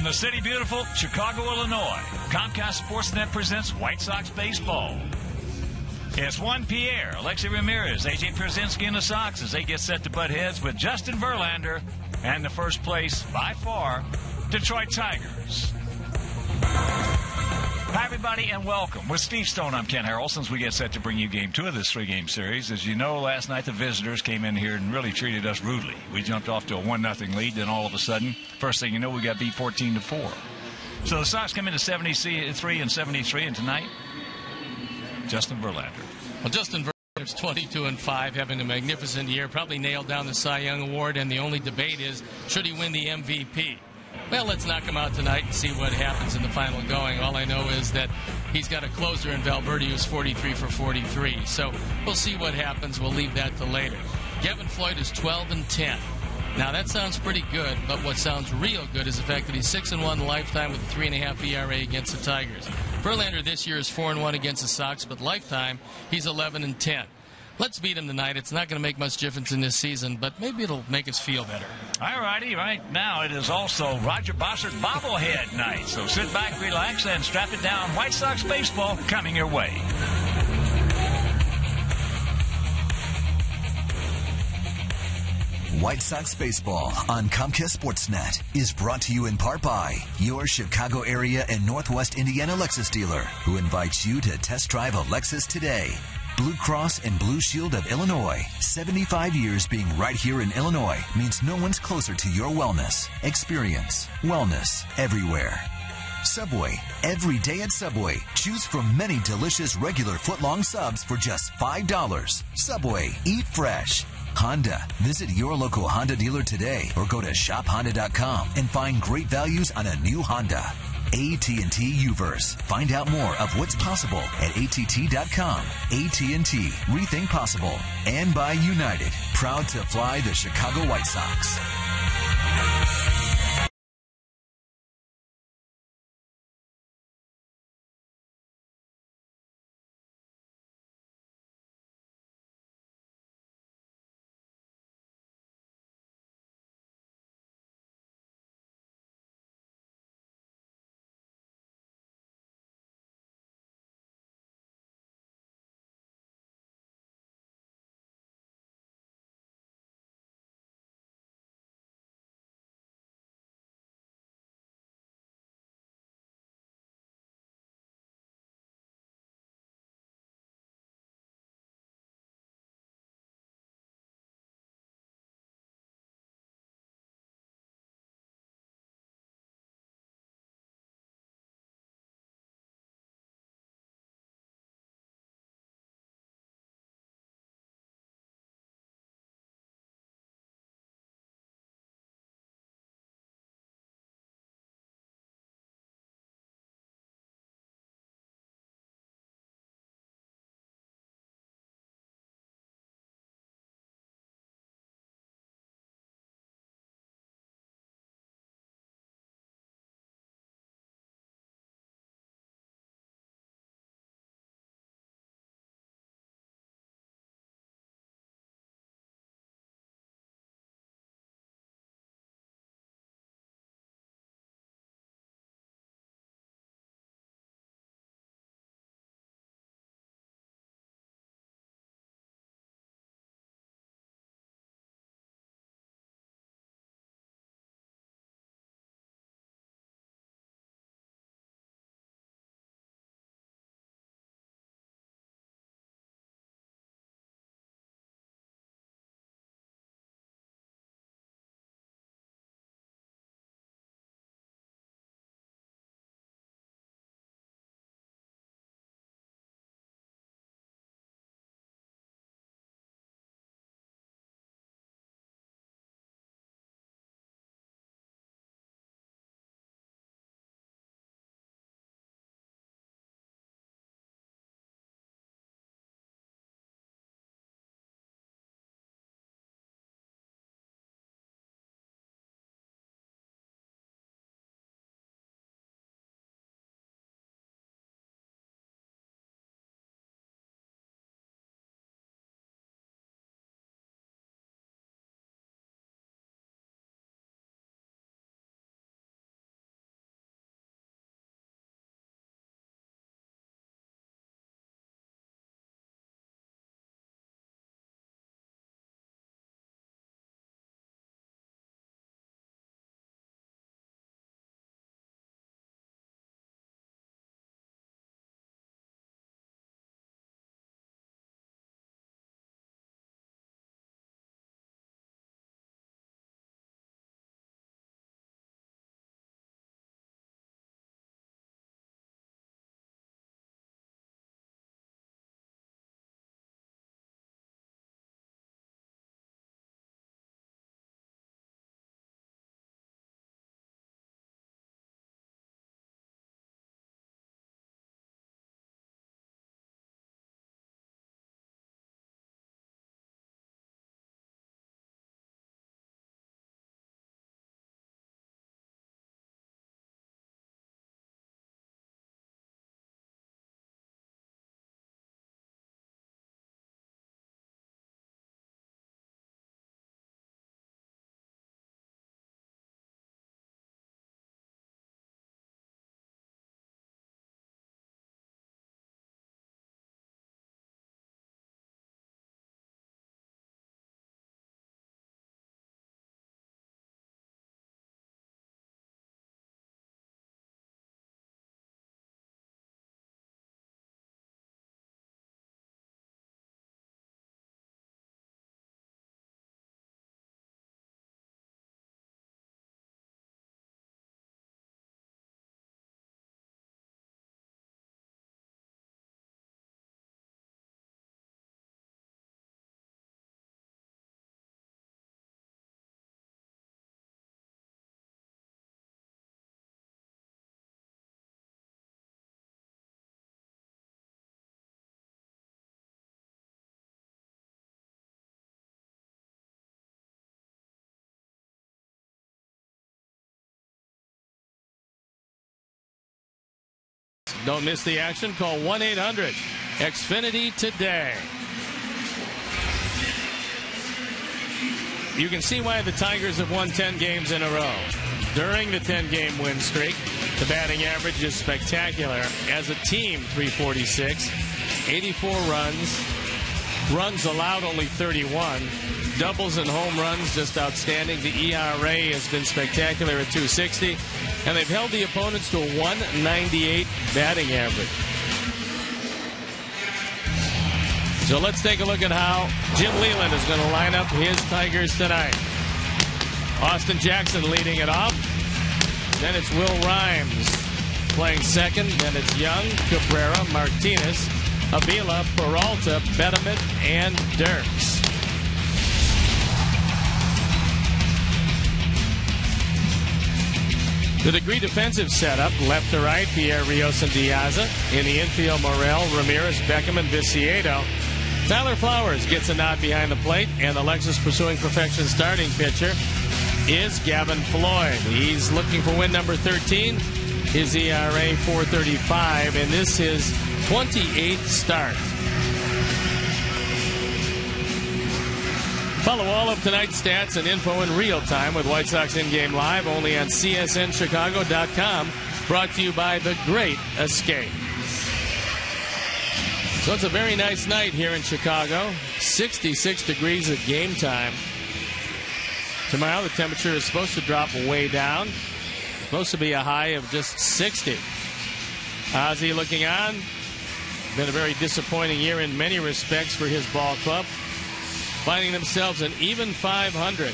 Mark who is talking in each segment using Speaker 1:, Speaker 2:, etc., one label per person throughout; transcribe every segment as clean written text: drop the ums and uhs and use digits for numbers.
Speaker 1: From the city beautiful Chicago, Illinois, Comcast Sportsnet presents White Sox baseball. It's Juan Pierre, Alexi Ramirez, A.J. Pierzynski and the Sox as they get set to butt heads with Justin Verlander and the first place, by far, Detroit Tigers. Hi, everybody, and welcome. With Steve Stone, I'm Ken Harrell. Since we get set to bring you Game 2 of this three-game series, as you know, last night the visitors came in here and really treated us rudely. We jumped off to a 1-0 lead, then all of a sudden, first thing you know, we got beat 14-4. So the Sox come into 73 and 73, and tonight, Justin Verlander.
Speaker 2: Well, Justin Verlander's 22-5, having a magnificent year, probably nailed down the Cy Young Award, and the only debate is, should he win the MVP? Well, let's knock him out tonight and see what happens in the final going. All I know is that he's got a closer in Valverde who's 43 for 43. So we'll see what happens. We'll leave that to later. Kevin Floyd is 12-10. Now, that sounds pretty good, but what sounds real good is the fact that he's 6-1 lifetime with a 3.5 ERA against the Tigers. Verlander this year is 4-1 against the Sox, but lifetime, he's 11-10. Let's beat him tonight. It's not going to make much difference in this season, but maybe it'll make us feel better.
Speaker 1: All righty, right now it is also Roger Bossert bobblehead night. So sit back, relax, and strap it down. White Sox baseball coming your way.
Speaker 3: White Sox baseball on Comcast Sportsnet is brought to you in part by your Chicago area and Northwest Indiana Lexus dealer, who invites you to test drive a Lexus today. Blue Cross and Blue Shield of Illinois. 75 years being right here in Illinois means no one's closer to your wellness. Experience wellness everywhere. Subway. Every day at Subway. Choose from many delicious regular foot-long subs for just $5. Subway. Eat fresh. Honda. Visit your local Honda dealer today or go to shophonda.com and find great values on a new Honda. AT&T Uverse. Find out more of what's possible at att.com. AT&T. Rethink possible. And by United. Proud to fly the Chicago White Sox.
Speaker 2: Don't miss the action. Call 1-800-XFINITY today. You can see why the Tigers have won 10 games in a row. During the 10-game win streak, the batting average is spectacular. As a team, 346, 84 runs, runs allowed only 31, doubles and home runs just outstanding. The ERA has been spectacular at 260, and they've held the opponents to a 198 batting average. So let's take a look at how Jim Leyland is going to line up his Tigers tonight. Austin Jackson leading it off. Then it's Will Rhymes playing second. Then it's Young, Cabrera, Martinez, Avila, Peralta, Betterman, and Dirks. The degree defensive setup, left to right, Pierre Rios and Diaza. In the infield, Morel, Ramirez, Beckham, and Viciedo. Tyler Flowers gets a nod behind the plate, and the Lexus Pursuing Perfection starting pitcher is Gavin Floyd. He's looking for win number 13. His ERA 4.35, and this is his 28th start. Follow all of tonight's stats and info in real time with White Sox In-Game Live only on CSNChicago.com. Brought to you by The Great Escape. So it's a very nice night here in Chicago. 66 degrees at game time. Tomorrow the temperature is supposed to drop way down. Supposed to be a high of just 60. Ozzie looking on. Been a very disappointing year in many respects for his ball club. Finding themselves an even 500.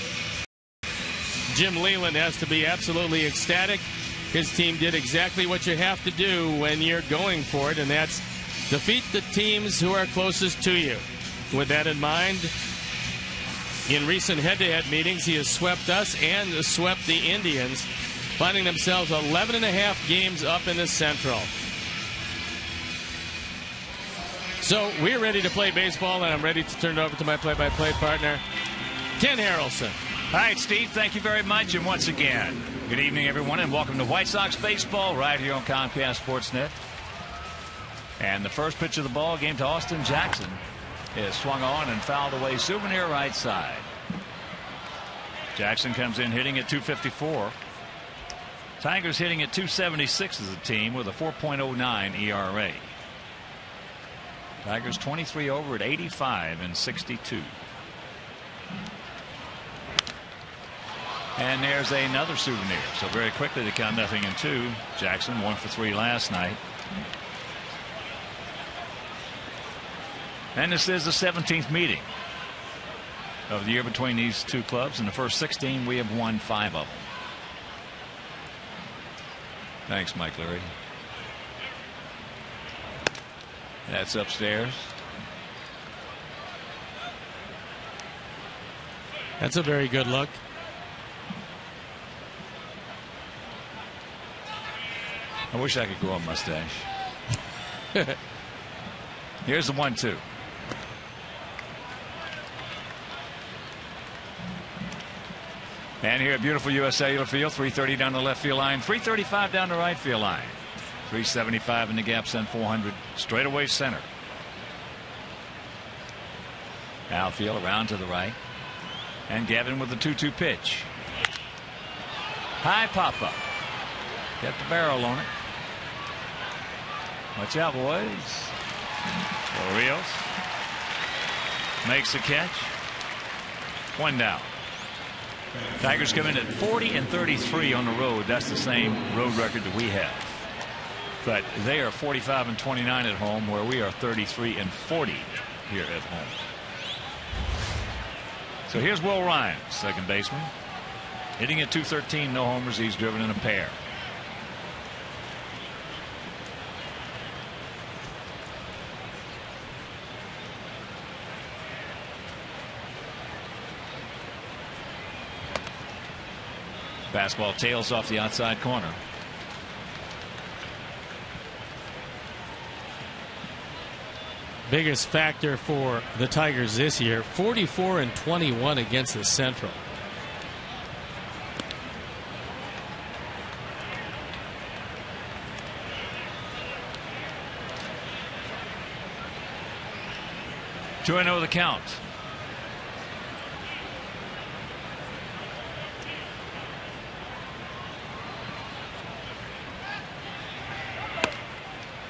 Speaker 2: Jim Leyland has to be absolutely ecstatic. His team did exactly what you have to do when you're going for it, and that's defeat the teams who are closest to you. With that in mind, in recent head-to-head meetings, he has swept us and swept the Indians, finding themselves 11.5 games up in the Central. So we're ready to play baseball, and I'm ready to turn it over to my play-by-play partner, Ken Harrelson.
Speaker 1: All right, Steve, thank you very much. And once again, good evening, everyone, and welcome to White Sox baseball right here on Comcast Sportsnet. And the first pitch of the ball game to Austin Jackson is swung on and fouled away, Souvenir right side. Jackson comes in hitting at 254. Tigers hitting at 276 as a team with a 4.09 ERA. Tigers 23 over at 85 and 62. And there's another Souvenir. So very quickly they count 0-2. Jackson 1 for 3 last night. And this is the 17th meeting of the year between these two clubs. In the first 16, we have won 5 of them. Thanks, Mike Leary. That's upstairs.
Speaker 2: That's a very good look.
Speaker 1: I wish I could grow a mustache. Here's the 1-2. And here at beautiful U.S. Cellular Field, 330 down the left field line, 335 down the right field line, 375 in the gap, send 400 straightaway center. Outfield around to the right, and Gavin with the 2-2 pitch. High pop up. Get the barrel on it. Watch out, boys. Rios makes the catch. 1 down. Tigers come in at 40 and 33 on the road. That's the same road record that we have. But they are 45 and 29 at home, where we are 33 and 40 here at home. So here's Will Rhymes, second baseman, hitting at 213, no homers. He's driven in a pair. Fastball tails off the outside corner.
Speaker 2: Biggest factor for the Tigers this year, 44 and 21 against the Central.
Speaker 1: 2-0 the count.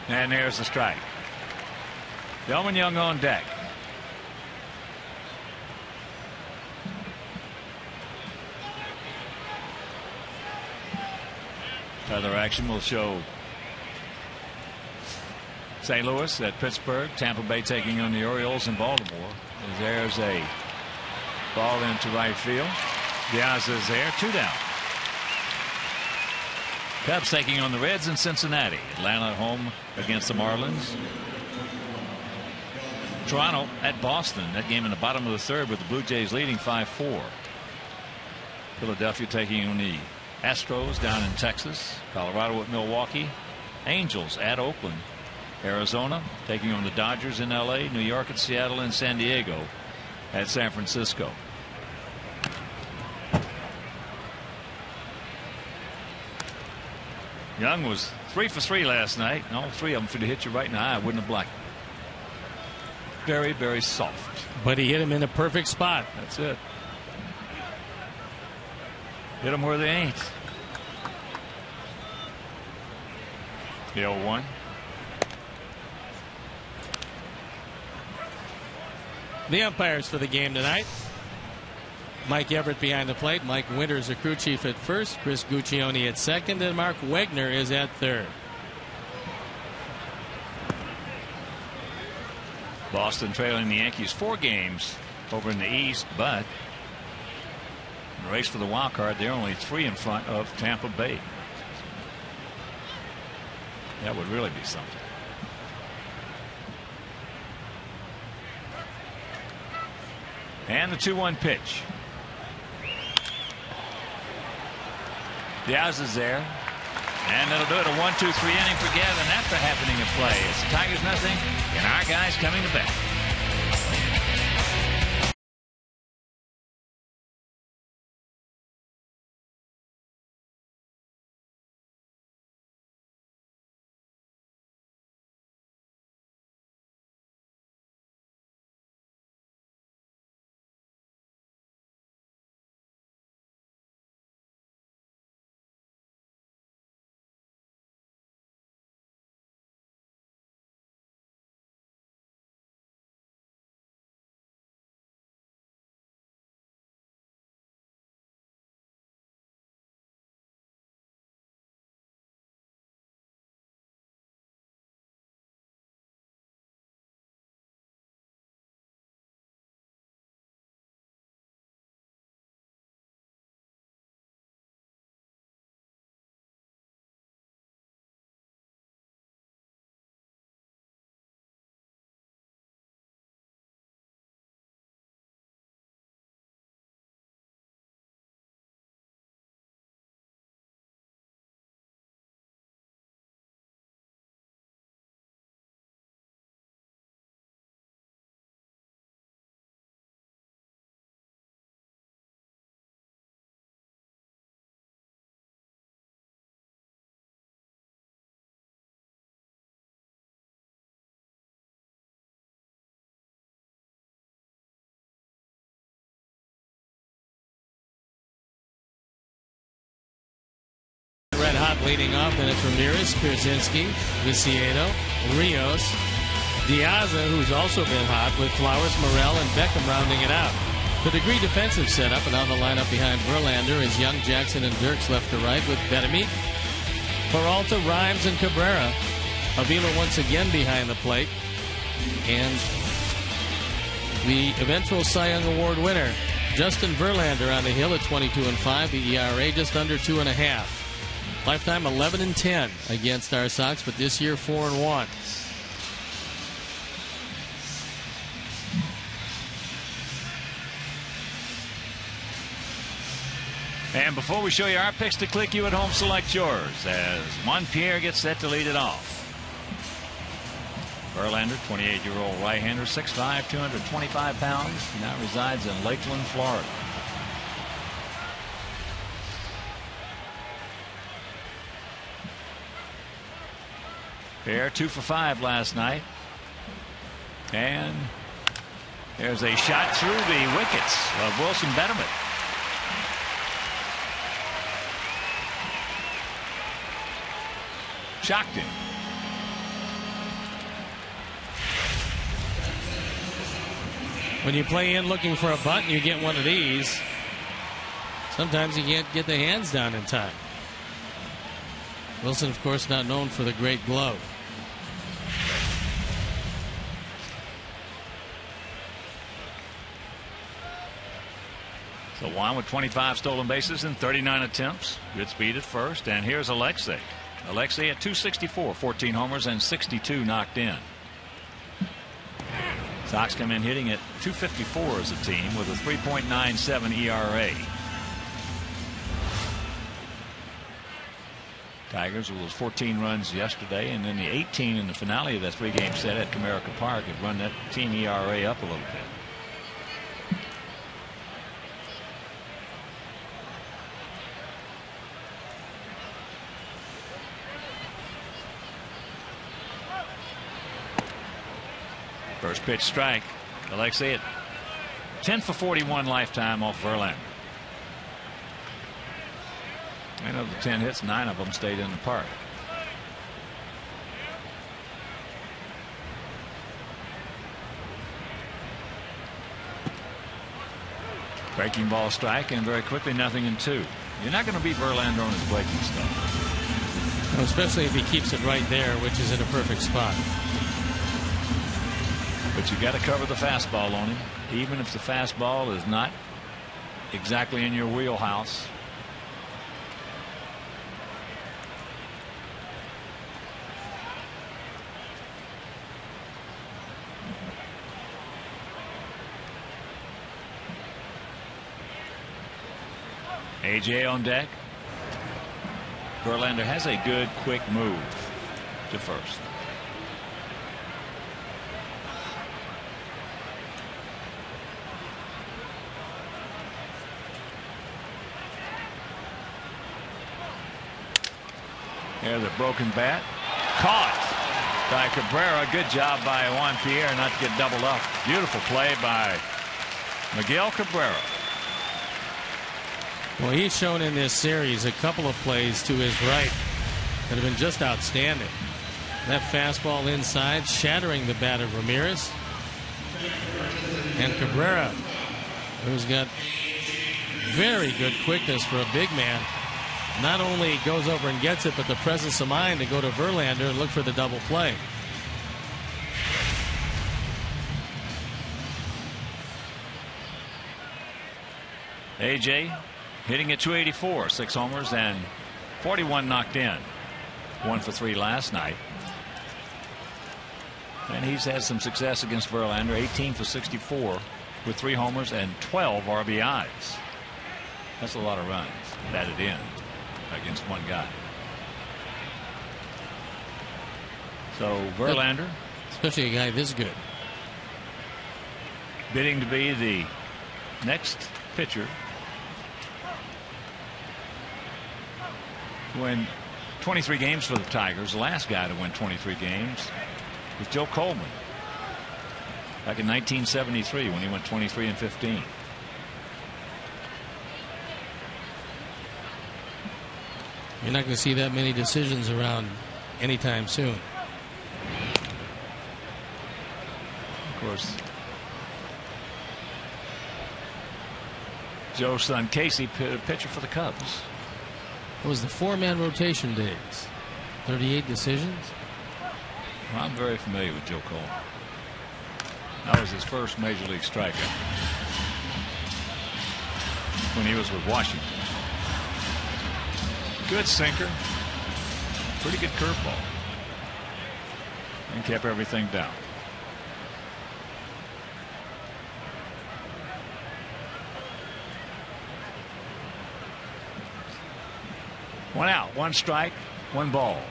Speaker 1: And there's the strike. Delman Young on deck. Other action will show St. Louis at Pittsburgh. Tampa Bay taking on the Orioles in Baltimore. As there's a ball into right field. Diaz is there. 2 down. Cubs taking on the Reds in Cincinnati. Atlanta at home against the Marlins. Toronto at Boston. That game in the bottom of the third with the Blue Jays leading 5-4. Philadelphia taking on the Astros down in Texas. Colorado at Milwaukee. Angels at Oakland. Arizona taking on the Dodgers in LA. New York at Seattle, and San Diego at San Francisco. Young was 3 for 3 last night, and all 3 of them for to hit you right in the eye. I wouldn't have blocked. Very, very soft.
Speaker 2: But he hit him in a perfect spot.
Speaker 1: That's it. Hit them where they ain't. The 0-1.
Speaker 2: The umpires for the game tonight: Mike Everett behind the plate, Mike Winters, the crew chief, at first, Chris Guccione at second, and Mark Wegner is at third.
Speaker 1: Boston trailing the Yankees 4 games over in the East, but in the race for the wild card, they're only 3 in front of Tampa Bay. That would really be something. And the 2-1 pitch. Diaz is there. And that'll do it. A 1-2-3 inning for Gavin after happening at play. It's the Tigers nothing, and our guys coming to bat.
Speaker 2: Red hot leading off, and it's Ramirez, Pierzynski, Viciedo, Rios, Diaza, who's also been hot, with Flowers, Morel, and Beckham rounding it out. The degree defensive setup, and on the lineup behind Verlander is Young, Jackson, and Dirks left to right, with Bettamy, Peralta, Rhymes, and Cabrera. Avila once again behind the plate, and the eventual Cy Young Award winner, Justin Verlander, on the hill at 22-5. The ERA just under 2.5. Lifetime 11-10 against our Sox, but this year 4-1.
Speaker 1: And before we show you our picks to click, you at home select yours as Juan Pierre gets set to lead it off. Verlander, 28-year-old right-hander, 6'5", 225 pounds, now resides in Lakeland, Florida. Pierre 2 for 5 last night, and There's a shot through the wickets of Wilson Betterman. Shocked him.
Speaker 2: When you play in looking for a bunt and you get one of these, sometimes you can't get the hands down in time. Wilson, of course, not known for the great glove.
Speaker 1: So Juan with 25 stolen bases in 39 attempts. Good speed at first. And here's Alexei. Alexei at 264, 14 homers and 62 knocked in. Sox come in hitting at 254 as a team with a 3.97 ERA. Tigers with those 14 runs yesterday and then the 18 in the finale of that 3-game set at Comerica Park have run that team ERA up a little bit. First pitch strike. Alexei at 10 for 41 lifetime off Verlander. And of the 10 hits, 9 of them stayed in the park. Breaking ball strike, and very quickly 0-2. You're not going to beat Verlander on his breaking stuff.
Speaker 2: Well, especially if he keeps it right there, which is in a perfect spot.
Speaker 1: But you got to cover the fastball on him, even if the fastball is not exactly in your wheelhouse. AJ on deck. Verlander has a good quick move to first. There's a broken bat. Caught by Cabrera. Good job by Juan Pierre not to get doubled up. Beautiful play by Miguel Cabrera.
Speaker 2: Well, he's shown in this series a couple of plays to his right that have been just outstanding. That fastball inside, shattering the bat of Ramirez. And Cabrera, who's got very good quickness for a big man, not only goes over and gets it, but the presence of mind to go to Verlander and look for the double play.
Speaker 1: AJ hitting at 284, 6 homers and 41 knocked in. 1 for 3 last night. And he's had some success against Verlander, 18 for 64 with 3 homers and 12 RBIs. That's a lot of runs batted in against one guy. So Verlander,
Speaker 2: especially a guy this good,
Speaker 1: bidding to be the next pitcher to win 23 games for the Tigers. The last guy to win 23 games was Joe Coleman back in 1973 when he went 23-15.
Speaker 2: You're not going to see that many decisions around anytime soon.
Speaker 1: Of course, Joe's son Casey, pitcher for the Cubs.
Speaker 2: It was the 4-man rotation days. 38 decisions.
Speaker 1: Well, I'm very familiar with Joe Coleman. That was his first major league strikeout when he was with Washington. Good sinker, pretty good curveball, and kept everything down. One out, 1 strike, 1 ball.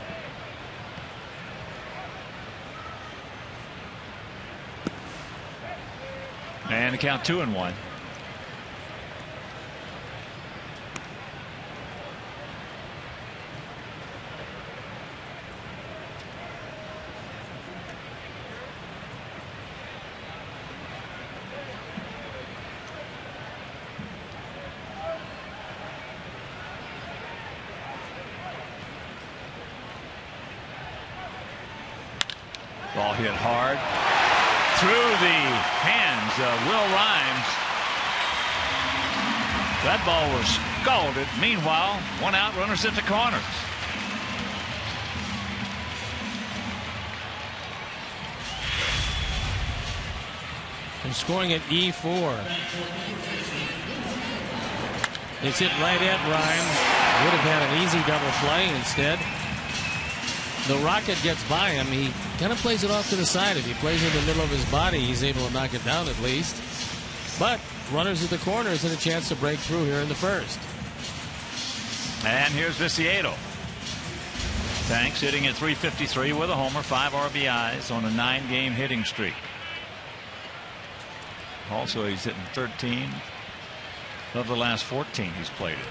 Speaker 1: And the count 2-1. Ball hit hard through the hands of Will Rhymes. That ball was scalded. Meanwhile, one out, runners at the corners.
Speaker 2: And scoring at E4. It's hit right at Rhymes. Would have had an easy double play. Instead, the rocket gets by him. He kind of plays it off to the side. If he plays it in the middle of his body, he's able to knock it down at least. But runners at the corners and a chance to break through here in the first.
Speaker 1: And here's Viciato. Tanks hitting at .353 with a homer, 5 RBIs on a 9-game hitting streak. Also, he's hitting 13 of the last 14 he's played it.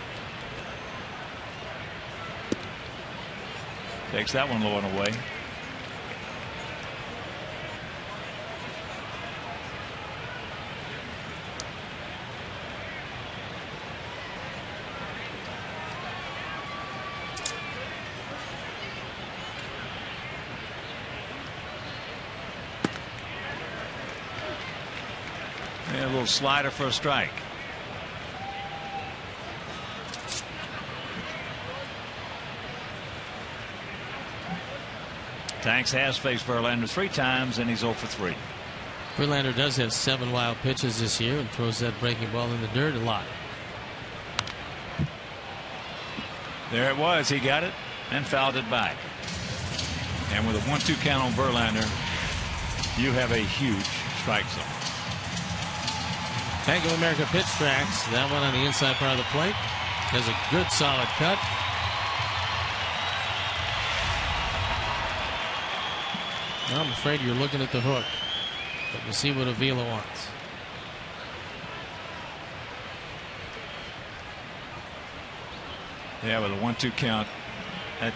Speaker 1: Takes that one low and away. And a little slider for a strike. Tanks has faced Verlander 3 times, and he's 0 for 3.
Speaker 2: Verlander does have 7 wild pitches this year and throws that breaking ball in the dirt a lot.
Speaker 1: There it was. He got it and fouled it back. And with a 1-2 count on Verlander, you have a huge strike zone.
Speaker 2: Bank of America pitch tracks. That one on the inside part of the plate. Has a good solid cut. I'm afraid you're looking at the hook, but we'll see what Avila wants.
Speaker 1: Yeah, with a 1-2 count, that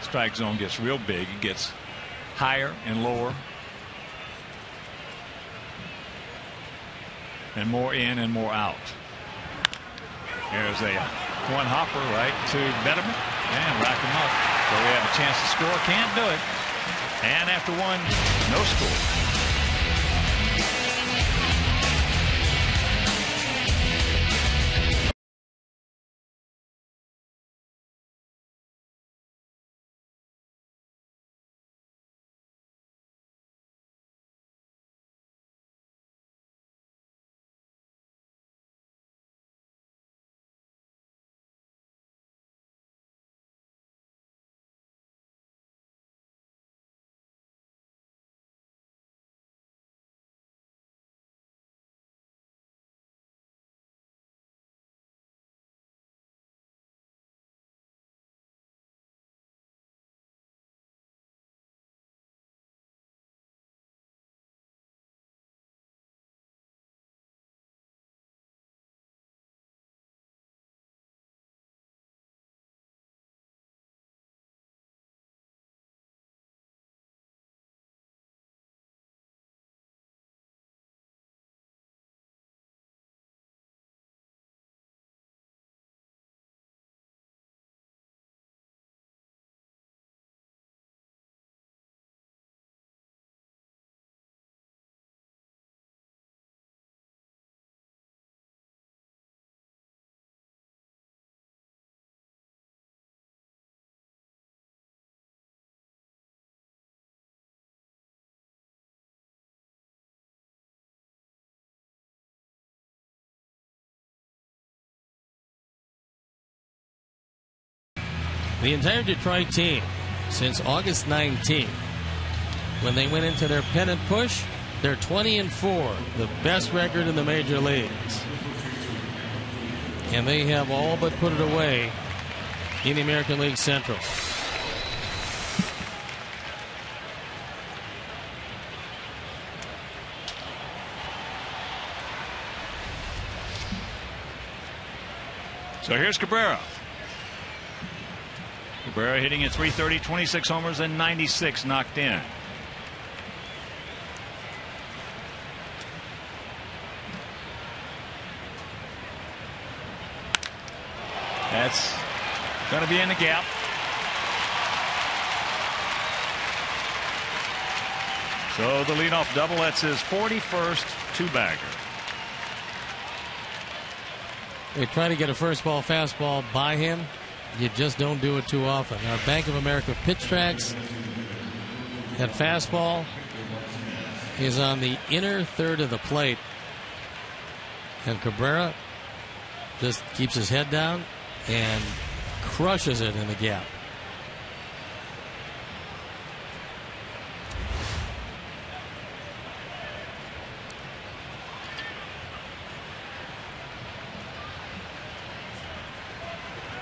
Speaker 1: strike zone gets real big. It gets higher and lower, and more in and more out. There's a one hopper right to Betterman and rack him up. So we have a chance to score. Can't do it. And after one, no score.
Speaker 2: The entire Detroit team, since August 19th, when they went into their pennant push, they're 20-4, the best record in the major leagues. And they have all but put it away in the American League Central.
Speaker 1: So here's Cabrera. Cabrera hitting at .330, 26 homers and 96 knocked in. That's going to be in the gap. So the leadoff double, that's his 41st two-bagger.
Speaker 2: They try to get a first ball fastball by him. You just don't do it too often. Our Bank of America pitch tracks, that fastball is on the inner third of the plate. And Cabrera just keeps his head down and crushes it in the gap.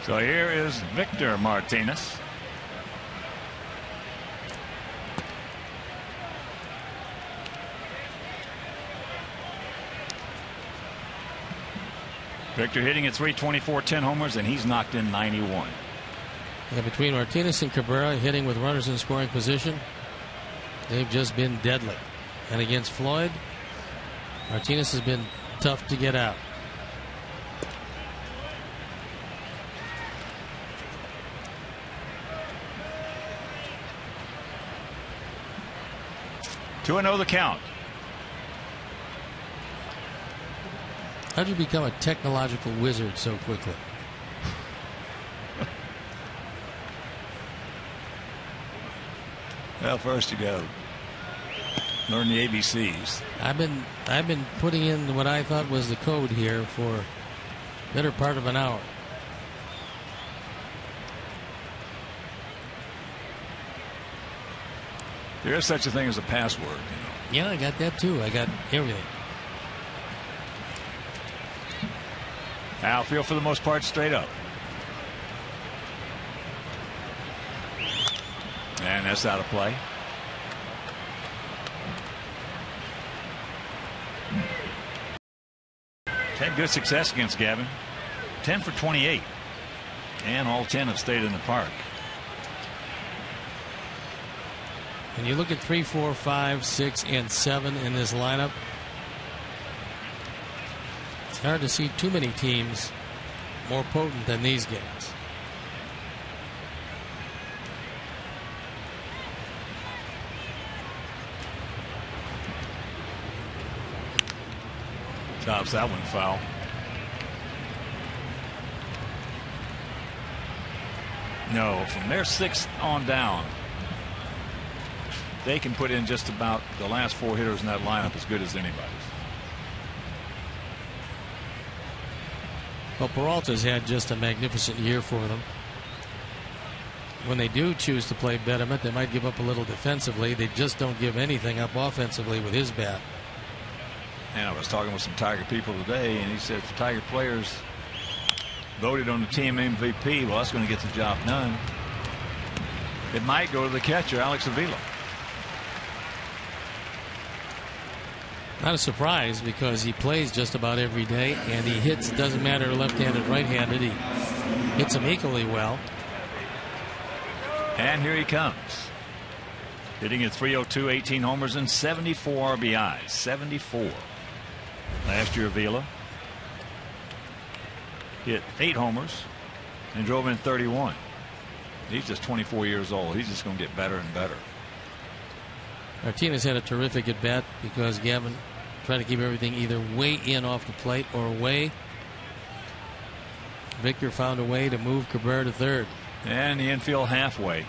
Speaker 1: So here is Victor Martinez. Victor hitting at .324, 10 homers, and he's knocked in 91.
Speaker 2: And between Martinez and Cabrera hitting with runners in scoring position, they've just been deadly. And against Floyd, Martinez has been tough to get out.
Speaker 1: Two and 0 the count.
Speaker 2: How'd you become a technological wizard so quickly?
Speaker 1: Well, first you go learn the ABCs.
Speaker 2: I've been putting in what I thought was the code here for a better part of an hour.
Speaker 1: There is such a thing as a password, you know.
Speaker 2: Yeah, I got that too. I got everything.
Speaker 1: Outfield for the most part straight up. And that's out of play. Had good success against Gavin. 10 for 28. And all 10 have stayed in the park.
Speaker 2: And you look at 3, 4, 5, 6, and 7 in this lineup. It's hard to see too many teams more potent than these guys.
Speaker 1: Chops that one foul. No, from their 6th on down, they can put in just about the last 4 hitters in that lineup as good as anybody's.
Speaker 2: Well, Peralta's had just a magnificent year for them. When they do choose to play betterment, they might give up a little defensively. They just don't give anything up offensively with his bat.
Speaker 1: And I was talking with some Tiger people today, and he said if the Tiger players voted on the team MVP, well, that's going to get the job done. It might go to the catcher, Alex Avila.
Speaker 2: Not a surprise because he plays just about every day and he hits, doesn't matter left-handed, right-handed, he hits them equally well.
Speaker 1: And here he comes. Hitting at .302, 18 homers and 74 RBIs. 74. Last year Avila hit 8 homers and drove in 31. He's just 24 years old. He's just going to get better and better.
Speaker 2: Martinez had a terrific at bat because Gavin tried to keep everything either way in off the plate or away. Victor found a way to move Cabrera to third.
Speaker 1: And the infield halfway.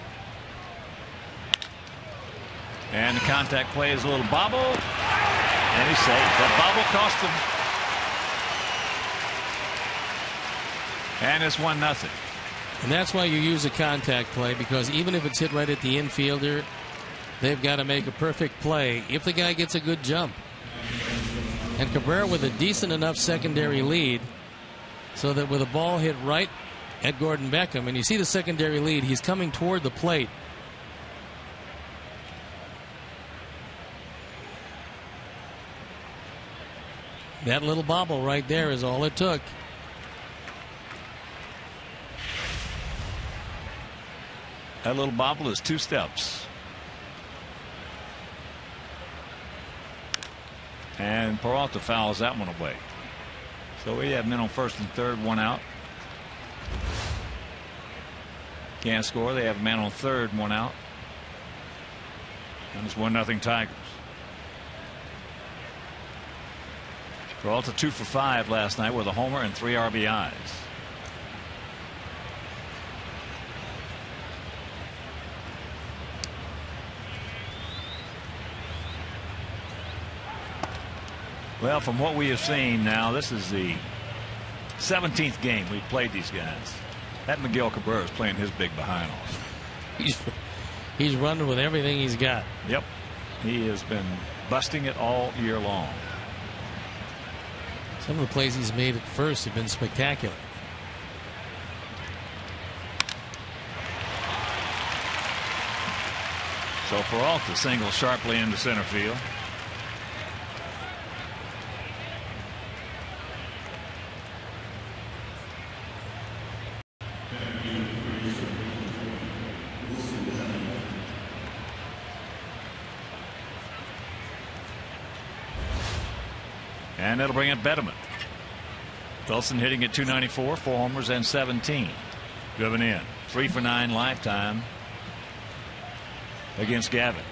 Speaker 1: And the contact play is a little bobble. And he's safe. That bobble cost him. And it's 1-0.
Speaker 2: And that's why you use a contact play, because even if it's hit right at the infielder, they've got to make a perfect play if the guy gets a good jump. And Cabrera with a decent enough secondary lead so that with a ball hit right at Gordon Beckham, and you see the secondary lead, he's coming toward the plate. That little bobble right there is all it took.
Speaker 1: That little bobble is 2 steps. And Peralta fouls that one away. So we have men on first and third, 1 out. Can't score. They have a man on third, 1 out. And it's 1-0 Tigers. Peralta 2 for 5 last night with a homer and 3 RBIs. Well, from what we have seen now, this is the 17th game we've played these guys. That Miguel Cabrera is playing his big behind off.
Speaker 2: He's running with everything he's got.
Speaker 1: Yep. He has been busting it all year long.
Speaker 2: Some of the plays he's made at first have been spectacular.
Speaker 1: So Peralta singles sharply into center field. And it'll bring in Betterman. Wilson hitting at .294, 4 homers and 17. Driven in. 3 for 9 lifetime against Gavin.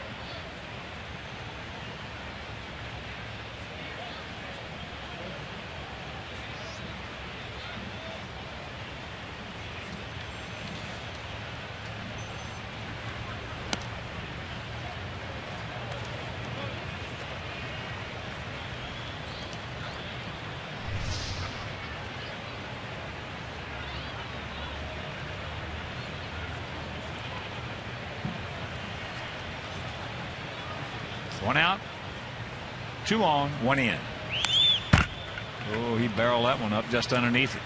Speaker 1: One out, 2 on, 1 in. Oh, he barreled that one up just underneath it.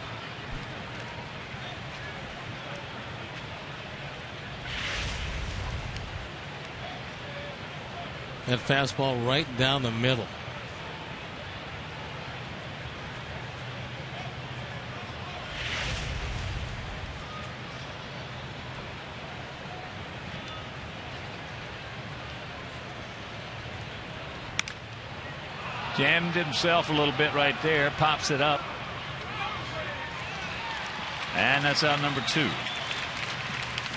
Speaker 2: That fastball right down the middle.
Speaker 1: Jammed himself a little bit right there. Pops it up. And that's out number 2.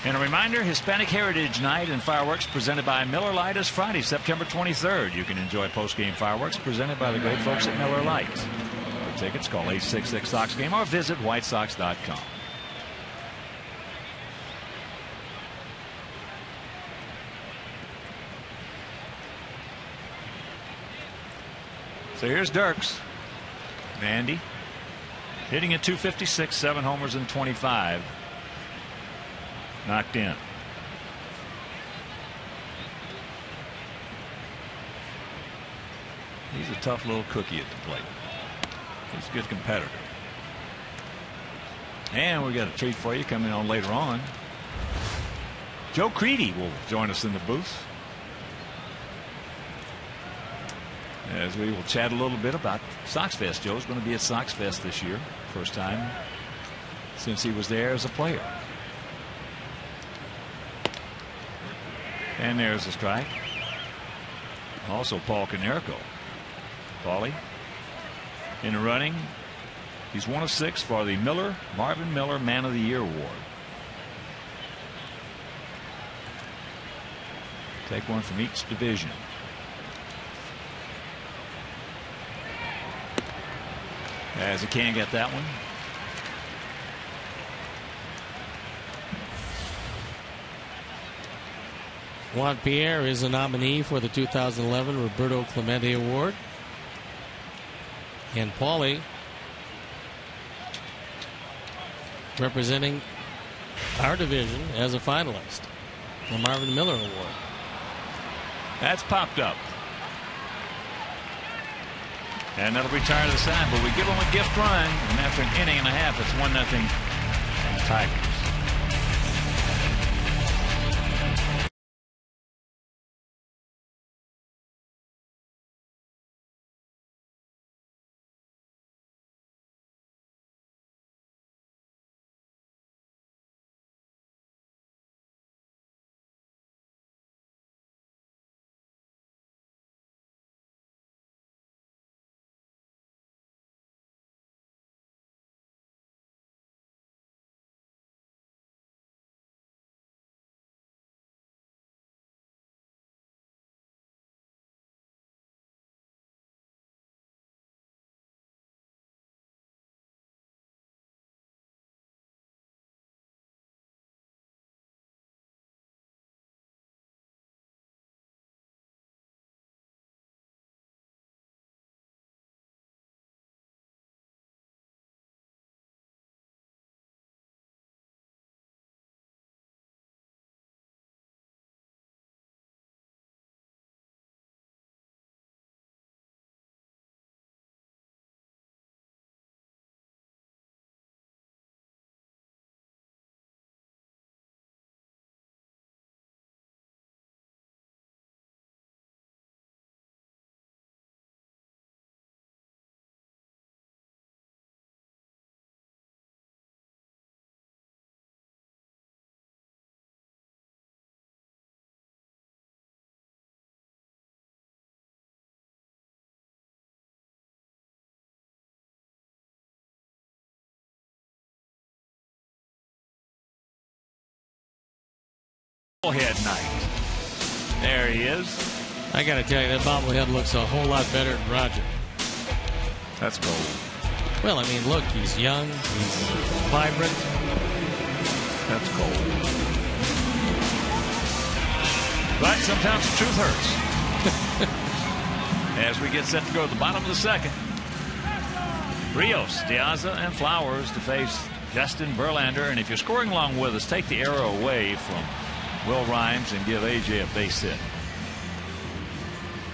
Speaker 1: And a reminder, Hispanic Heritage Night and fireworks presented by Miller Lite is Friday, September 23rd. You can enjoy post-game fireworks presented by the great folks at Miller Lite. For tickets, call 866-SOX-GAME or visit whitesox.com. So here's Dirks. Andy hitting at .256, 7 homers and 25. Knocked in. He's a tough little cookie at the plate. He's a good competitor. And we got a treat for you coming on later on. Joe Creedy will join us in the booth, as we will chat a little bit about Sox Fest. Joe's going to be at Sox Fest this year. First time since he was there as a player. And there's a strike. Also Paul Konerko. Paulie in the running. He's 1 of 6 for the Marvin Miller Man of the Year award. Take one from each division. As he can get that one.
Speaker 2: Juan Pierre is a nominee for the 2011 Roberto Clemente Award. And Paulie, representing our division as a finalist, the Marvin Miller Award.
Speaker 1: That's popped up. And that'll retire to the side, but we give them a gift run, and after an inning and a half, it's 1-0 Tigers. bobblehead night. There he is.
Speaker 2: I got to tell you, that bobblehead looks a whole lot better than Roger.
Speaker 1: That's cold.
Speaker 2: Well, I mean, look, he's young, he's vibrant.
Speaker 1: That's cold. But sometimes the truth hurts. As we get set to go to the bottom of the second, Rios, Diaza, and Flowers to face Justin Verlander. And if you're scoring along with us, take the arrow away from Will Rhymes and give AJ a base hit.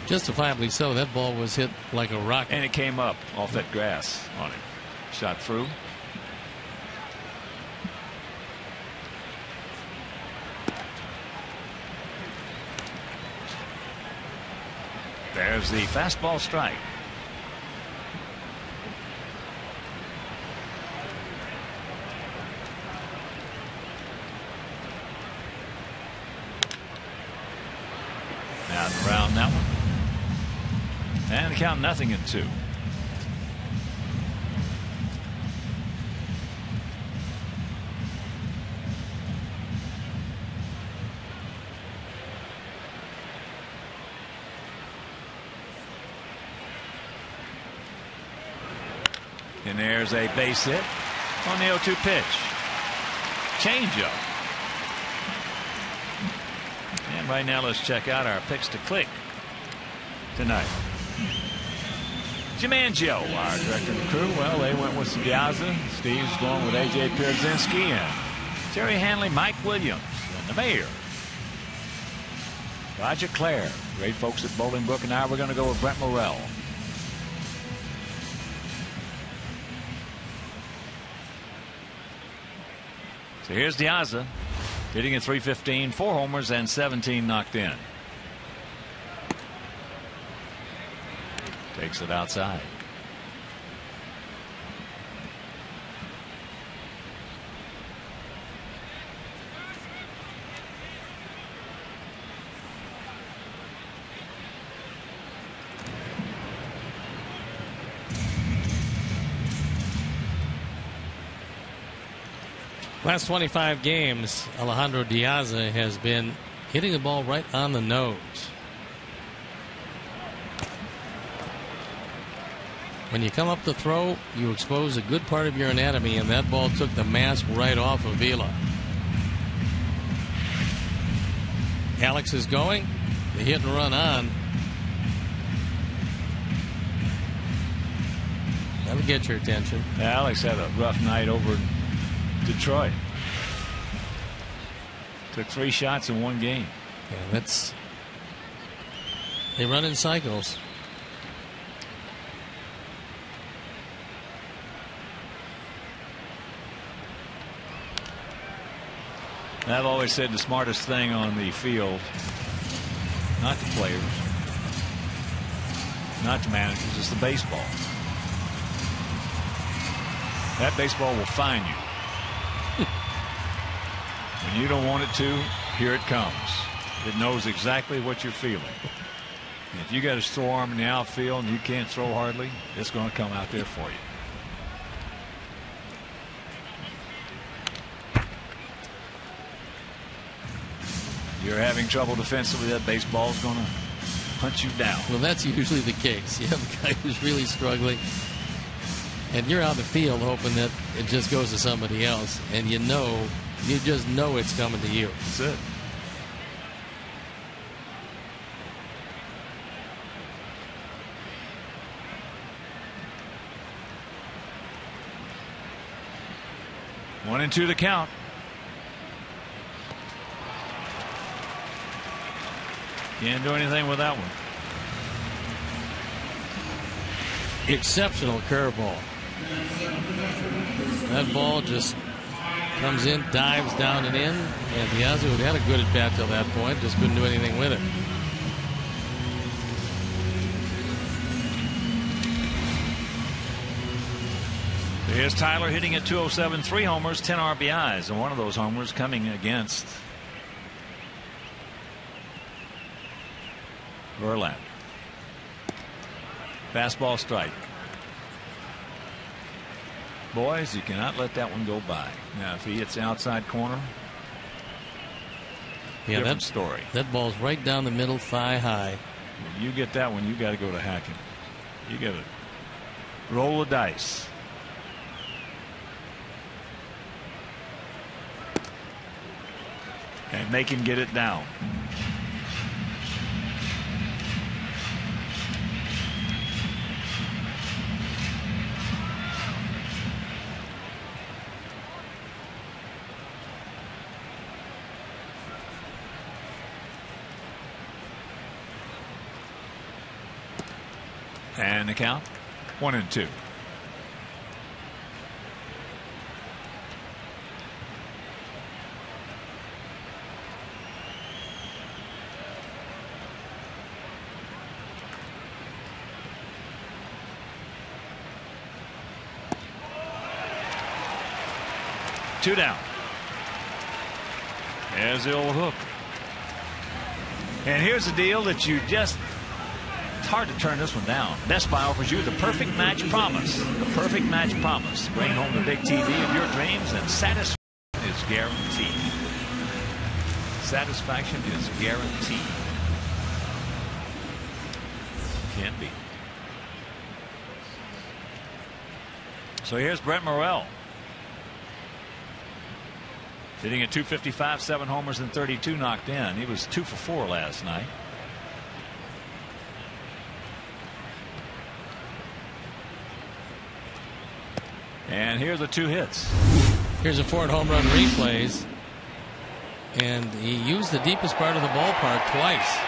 Speaker 2: Justifiably so. That ball was hit like a rocket.
Speaker 1: And it came up off that grass on it. Shot through. There's the fastball strike. Out and around that one. And the count 0-2. And there's a base hit on the 0-2 pitch. Changeup. And right now let's check out our picks to click tonight. Jimangio, our director of the crew. Well, they went with Diaza. Steve's going with A.J. Pierzynski and Terry Hanley, Mike Williams, and the mayor, Roger Clare. Great folks at Bolingbrook, and now we're going to go with Brent Morrell. So here's Diaza, hitting at .315, 4 homers and 17 knocked in. Takes it outside.
Speaker 2: Last 25 games, Alejandro Diaza has been hitting the ball right on the nose. When you come up to throw, you expose a good part of your anatomy, and that ball took the mask right off of Vila. Alex is going. The hit and run on. That'll get your attention.
Speaker 1: Alex had a rough night over in Detroit. Took 3 shots in 1 game.
Speaker 2: Yeah, they run in cycles.
Speaker 1: I've always said the smartest thing on the field, not the players, not the managers, is the baseball. That baseball will find you. When you don't want it to, here it comes. It knows exactly what you're feeling. And if you got a sore arm in the outfield and you can't throw hardly, it's going to come out there for you. You're having trouble defensively, that baseball is going to hunt you down.
Speaker 2: Well, that's usually the case. You have a guy who's really struggling, and you're out the field hoping that it just goes to somebody else, and you just know it's coming to you.
Speaker 1: That's it. One and 2 the count. Can't do anything with that one.
Speaker 2: Exceptional curveball. That ball just comes in, dives down and in, and Diaza had a good at bat till that point, just couldn't do anything with it.
Speaker 1: Here's Tyler hitting at .207, 3 homers, 10 RBIs, and one of those homers coming against Verlander. Fastball strike. Boys, you cannot let that one go by. Now, if he hits the outside corner,
Speaker 2: Yeah,
Speaker 1: different story.
Speaker 2: That ball's right down the middle, thigh high.
Speaker 1: When you get that one, you got to go to hacking. You got to roll the dice. And make him get it down. And the count 1-2. Two down. There's the old hook. And here's the deal that you just, it's hard to turn this one down. Best Buy offers you the perfect match promise. The perfect match promise. Bring home the big TV of your dreams, and satisfaction is guaranteed. Satisfaction is guaranteed. Can't beat. So here's Brent Morel. Hitting at .255, 7 homers and 32 knocked in. He was 2 for 4 last night. And here's the 2 hits.
Speaker 2: Here's a Ford home run replays. And he used the deepest part of the ballpark twice.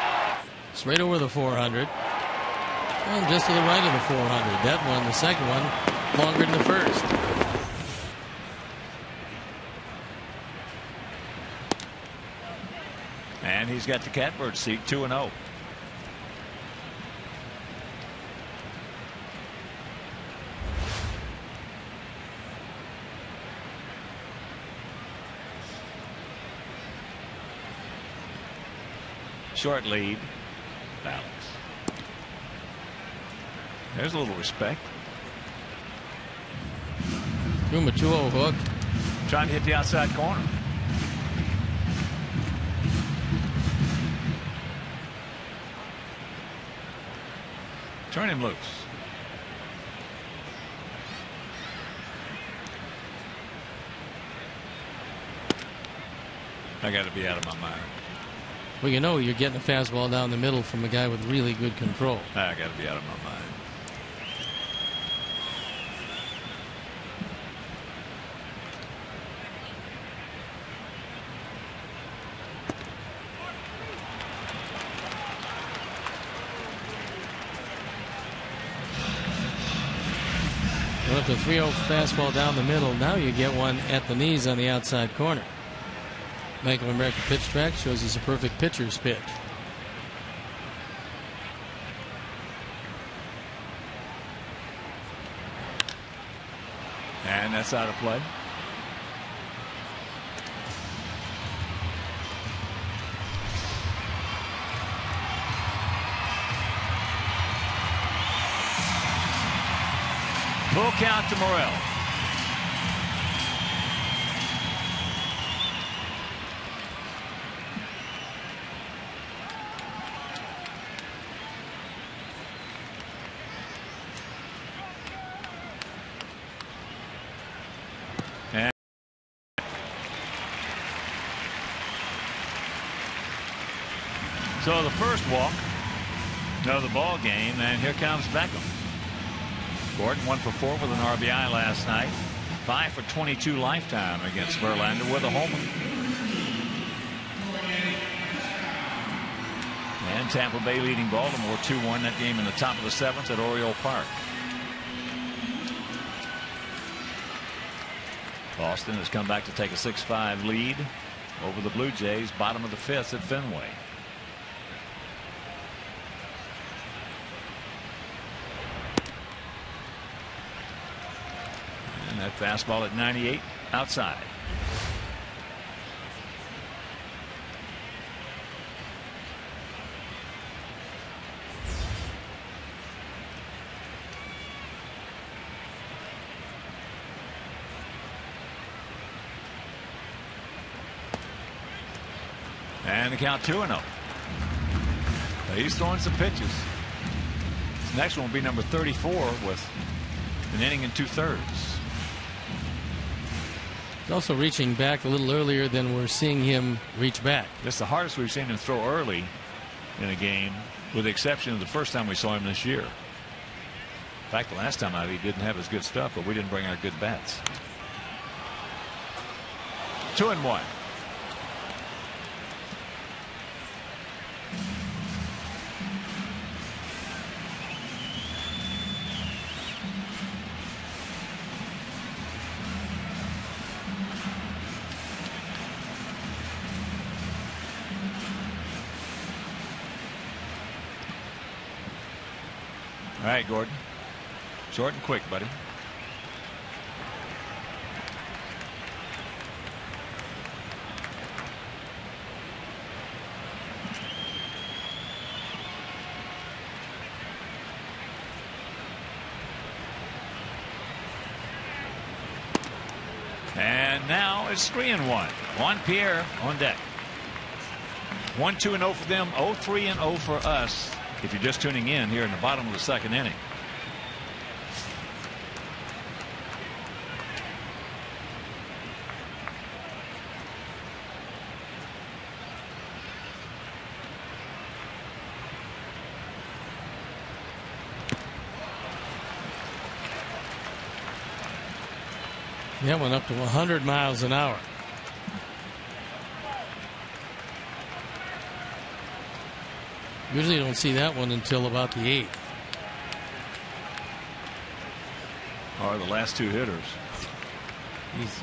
Speaker 2: Straight over the 400. And just to the right of the 400. That one, the second one, longer than the first.
Speaker 1: And he's got the catbird seat, 2-0. Short lead. Balance. There's a little respect.
Speaker 2: Threw him a 2-0 hook.
Speaker 1: Trying to hit the outside corner. Turn him loose. I got to be out of my mind.
Speaker 2: Well, you know you're getting a fastball down the middle from a guy with really good control.
Speaker 1: I got to be out of my mind.
Speaker 2: With the 3-0 fastball down the middle, now you get one at the knees on the outside corner. Bank of America pitch track shows he's a perfect pitcher's pitch.
Speaker 1: And that's out of play. Full count to Morel. And so the first walk of the ball game, and here comes Beckham. Gordon 1 for 4 with an RBI last night. 5 for 22 lifetime against Verlander with a homer. And Tampa Bay leading Baltimore 2-1 that game in the top of the 7th at Oriole Park. Boston has come back to take a 6-5 lead over the Blue Jays, bottom of the 5th at Fenway. And that fastball at 98 outside. And the count 2-0. He's throwing some pitches. This next one will be number 34 with an inning and 2/3.
Speaker 2: He's also reaching back a little earlier than we're seeing him reach back.
Speaker 1: That's the hardest we've seen him throw early in a game, with the exception of the first time we saw him this year. In fact, the last time out he didn't have his good stuff, but we didn't bring our good bats. 2-1. All right, Gordon. Short and quick, buddy. And now it's 3-1. Juan Pierre on deck. 1-2-0 for them. 0-3-0 for us. If you're just tuning in here in the bottom of the second inning.
Speaker 2: That went up to 100 miles an hour. Usually you don't see that one until about the 8th.
Speaker 1: Or the last two hitters.
Speaker 2: He's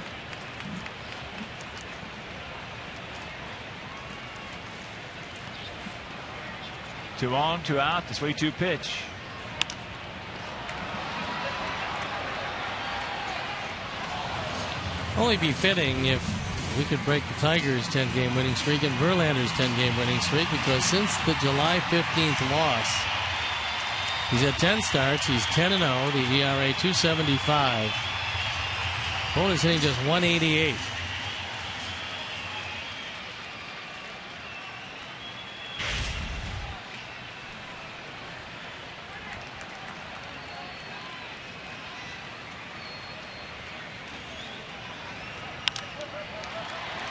Speaker 1: 2 on, 2 out. The 3-2 pitch.
Speaker 2: Only be fitting if we could break the Tigers' 10-game winning streak and Verlander's 10-game winning streak, because since the July 15th loss, he's at 10 starts. He's 10-0. The ERA 2.75. Opponent's hitting just 188.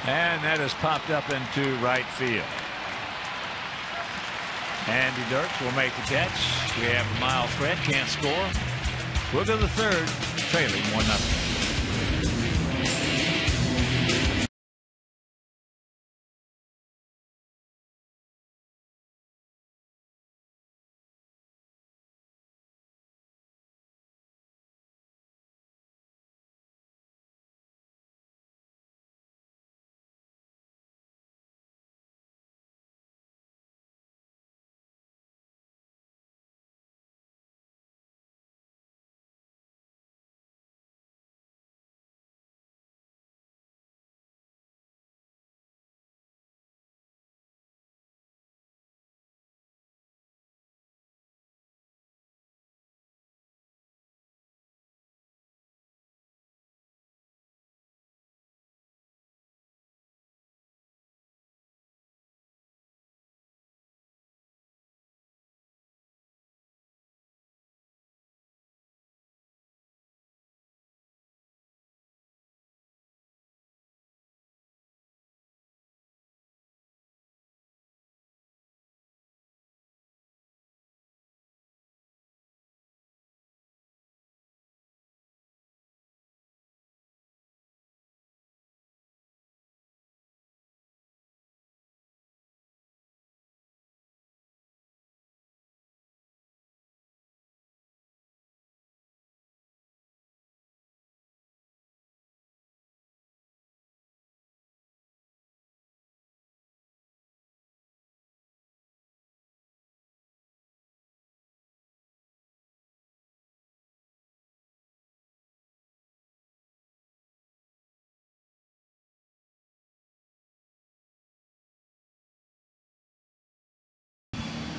Speaker 1: And that has popped up into right field. Andy Dirks will make the catch. We have a Miles Fred, can't score. We'll go to the third, trailing 1-0.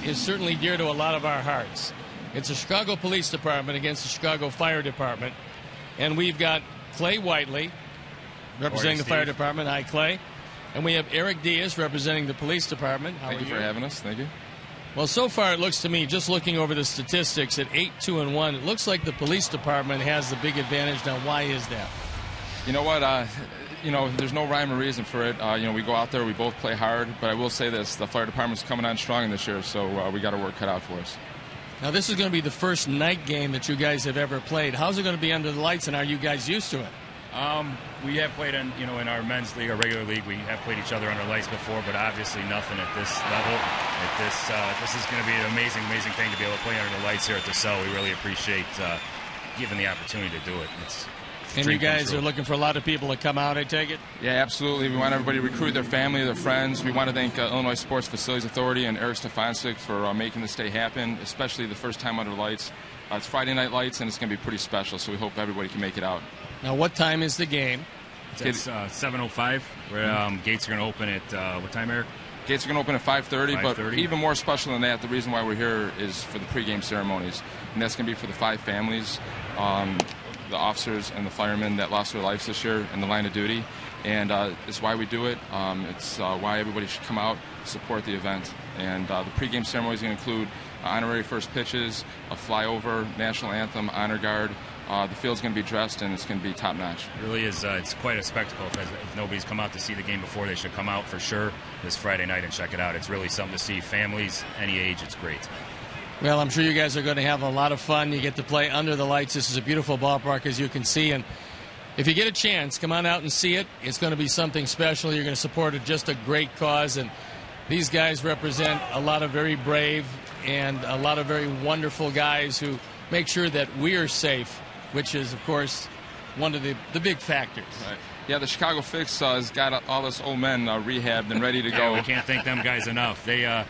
Speaker 2: Is certainly dear to a lot of our hearts. It's the Chicago Police Department against the Chicago Fire Department. And we've got Clay Whiteley representing the Fire Department. Hi, Clay. And we have Eric Diaz representing the police department. How
Speaker 4: Thank
Speaker 2: are
Speaker 4: you for having us. Thank you.
Speaker 2: Well, so far it looks to me, just looking over the statistics at 8-2-1, it looks like the police department has the big advantage. Now, why is that?
Speaker 4: You know what? There's no rhyme or reason for it. We go out there, we both play hard, but I will say this: the fire department's coming on strong this year, so we got our work cut out for us.
Speaker 2: Now, this is going to be the first night game that you guys have ever played. How's it going to be under the lights, and are you guys used to it?
Speaker 5: We have played in our men's league, our regular league. We have played each other under lights before, but obviously nothing at this level. This is going to be an amazing thing to be able to play under the lights here at the Cell. We really appreciate given the opportunity to do it.
Speaker 2: And you guys are looking for a lot of people to come out, I take it?
Speaker 4: Yeah, absolutely. We want everybody to recruit their family, their friends. We want to thank Illinois Sports Facilities Authority and Eric Stefancic for making this day happen, especially the first time under lights. It's Friday night lights, and it's going to be pretty special, so we hope everybody can make it out.
Speaker 2: Now, what time is the game?
Speaker 5: It's 7:05. Gates are going to open at what time, Eric?
Speaker 4: Gates are going to open at 5:30, but
Speaker 5: 5:30.
Speaker 4: even more special than that, the reason why we're here is for the pregame ceremonies, and that's going to be for the 5 families, the officers and the firemen that lost their lives this year in the line of duty, and it's why we do it. It's why everybody should come out, support the event, and the pregame ceremony is going to include honorary first pitches, a flyover, national anthem, honor guard. The field's going to be dressed, and it's going to be top-notch.
Speaker 5: It really is. It's quite a spectacle. If nobody's come out to see the game before, they should come out for sure this Friday night and check it out. It's really something to see. Families, any age, it's great.
Speaker 2: Well, I'm sure you guys are going to have a lot of fun. You get to play under the lights. This is a beautiful ballpark, as you can see. And if you get a chance, come on out and see it. It's going to be something special. You're going to support just a great cause. And these guys represent a lot of very brave and a lot of very wonderful guys who make sure that we're safe, which is, of course, one of the big factors.
Speaker 4: Right. Yeah, the Chicago Fix has got all us old men rehabbed and ready to go.
Speaker 5: Yeah, we can't thank them guys enough. The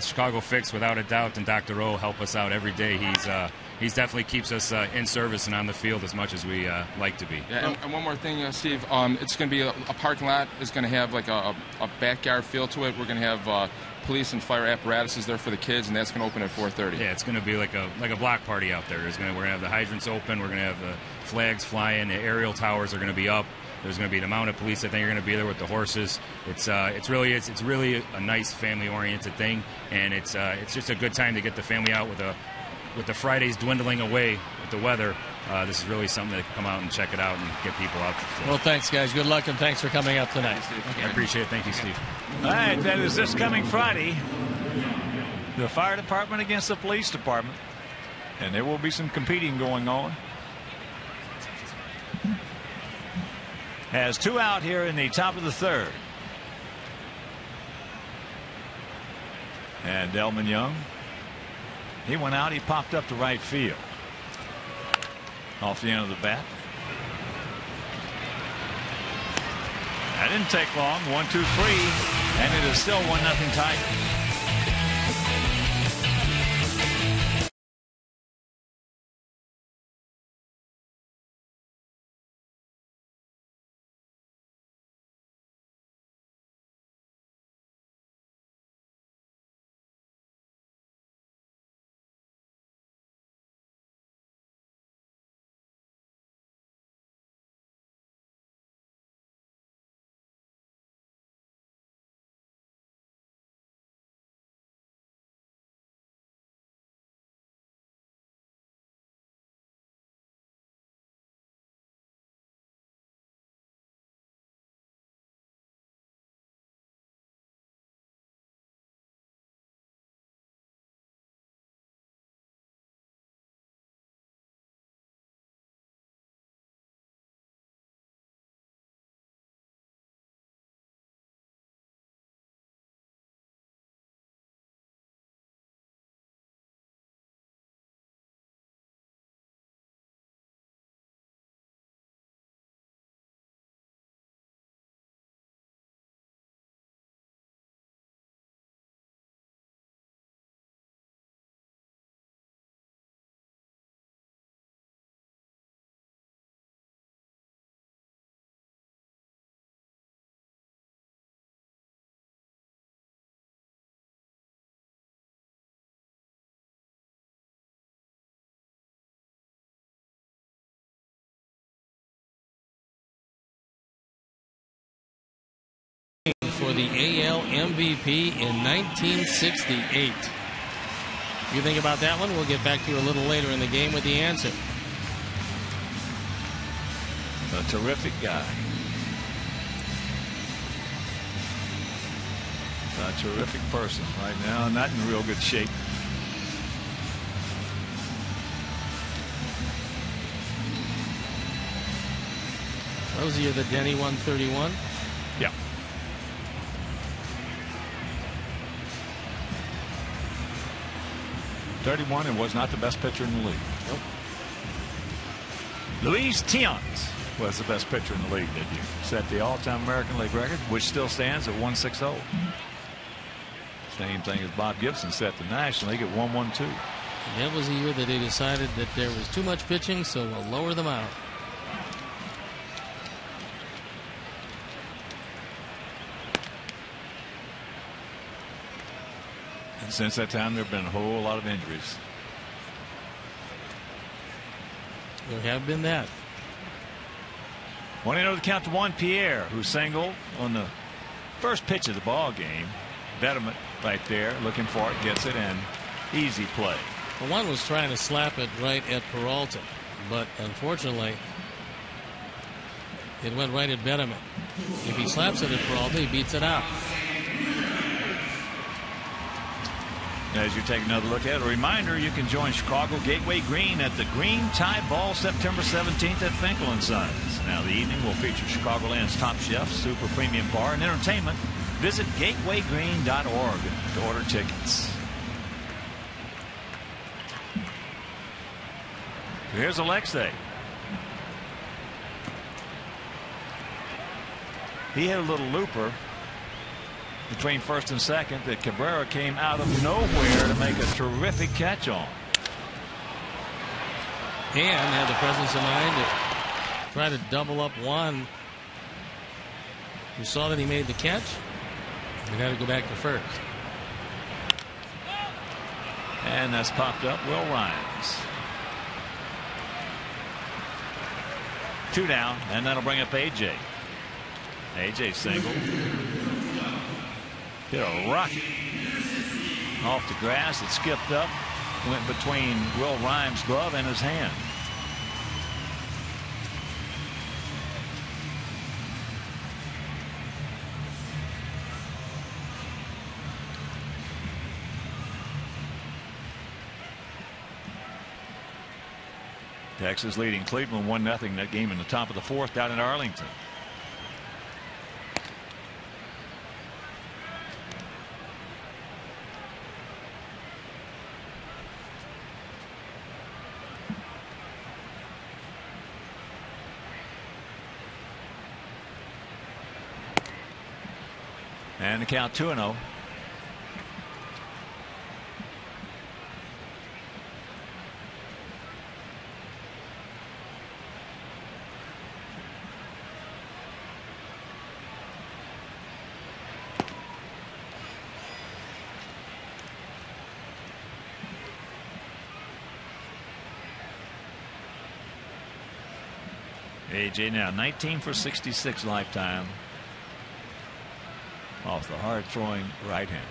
Speaker 5: Chicago Fix, without a doubt, and Dr. O help us out every day. He's definitely keeps us in service and on the field as much as we like to be.
Speaker 4: Yeah, and one more thing, Steve. It's going to be a parking lot. It's going to have like a backyard feel to it. We're going to have police and fire apparatuses there for the kids, and that's going to open at 4:30.
Speaker 5: Yeah, it's going to be like a block party out there. We're going to have the hydrants open. We're going to have the flags flying. The aerial towers are going to be up. There's going to be an amount of police. I think are going to be there with the horses. It's really a nice family-oriented thing, and it's just a good time to get the family out with the Fridays dwindling away with the weather. This is really something to come out and check it out and get people out.
Speaker 2: Well, thanks, guys. Good luck, and thanks for coming out tonight.
Speaker 5: Okay. I appreciate it. Thank you, Steve.
Speaker 1: All right, that is this coming Friday. The fire department against the police department. And there will be some competing going on. Has 2 out here in the top of the 3rd. And Delman Young, he went out, he popped up to right field. Off the end of the bat. That didn't take long. 1-2-3, and it is still 1-0 Tigers.
Speaker 2: for the AL MVP in 1968. You think about that one? We'll get back to you a little later in the game with the answer.
Speaker 1: A terrific guy. A terrific person right now, not in real good shape.
Speaker 2: That was the year that Denny won 31.
Speaker 1: Yeah. '31 and was not the best pitcher in the league.
Speaker 2: Nope.
Speaker 1: Luis Tiant was the best pitcher in the league that year. Set the all-time American League record, which still stands at 160. Same thing as Bob Gibson set the National League at 112.
Speaker 2: That was the year that they decided that there was too much pitching, so we'll lower them out.
Speaker 1: And since that time, there have been a whole lot of injuries.
Speaker 2: There have been that.
Speaker 1: 1-0 to count to one. Pierre, who singled on the first pitch of the ball game. Betterment right there, looking for it, gets it, and easy play.
Speaker 2: Well, one was trying to slap it right at Peralta, but unfortunately, it went right at Betterman. If he slaps it at Peralta, he beats it out.
Speaker 1: As you take another look at it, a reminder, you can join Chicago Gateway Green at the Green Tie Ball September 17th at Finkel & Sons. Now, the evening will feature Chicagoland's top chefs, super premium bar, and entertainment. Visit gatewaygreen.org to order tickets. Here's Alexei. He hit a little looper between first and second that Cabrera came out of nowhere to make a terrific catch on.
Speaker 2: And had the presence of mind to try to double up one. You saw that he made the catch. We got to go back to first.
Speaker 1: And that's popped up. Will Rhymes. 2 down, and that'll bring up AJ. AJ single. Hit a rocket off the grass. It skipped up, went between Will Rhymes' glove and his hand. Texas leading Cleveland 1-0 that game in the top of the fourth down in Arlington. And the count 2-0. AJ now 19 for 66 lifetime off the hard throwing right hand.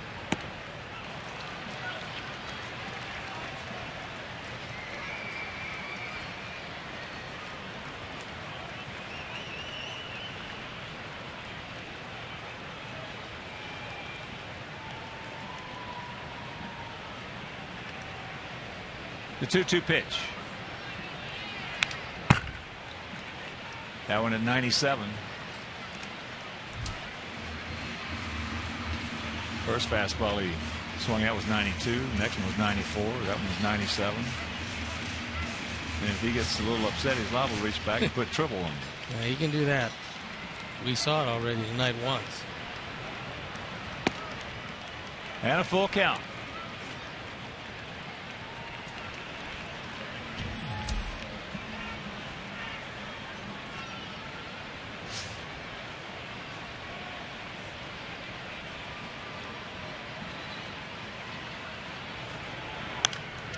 Speaker 1: The 2-2 pitch. That one at 97. First fastball he swung out was 92. Next one was 94. That one was 97. And if he gets a little upset, he's liable to reach back and put triple on him.
Speaker 2: Yeah, he can do that. We saw it already tonight once.
Speaker 1: And a full count.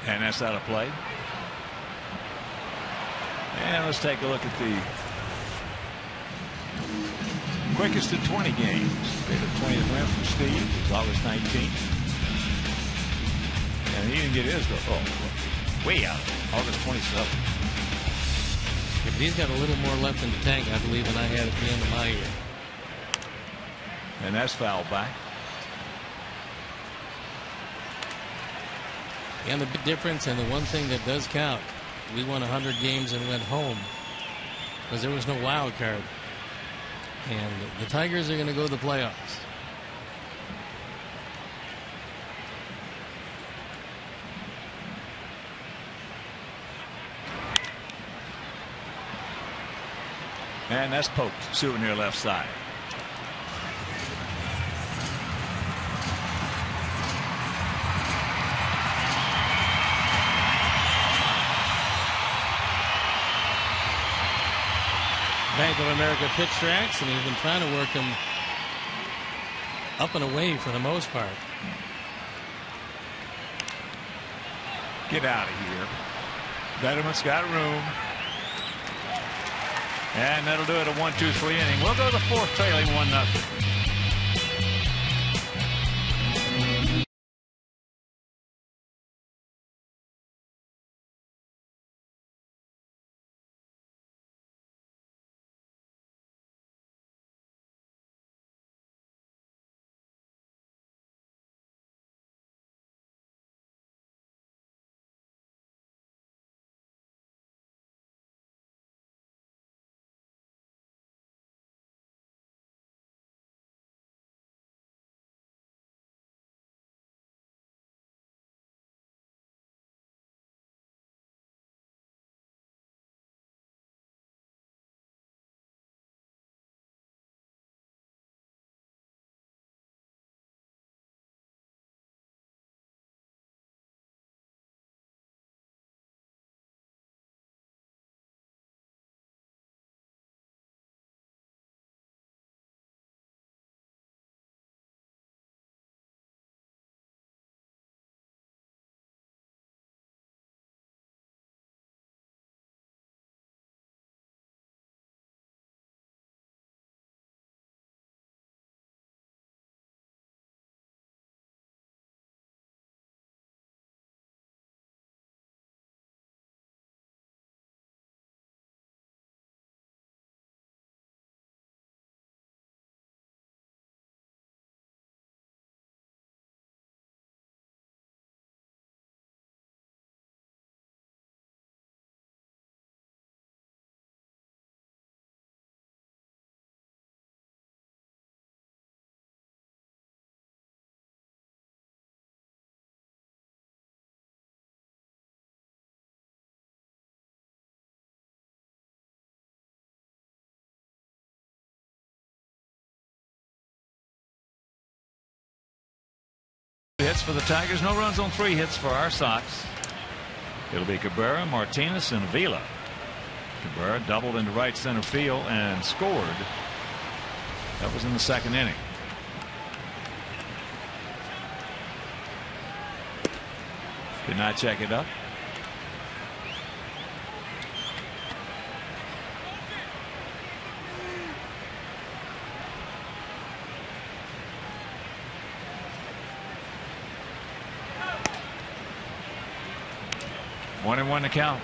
Speaker 1: And that's out of play. And let's take a look at the quickest to 20 games. They had a 20th win from Steve. It was August 19th. And he didn't get his way out. August 27th.
Speaker 2: If he's got a little more left in the tank, I believe, than I had at the end of my year.
Speaker 1: And that's fouled back.
Speaker 2: And the big difference, and the one thing that does count, we won 100 games and went home because there was no wild card. And the Tigers are going to go to the playoffs.
Speaker 1: And that's poked. Souvenir left side.
Speaker 2: Bank of America pitch tracks, and he's been trying to work him up and away for the most part.
Speaker 1: Get out of here. Betterman's got room. And that'll do it, a 1-2-3 inning. We'll go to the fourth, trailing 1-0. Hits for the Tigers, no runs on 3 hits for our Sox. It'll be Cabrera, Martinez, and Avila. Cabrera doubled into right center field and scored. That was in the 2nd inning. Did not check it up. One and one to count.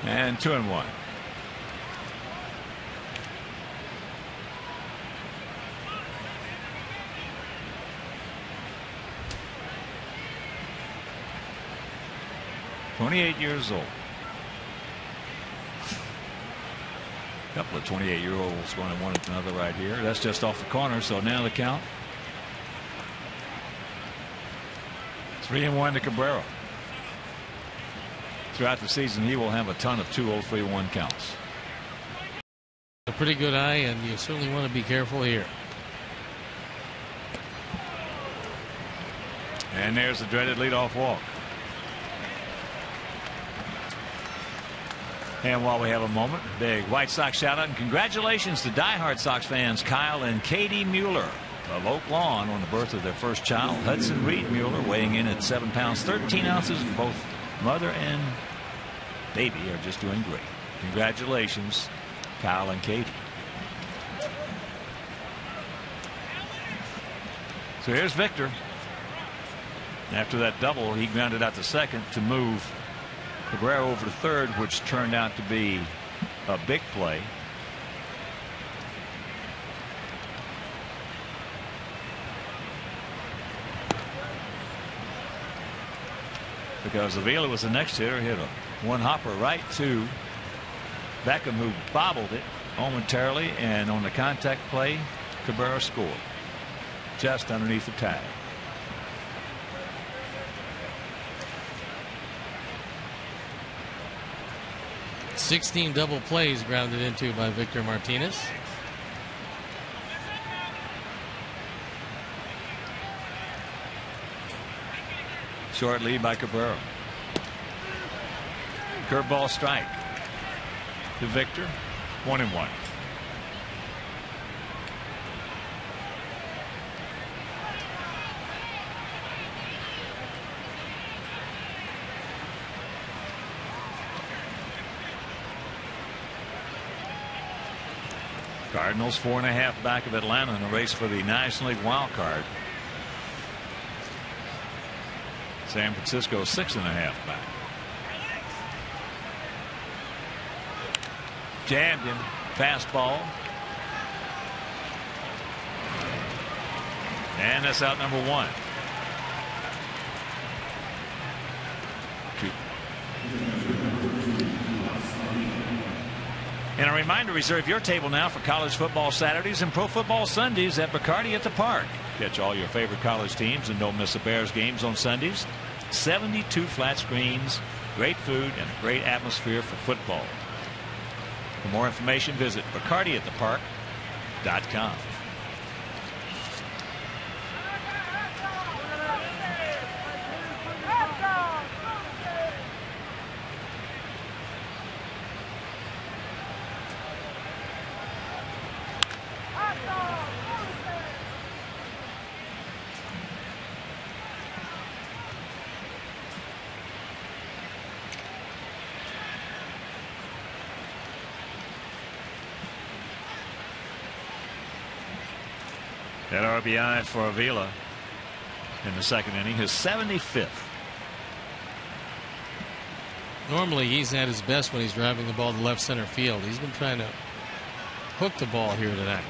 Speaker 1: And 2-1. .28 years old. A couple of 28-year-olds going to one another right here. That's just off the corner. So now the count. 3-1 to Cabrera. Throughout the season, he will have a ton of 2-0, 3-1 counts.
Speaker 2: A pretty good eye, and you certainly want to be careful here.
Speaker 1: And there's the dreaded leadoff walk. And while we have a moment, big White Sox shout out and congratulations to diehard Sox fans Kyle and Katie Mueller of Oak Lawn on the birth of their first child, Hudson Reed Mueller, weighing in at 7 pounds 13 ounces. Both mother and baby are just doing great. Congratulations, Kyle and Katie. So here's Victor. After that double, he grounded out to second to move Cabrera over to third, which turned out to be a big play. Because Avila was the next hitter, hit a one-hopper right to Beckham, who bobbled it momentarily, and on the contact play, Cabrera scored just underneath the tag.
Speaker 2: $16 double plays grounded into by Victor Martinez.
Speaker 1: Short lead by Cabrera. Curveball strike to Victor. 1-1. Cardinals 4.5 back of Atlanta in a race for the National League wild card. San Francisco 6.5 back. Jammed him. Fastball. And that's out number 1. And a reminder, reserve your table now for college football Saturdays and pro football Sundays at Bacardi at the Park. Catch all your favorite college teams and don't miss the Bears games on Sundays. 72 flat screens, great food, and a great atmosphere for football. For more information, visit BacardiAtThePark.com. That RBI for Avila in the second inning, his 75th.
Speaker 2: Normally he's at his best when he's driving the ball to left center field. He's been trying to hook the ball here tonight.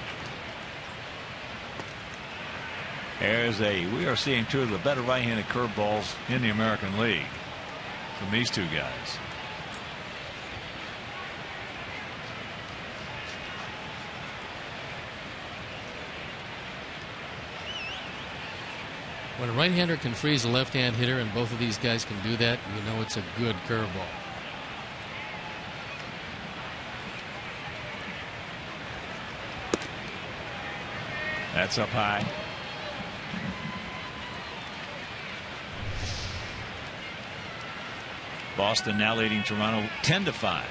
Speaker 1: We are seeing two of the better right-handed curveballs in the American League from these two guys.
Speaker 2: When a right-hander can freeze a left-hand hitter, and both of these guys can do that, you know it's a good curveball.
Speaker 1: That's up high. Boston now leading Toronto 10-5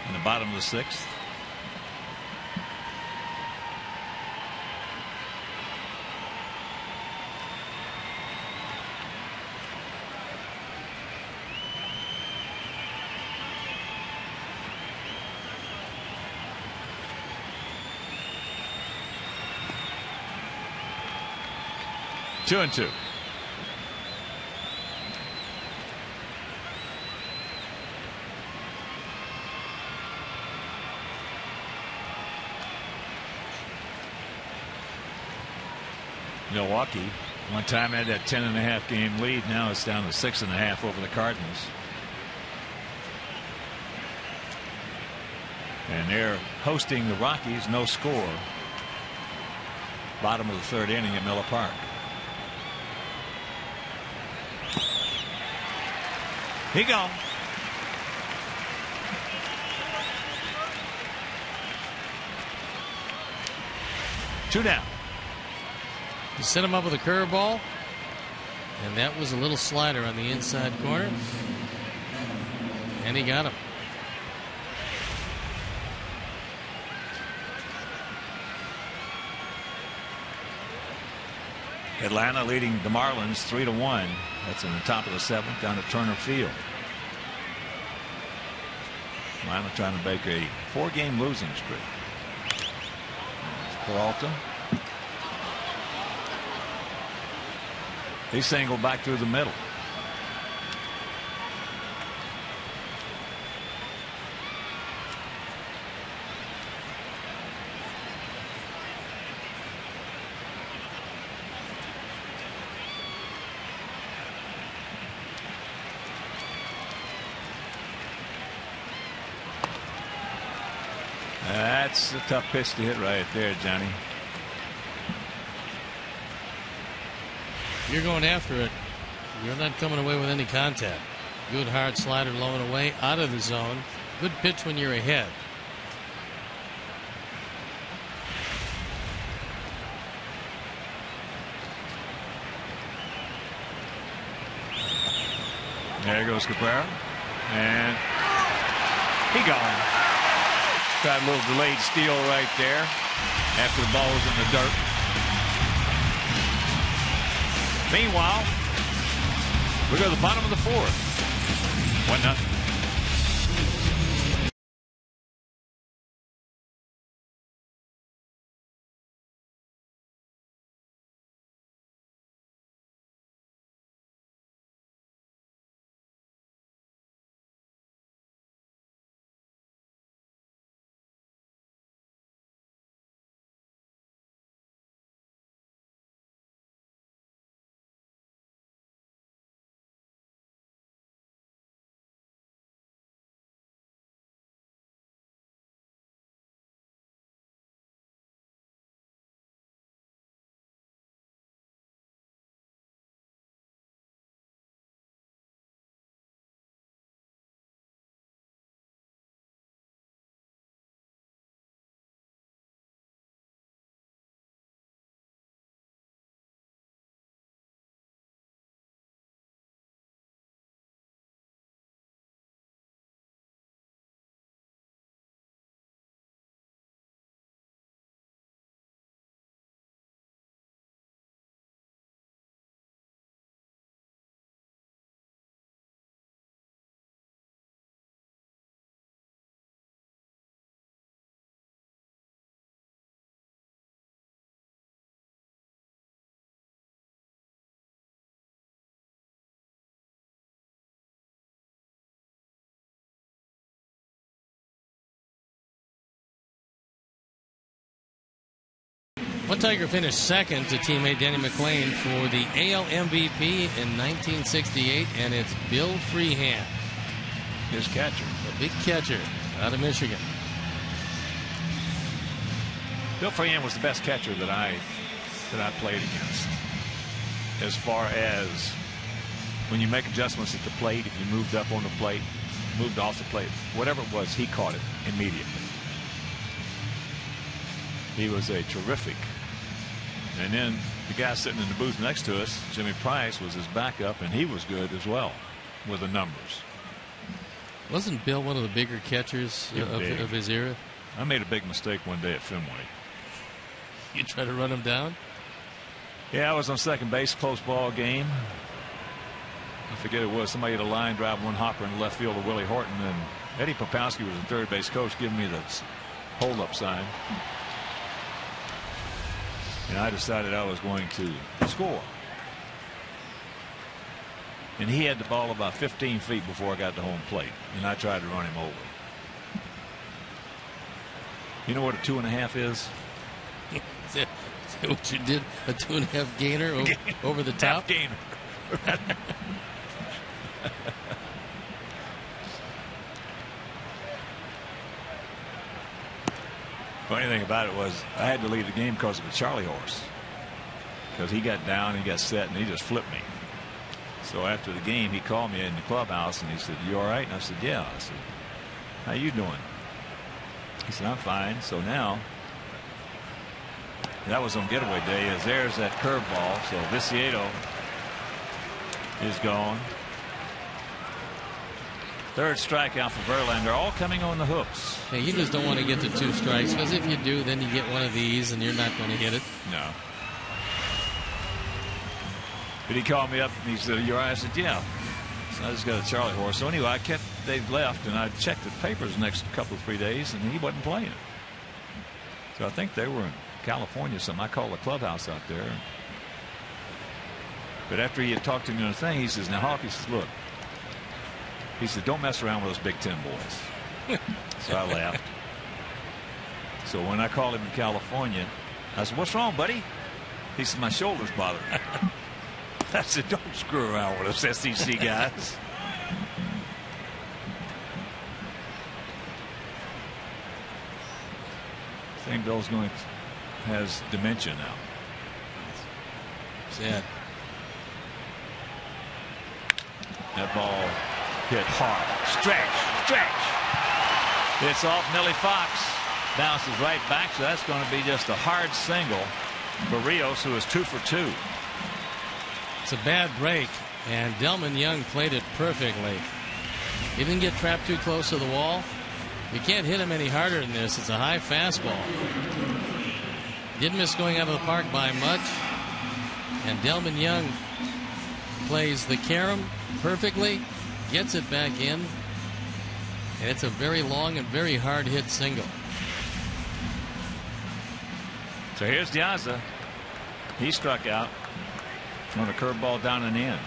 Speaker 1: in the bottom of the 6th. Two and two. Milwaukee one time had that 10.5 game lead. Now it's down to 6.5 over the Cardinals. And they're hosting the Rockies. No score. Bottom of the 3rd inning at Miller Park. He gone. Two down.
Speaker 2: You set him up with a curveball, and that was a little slider on the inside corner, and he got him.
Speaker 1: Atlanta leading the Marlins 3-1. That's in the top of the 7th down at Turner Field. Atlanta trying to break a 4-game losing streak. Peralta. He singled back through the middle. That's a tough pitch to hit right there, Johnny.
Speaker 2: You're going after it. You're not coming away with any contact. Good hard slider low and away, out of the zone. Good pitch when you're ahead.
Speaker 1: There goes Cabrera. And he gone. Got a little delayed steal right there after the ball was in the dirt. Meanwhile, we go to the bottom of the 4th. 1-0.
Speaker 2: One Tiger finished second to teammate Danny McLean for the AL MVP in 1968, and it's Bill Freehan,
Speaker 1: his catcher,
Speaker 2: the big catcher out of Michigan.
Speaker 1: Bill Freehan was the best catcher that I played against. As far as when you make adjustments at the plate, if you moved up on the plate, moved off the plate, whatever it was, he caught it immediately. He was a terrific. And then the guy sitting in the booth next to us, Jimmy Price, was his backup, and he was good as well with the numbers.
Speaker 2: Wasn't Bill one of the bigger catchers of his era?
Speaker 1: I made a big mistake one day at Fenway.
Speaker 2: You try to run him down?
Speaker 1: Yeah, I was on second base, close ball game. I forget it was. Somebody had a line drive, one hopper in the left field of Willie Horton, and Eddie Popowski was the third base coach giving me the hold-up sign. And I decided I was going to score. And he had the ball about 15 feet before I got to home plate, and I tried to run him over. You know what a 2.5 is?
Speaker 2: Is that what you did? A 2.5 gainer over the top?
Speaker 1: Half gainer. Funny thing about it was I had to leave the game because of the Charlie horse, because he got down, he got set, and he just flipped me. So after the game, he called me in the clubhouse and he said, "You all right?" And I said, "Yeah." I said, "How you doing?" He said, "I'm fine." So now that was on getaway day. As there's that curveball, so Viciedo is gone. Third strikeout for Verlander, all coming on the hooks.
Speaker 2: Yeah, you just don't want to get to 2 strikes, because if you do, then you get one of these and you're not going to hit it.
Speaker 1: No. But he called me up and he said, "You're right." I said, "Yeah." So I just got a Charlie horse. So anyway, they left, and I checked the papers the next couple of 3 days, and he wasn't playing. So I think they were in California or something. I called the clubhouse out there. But after he had talked to me on the thing, he says, "Now, Hawk," he says, "look," he said, "don't mess around with those Big Ten boys." So I laughed. So when I called him in California, I said, "What's wrong, buddy?" He said, "My shoulder's bothering me." I said, "Don't screw around with us SEC guys." St. Bill's has dementia now.
Speaker 2: Sad.
Speaker 1: That ball hit hard. Stretch. It's off. Millie Fox bounces right back, so that's going to be just a hard single for Rios, who is 2 for 2.
Speaker 2: It's a bad break, and Delman Young played it perfectly. He didn't get trapped too close to the wall. You can't hit him any harder than this. It's a high fastball. Didn't miss going out of the park by much. And Delman Young plays the carom perfectly, gets it back in, and it's a very long and very hard hit single.
Speaker 1: So here's Diaza. He struck out on a curveball down and in.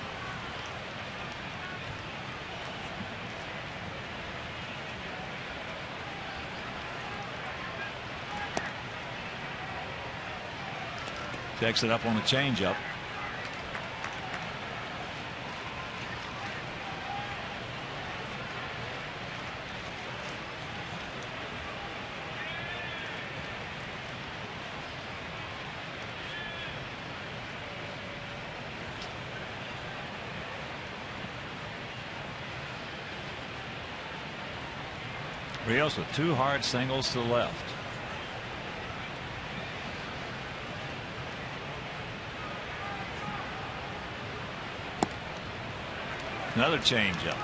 Speaker 1: Takes it up on a changeup. Rios with 2 hard singles to the left. Another changeup.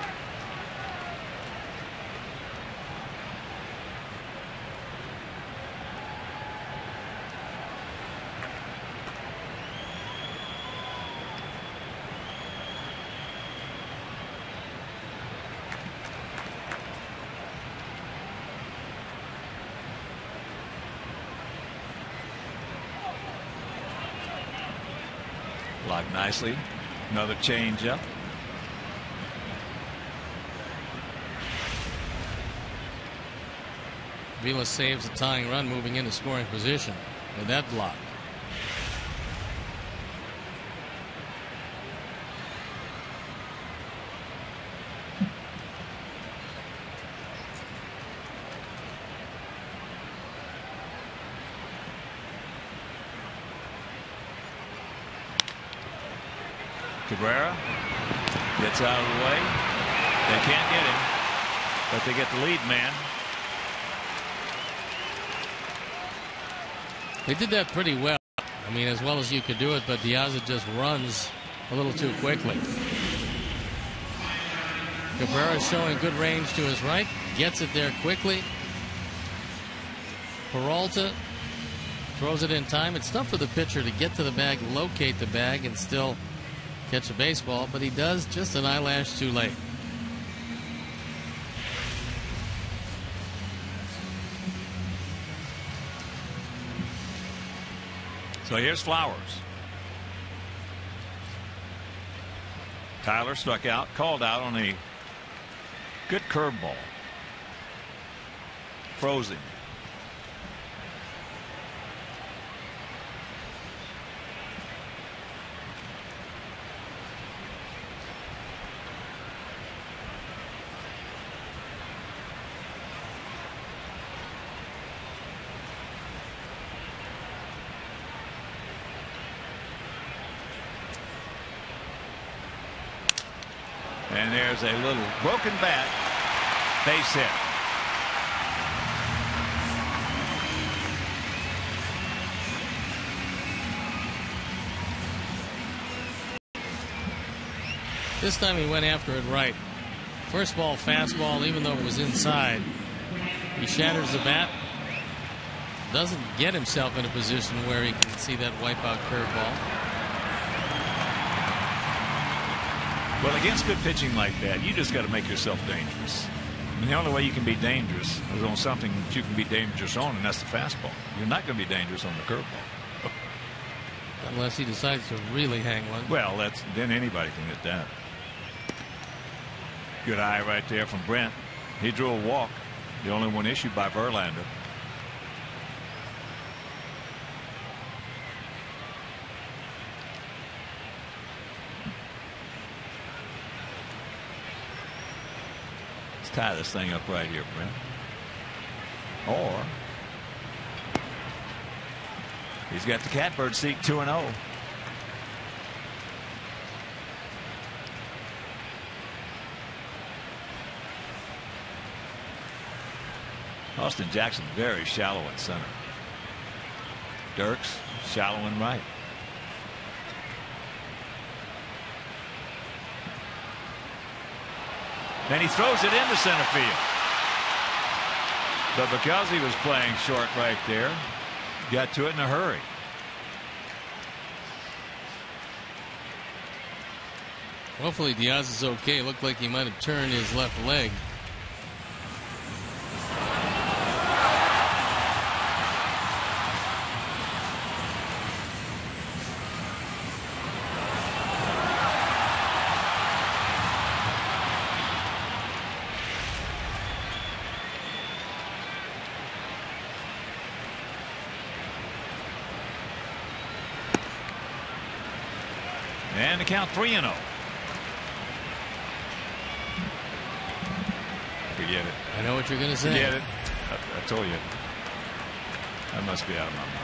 Speaker 1: Blocked nicely. Another changeup.
Speaker 2: Vila saves a tying run moving into scoring position with that block.
Speaker 1: Cabrera gets out of the way. They can't get him, but they get the lead man.
Speaker 2: They did that pretty well. I mean, as well as you could do it, but Diaza just runs a little too quickly. Cabrera showing good range to his right, gets it there quickly. Peralta throws it in time. It's tough for the pitcher to get to the bag, locate the bag, and still catch a baseball, but he does just an eyelash too late.
Speaker 1: So here's Flowers. Tyler struck out, called out on a good curveball. Froze him. And there's a little broken bat, base hit.
Speaker 2: This time he went after it right. First ball fastball, even though it was inside. He shatters the bat. Doesn't get himself in a position where he can see that wipeout curveball.
Speaker 1: Well, against good pitching like that, you just got to make yourself dangerous. And the only way you can be dangerous is on something that you can be dangerous on, and that's the fastball. You're not going to be dangerous on the curveball.
Speaker 2: Unless he decides to really hang one.
Speaker 1: Well, then anybody can hit that. Good eye right there from Brent. He drew a walk, the only one issued by Verlander. Let's tie this thing up right here, Brent. Or he's got the catbird seat 2-0. Austin Jackson very shallow in center. Dirks shallow in right. And he throws it into center field. But because he was playing short right there, got to it in a hurry.
Speaker 2: Hopefully Diaz is okay. Looked like he might have turned his left leg.
Speaker 1: And the count 3-0. Forget it.
Speaker 2: I know what you're going to say.
Speaker 1: Forget it. I told you. I must be out of my mind.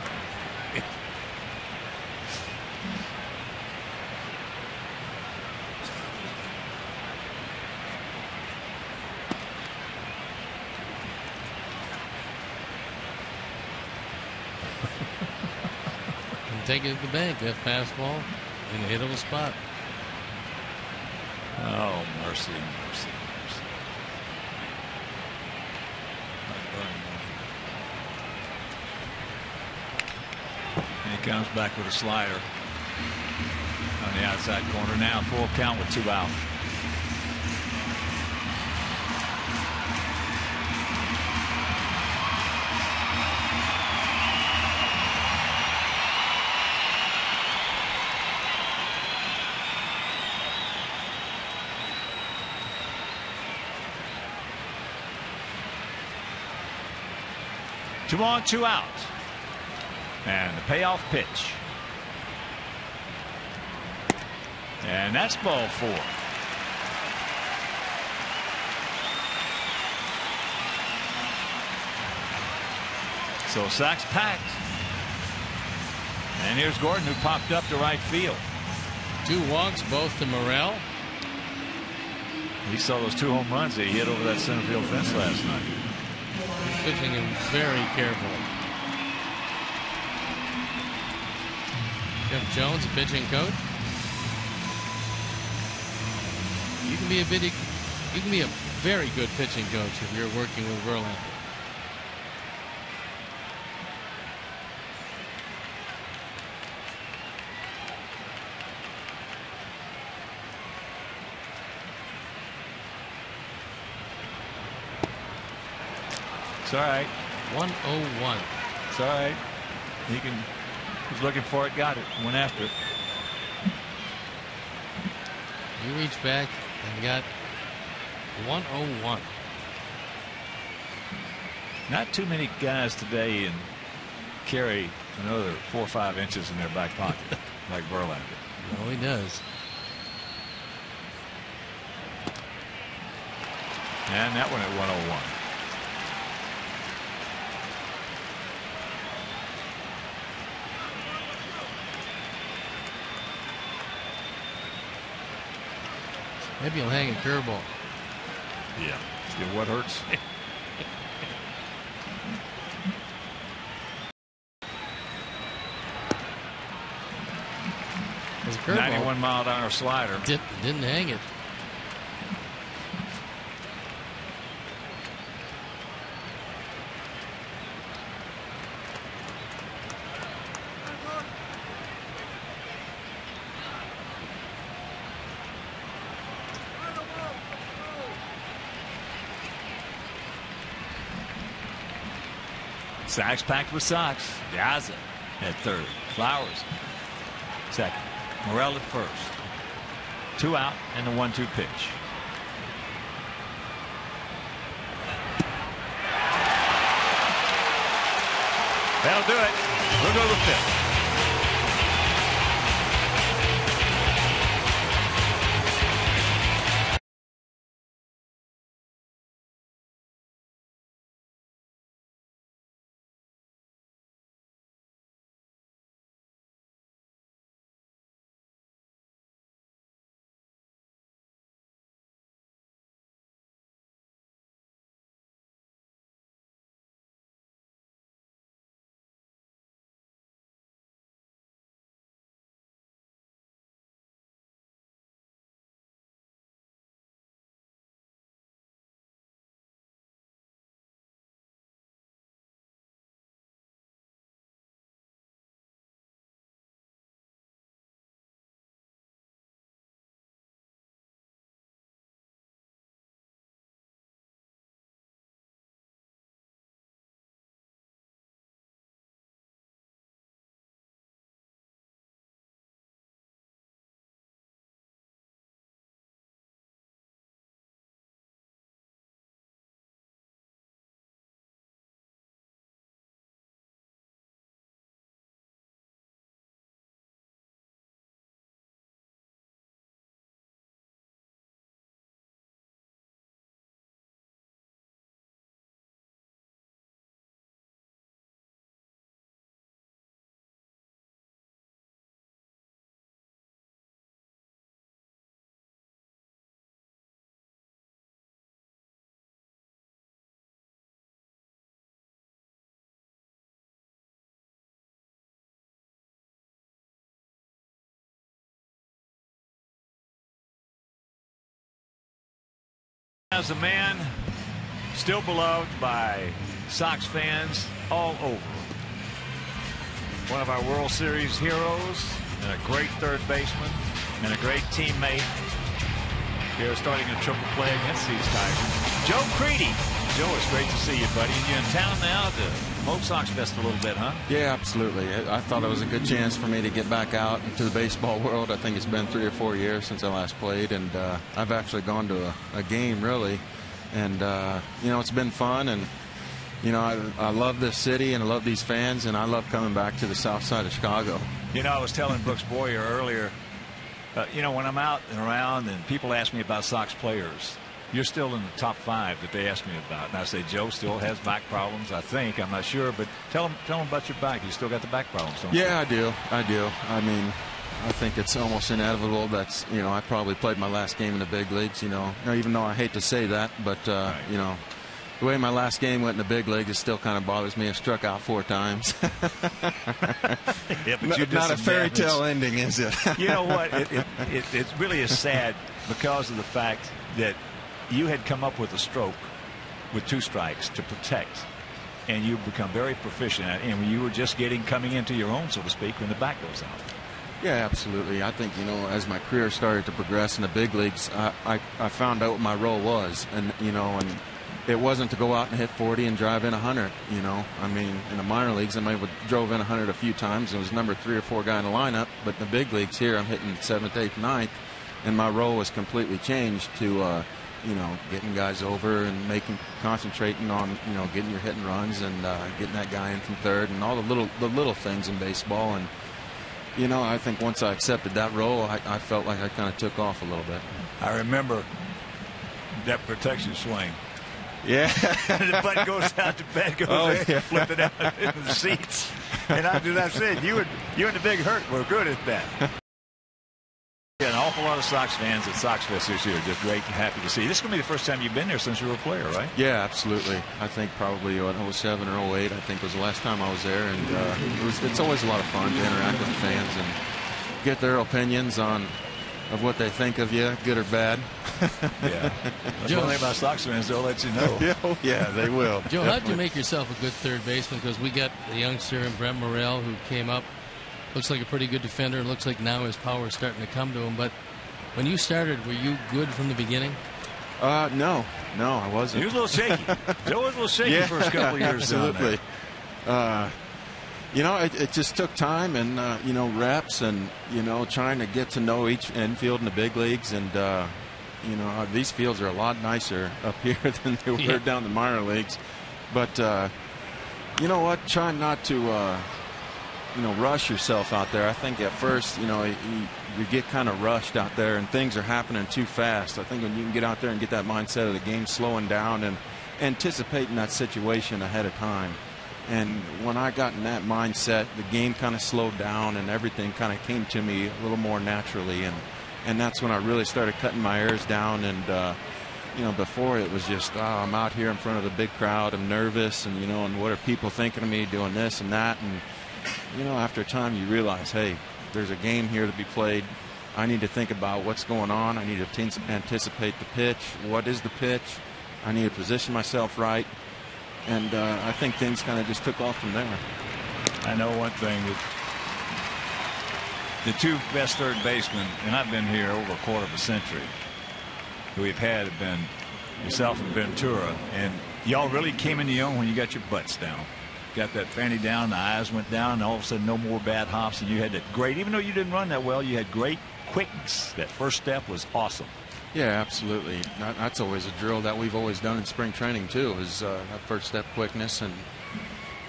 Speaker 2: Take it to the bank. That fastball in a hittable spot.
Speaker 1: Oh, mercy, mercy, mercy. And he comes back with a slider on the outside corner. Now full count with 2 out. Two on, 2 out. And the payoff pitch. And that's ball 4. So Sox packed. And here's Gordon, who popped up to right field.
Speaker 2: 2 walks, both to Morel.
Speaker 1: He saw those 2 home runs that he hit over that center field fence last night.
Speaker 2: Pitching him very careful. Jeff Jones, a pitching coach. You can be a very good pitching coach if you're working with Verlander.
Speaker 1: It's all right.
Speaker 2: 101.
Speaker 1: It's all right. He's looking for it, got it, went after it.
Speaker 2: He reached back and got 101.
Speaker 1: Not too many guys today carry another 4 or 5 inches in their back pocket like Verlander.
Speaker 2: Oh, he does.
Speaker 1: And that one at 101.
Speaker 2: Maybe he'll hang a curveball.
Speaker 1: Yeah. What hurts?
Speaker 2: His curveball.
Speaker 1: 91-mile-an-hour slider.
Speaker 2: Didn't hang it.
Speaker 1: Stacks packed with Sox. Gaza at third. Flowers second. Morel at first. 2 out and the 1-2 pitch. That'll do it. We'll go to the fifth. As a man still beloved by Sox fans all over. One of our World Series heroes and a great third baseman and a great teammate. Here starting a triple play against these Tigers. Joe Creedy. Joe, it's great to see you, buddy. You in town now to promote Sox Fest a little bit, huh?
Speaker 6: Yeah, absolutely. I thought it was a good chance for me to get back out into the baseball world. I think it's been 3 or 4 years since I last played, and I've actually gone to a game, really. And, you know, it's been fun, and, you know, I love this city, and I love these fans, and I love coming back to the south side of Chicago.
Speaker 1: You know, I was telling Brooks Boyer earlier, you know, when I'm out and around and people ask me about Sox players, you're still in the top 5 that they ask me about. And I say, Joe still has back problems, I think. I'm not sure, but tell them about your back. You still got the back problems, don't you?
Speaker 6: Yeah, I do. I mean, I think it's almost inevitable. That's, you know, I probably played my last game in the big leagues, you know, even though I hate to say that, but, right. You know, the way my last game went in the big leagues, it still kind of bothers me. I struck out 4 times.
Speaker 1: Yeah, but
Speaker 6: not a fairy tale ending, is it?
Speaker 1: You know what? It really is sad because of the fact that you had come up with a stroke with 2 strikes to protect, and you become very proficient at it, and you were just coming into your own, so to speak, when the back goes out.
Speaker 6: Yeah, absolutely. I think, you know, as my career started to progress in the big leagues, I found out what my role was, and, you know, and it wasn't to go out and hit 40 and drive in 100, you know. I mean, in the minor leagues, I might have drove in 100 a few times and was number 3 or 4 guy in the lineup, but in the big leagues here, I'm hitting 7th, 8th, 9th, and my role was completely changed to, you know, getting guys over and concentrating on, you know, getting your hit and runs and getting that guy in from third and all the little things in baseball. And, you know, I think once I accepted that role, I felt like I kind of took off a little bit.
Speaker 1: I remember that protection swing.
Speaker 6: Yeah.
Speaker 1: The butt goes out, the bat goes in, flip it out into the seats. And that's it. You and the Big Hurt were good at that. Yeah, an awful lot of Sox fans at Sox Fest this year. Just great, happy to see you. This is going to be the first time you've been there since you were a player, right?
Speaker 6: Yeah, absolutely. I think probably 07 or 08, I think was the last time I was there. And it's always a lot of fun to interact with the fans and get their opinions of what they think of you, good or bad.
Speaker 1: Yeah. That's one thing about Sox fans, they'll let you know.
Speaker 6: Yeah, they will.
Speaker 2: Joe, how'd you make yourself a good third baseman? Because we got the youngster in Brent Morel who came up. Looks like a pretty good defender. Looks like now his power is starting to come to him. But when you started, were you good from the beginning?
Speaker 6: No, I wasn't.
Speaker 1: He was a little shaky. Joe was a little shaky first couple of years.
Speaker 6: Yeah, absolutely.
Speaker 1: Down there.
Speaker 6: You know, it just took time and, you know, reps and, you know, trying to get to know each infield in the big leagues. And, you know, these fields are a lot nicer up here than they were down the minor leagues. But, you know what, try not to, you know, rush yourself out there. I think at first, you know, you get kind of rushed out there and things are happening too fast. I think when you can get out there and get that mindset of the game slowing down and anticipating that situation ahead of time. And when I got in that mindset, the game kind of slowed down and everything kind of came to me a little more naturally. And that's when I really started cutting my errors down. And, you know, before it was just, oh, I'm out here in front of a big crowd. I'm nervous and, you know, and what are people thinking of me doing this and that. And, you know, after a time you realize, hey, there's a game here to be played. I need to think about what's going on. I need to anticipate the pitch. What is the pitch? I need to position myself right. And I think things kind of just took off from there.
Speaker 1: I know one thing, that the two best third basemen, and I've been here over a quarter of a century, who we've had have been yourself and Ventura. And y'all really came into your own when you got your butts down. Got that fanny down, the eyes went down, and all of a sudden no more bad hops. And you had that great, even though you didn't run that well, you had great quickness. That first step was awesome. Yeah,
Speaker 6: absolutely. That's always a drill that we've always done in spring training too, is that first step quickness. And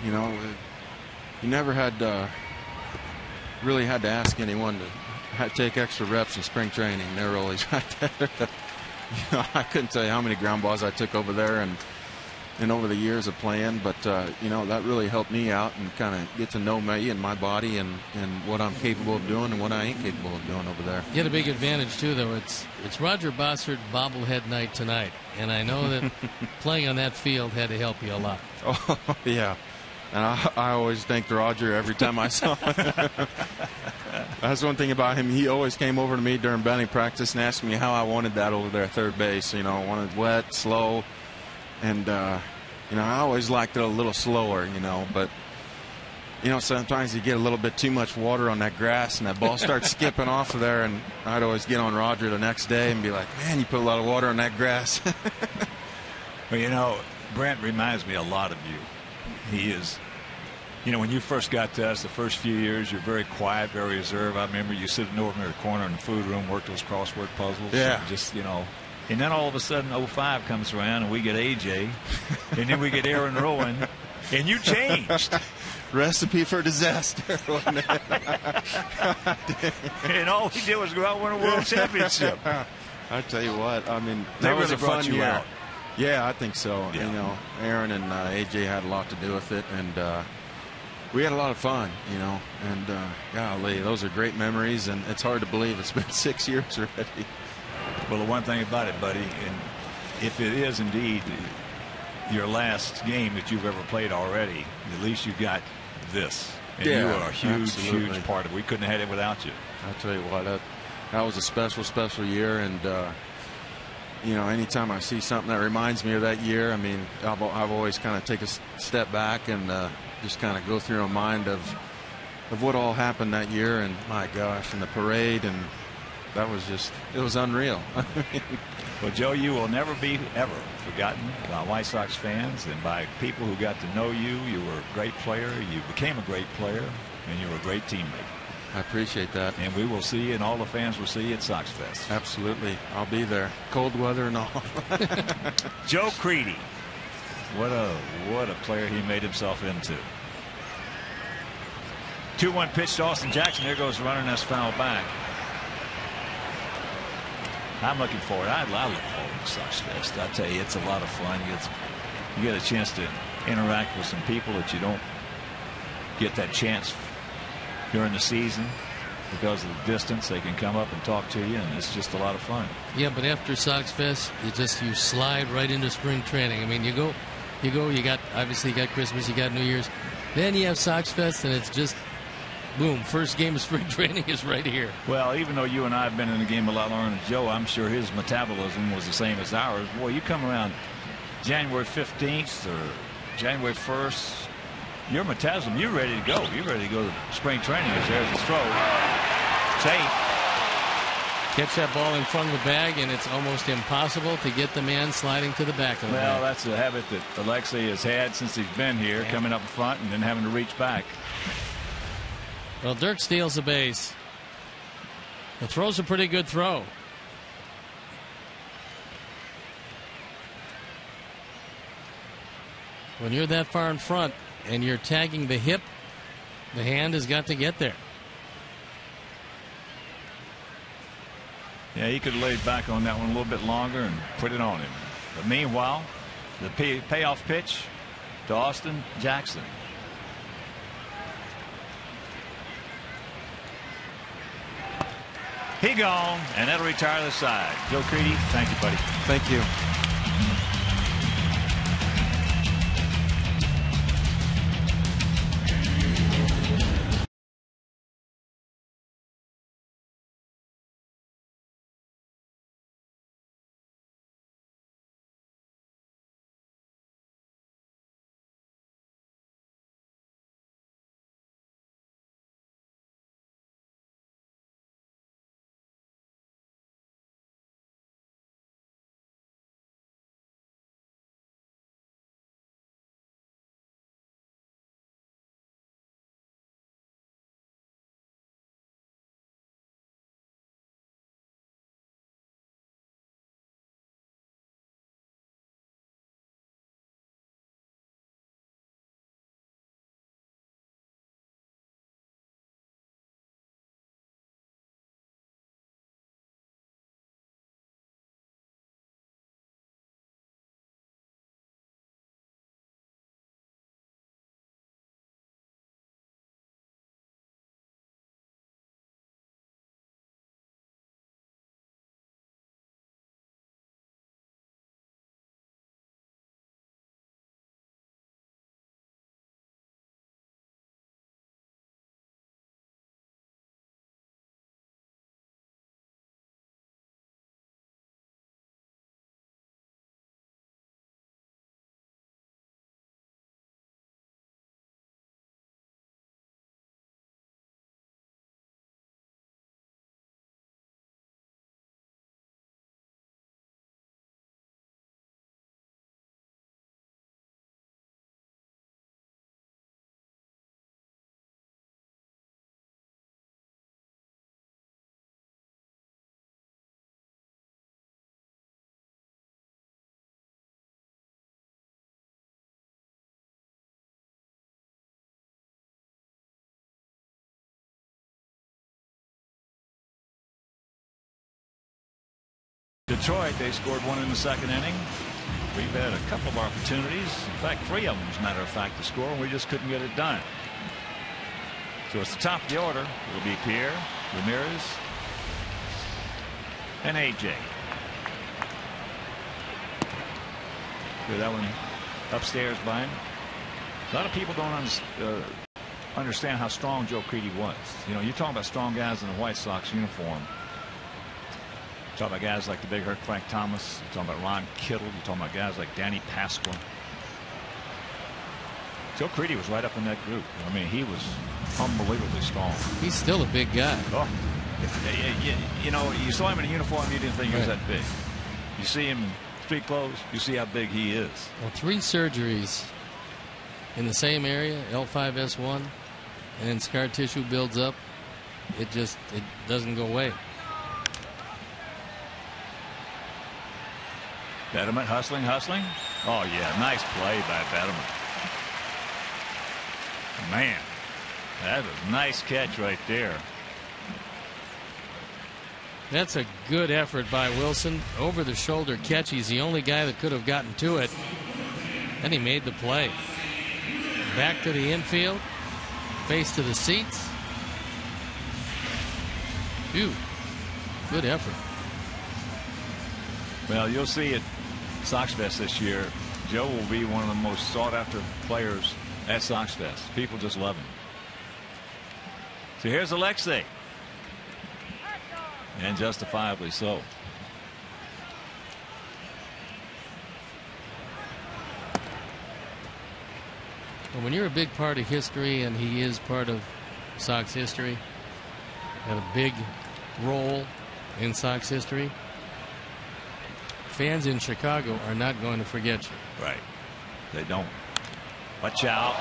Speaker 6: you know, you never had really had to ask anyone to take extra reps in spring training. They were always right there. You know, I couldn't tell you how many ground balls I took over there and over the years of playing, but you know, that really helped me out and kind of get to know me and my body and what I'm capable of doing and what I ain't capable of doing over there.
Speaker 2: You had a big advantage too, though. It's Roger Bossard bobblehead night tonight, and I know that playing on that field had to help you a lot.
Speaker 6: Oh yeah, and I always thanked Roger every time I saw him. That's one thing about him. He always came over to me during batting practice and asked me how I wanted that over there at third base. You know, I wanted wet, slow. And, you know, I always liked it a little slower, you know, but, you know, sometimes you get a little bit too much water on that grass and that ball starts skipping off of there. And I'd always get on Roger the next day and be like, man, you put a lot of water on that grass.
Speaker 1: Well, you know, Brent reminds me a lot of you. He is, you know, when you first got to us the first few years, you're very quiet, very reserved. I remember you sitting over in the corner in the food room, worked those crossword puzzles.
Speaker 6: Yeah.
Speaker 1: Just, you know. And then all of a sudden 05 comes around and we get AJ and then we get Aaron Rowan and you changed.
Speaker 6: Recipe for disaster, wasn't it?
Speaker 1: And all we did was go out and win a world championship.
Speaker 6: I tell you what, I mean,
Speaker 1: they
Speaker 6: that was
Speaker 1: really
Speaker 6: a fun
Speaker 1: brought you
Speaker 6: year.
Speaker 1: out.
Speaker 6: Yeah, I think so.
Speaker 1: Yeah.
Speaker 6: You know, Aaron and AJ had a lot to do with it, and we had a lot of fun, you know, and golly, those are great memories, and it's hard to believe it's been 6 years already.
Speaker 1: Well, the one thing about it, buddy, and if it is indeed your last game that you've ever played already, at least you got this. And
Speaker 6: yeah,
Speaker 1: you are a huge,
Speaker 6: absolutely.
Speaker 1: huge part of it. We couldn't have had it without you.
Speaker 6: I'll tell you what, that was a special, special year. And, you know, anytime I see something that reminds me of that year, I mean, I've always kind of take a step back and just kind of go through my mind of what all happened that year. And, my gosh, and the parade and that was just, it was unreal.
Speaker 1: Well, Joe, you will never be ever forgotten by White Sox fans and by people who got to know you. You were a great player. You became a great player, and you were a great teammate.
Speaker 6: I appreciate that.
Speaker 1: And we will see you, and all the fans will see you at Sox Fest.
Speaker 6: Absolutely. I'll be there. Cold weather and all.
Speaker 1: Joe Creedy. What a player he made himself into. 2-1 pitch to Austin Jackson. There goes the runner, and that's foul back. I'm looking forward. I look forward to Sox Fest. I tell you, it's a lot of fun. You get a chance to interact with some people that you don't get that chance during the season because of the distance. They can come up and talk to you, and it's just a lot of fun.
Speaker 2: Yeah, but after Sox Fest, you slide right into spring training. I mean, you go. You got Christmas, you got New Year's, then you have Sox Fest, and it's just. Boom, first game of spring training is right here.
Speaker 1: Well, even though you and I have been in the game a lot longer than Joe, I'm sure his metabolism was the same as ours. Boy, you come around January 15th or January 1st, your metabolism, you're ready to go. You're ready to go to spring training. There's his throw. Safe.
Speaker 2: Catch that ball in front of the bag, and it's almost impossible to get the man sliding to the back of the bag.
Speaker 1: Well, that's a habit that Alexei has had since he's been here, coming up front and then having to reach back.
Speaker 2: Well, Dirk steals the base. The throw's a pretty good throw. When you're that far in front and you're tagging the hip, the hand has got to get there.
Speaker 1: Yeah, he could have laid back on that one a little bit longer and put it on him. But meanwhile, the payoff pitch to Austin Jackson. He gone, and that'll retire the side. Joe Creedy, thank you, buddy.
Speaker 6: Thank you.
Speaker 1: Detroit, they scored one in the second inning. We've had a couple of opportunities, in fact 3 of them as a matter of fact, to score, and we just couldn't get it done. So it's the top of the order. It'll be Pierre, Ramirez, and AJ. Hear that one upstairs by him. A lot of people don't understand how strong Joe Creedy was. You know, you're talking about strong guys in the White Sox uniform. You're talking about guys like the big hurt Frank Thomas. You're talking about Ron Kittle. You're talking about guys like Danny Pasqua. Joe Creedy was right up in that group. I mean, he was unbelievably strong.
Speaker 2: He's still a big guy.
Speaker 1: Oh, you know, you saw him in a uniform, you didn't think he was that big. You see him in street clothes, you see how big he is.
Speaker 2: Well, 3 surgeries in the same area, L5S1, and then scar tissue builds up. It doesn't go away.
Speaker 1: Betterman hustling. Oh, yeah, nice play by Betterman. Man, that was a nice catch right there.
Speaker 2: That's a good effort by Wilson. Over the shoulder catch. He's the only guy that could have gotten to it. And he made the play. Back to the infield. Face to the seats. Phew. Good effort.
Speaker 1: Well, you'll see at Sox Fest this year, Joe will be one of the most sought after players at Sox Fest. People just love him. So here's Alexei. And justifiably so.
Speaker 2: Well, when you're a big part of history, and he is part of Sox history, had a big role in Sox history, fans in Chicago are not going to forget you.
Speaker 1: Right. They don't. Watch out.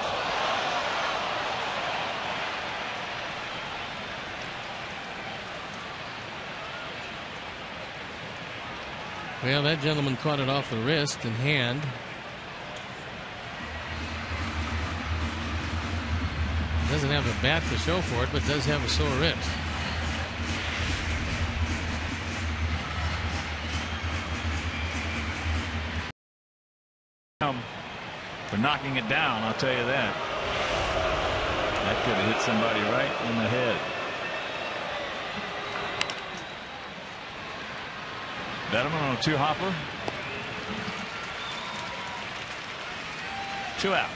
Speaker 2: Well, that gentleman caught it off the wrist and hand. Doesn't have a bat to show for it, but does have a sore wrist.
Speaker 1: For knocking it down, I'll tell you that. That could have hit somebody right in the head. Betterman on a 2-hopper. 2 out.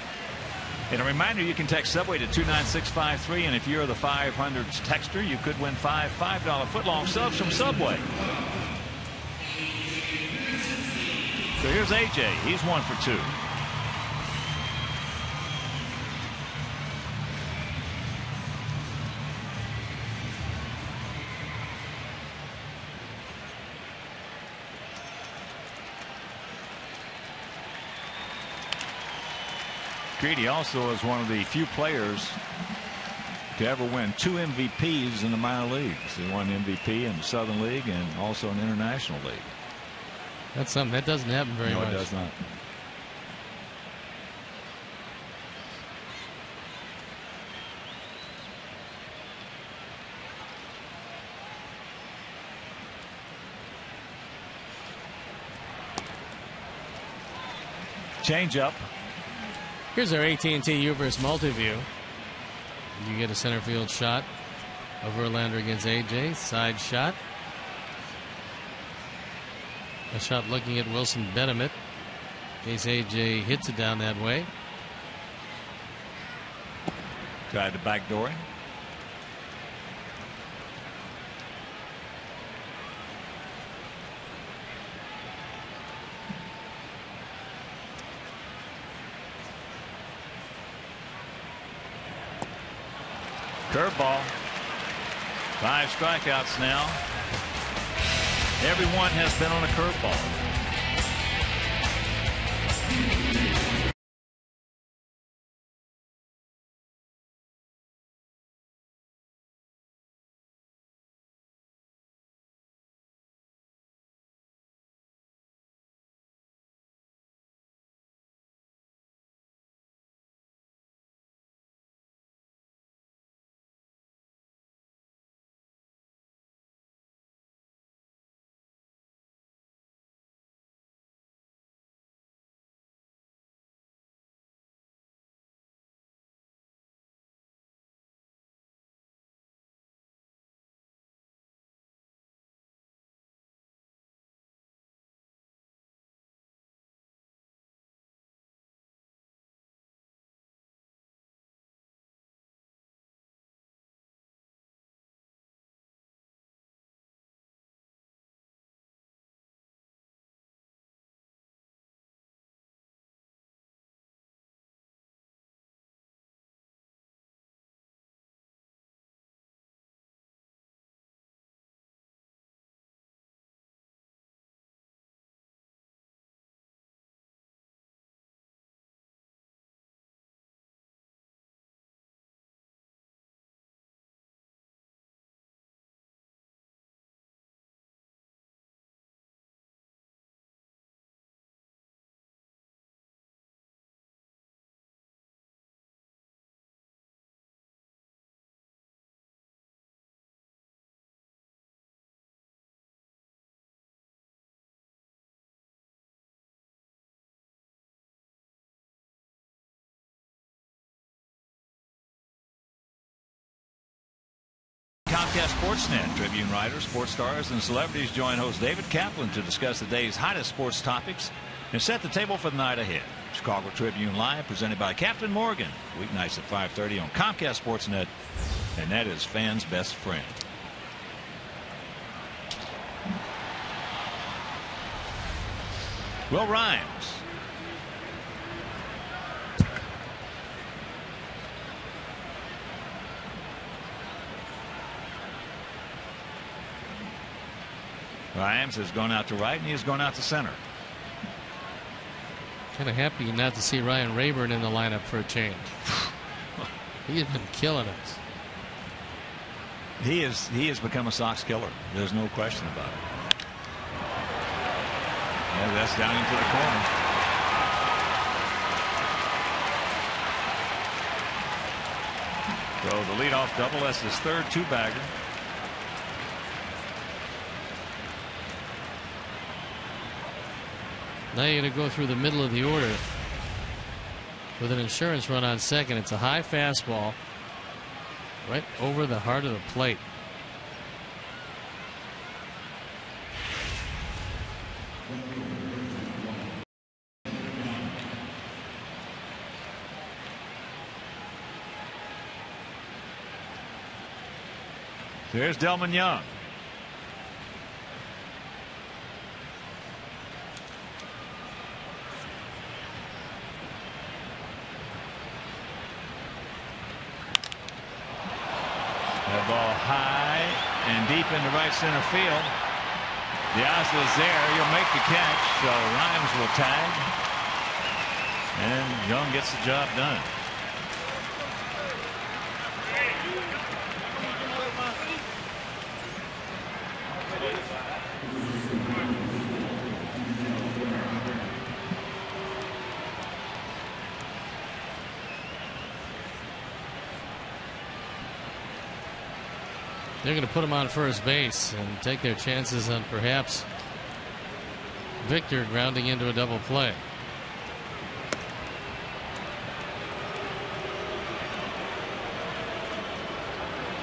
Speaker 1: And a reminder, you can text Subway to 29653, and if you're the 500s texter, you could win $5 footlong subs from Subway. So here's AJ. He's 1 for 2. Greedy also is one of the few players to ever win 2 MVPs in the minor leagues. He won MVP in the Southern League and also an International League.
Speaker 2: That's something that doesn't happen very much.
Speaker 1: No, it does not. Change up.
Speaker 2: Here's our AT&T Uverse multi-view. You get a center field shot of Verlander against AJ. Side shot. A shot looking at Wilson Benjamin in case AJ hits it down that way.
Speaker 1: Tried to backdoor him. Curveball. 5 strikeouts now. Everyone has been on a curveball. Comcast Sportsnet. Tribune writers, sports stars, and celebrities join host David Kaplan to discuss the day's hottest sports topics and set the table for the night ahead. Chicago Tribune Live, presented by Captain Morgan. Weeknights at 5:30 on Comcast Sportsnet, and that is fans' best friend. Will Rhymes. Grimes has gone out to right, and he has gone out to center.
Speaker 2: Kind of happy not to see Ryan Rayburn in the lineup for a change. He has been killing us.
Speaker 1: He has become a Sox killer. There's no question about it. Yeah, that's down into the corner. So the leadoff double, that's his third two-bagger.
Speaker 2: Now you're going to go through the middle of the order with an insurance run on second. It's a high fastball right over the heart of the plate.
Speaker 1: There's Delman Young. That ball high and deep into right center field. Diaz there. He'll make the catch. So Rhymes will tag. And Young gets the job done.
Speaker 2: They're going to put him on first base and take their chances on perhaps Victor grounding into a double play.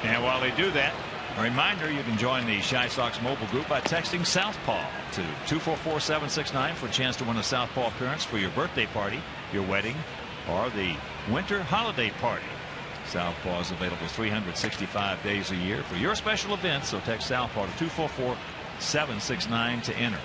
Speaker 1: And while they do that, a reminder, you can join the Chi Sox mobile group by texting Southpaw to 244-769 for a chance to win a Southpaw appearance for your birthday party, your wedding, or the winter holiday party. Southpaw is available 365 days a year for your special events, so text Southpaw to 244-769 to enter.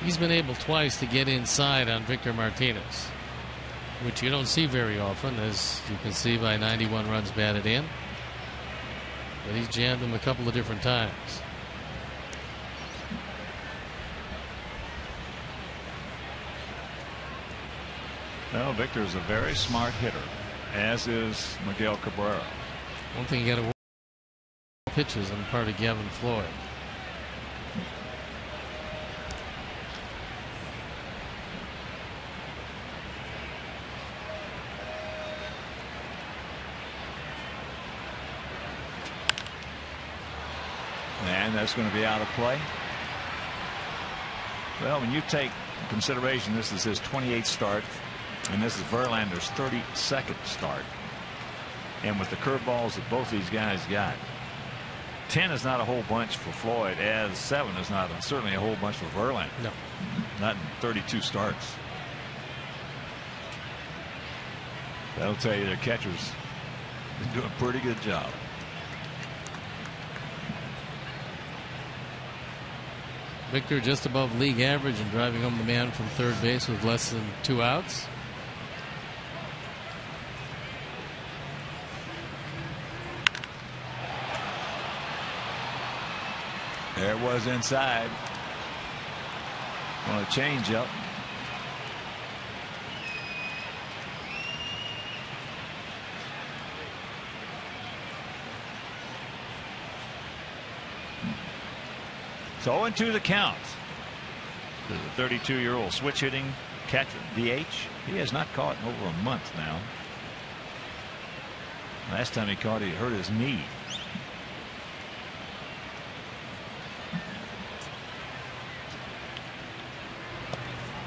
Speaker 2: He's been able twice to get inside on Victor Martinez, which you don't see very often, as you can see by 91 runs batted in. But he's jammed him a couple of different times.
Speaker 1: Well, Victor is a very smart hitter, as is Miguel Cabrera.
Speaker 2: One thing you got to work on pitches on the part of Gavin Floyd.
Speaker 1: And that's going to be out of play. Well, when you take in consideration this is his 28th start, and this is Verlander's 32nd start, and with the curveballs that both these guys got, 10 is not a whole bunch for Floyd, as 7 is not certainly a whole bunch for Verlander.
Speaker 2: No.
Speaker 1: Not in 32 starts. That'll tell you their catcher's been doing a pretty good job.
Speaker 2: Victor just above league average and driving home the man from third base with less than 2 outs.
Speaker 1: There it was inside on a changeup. So 0-2 the count. The 32-year-old switch hitting catcher, DH. He has not caught in over a month now. Last time he caught, he hurt his knee.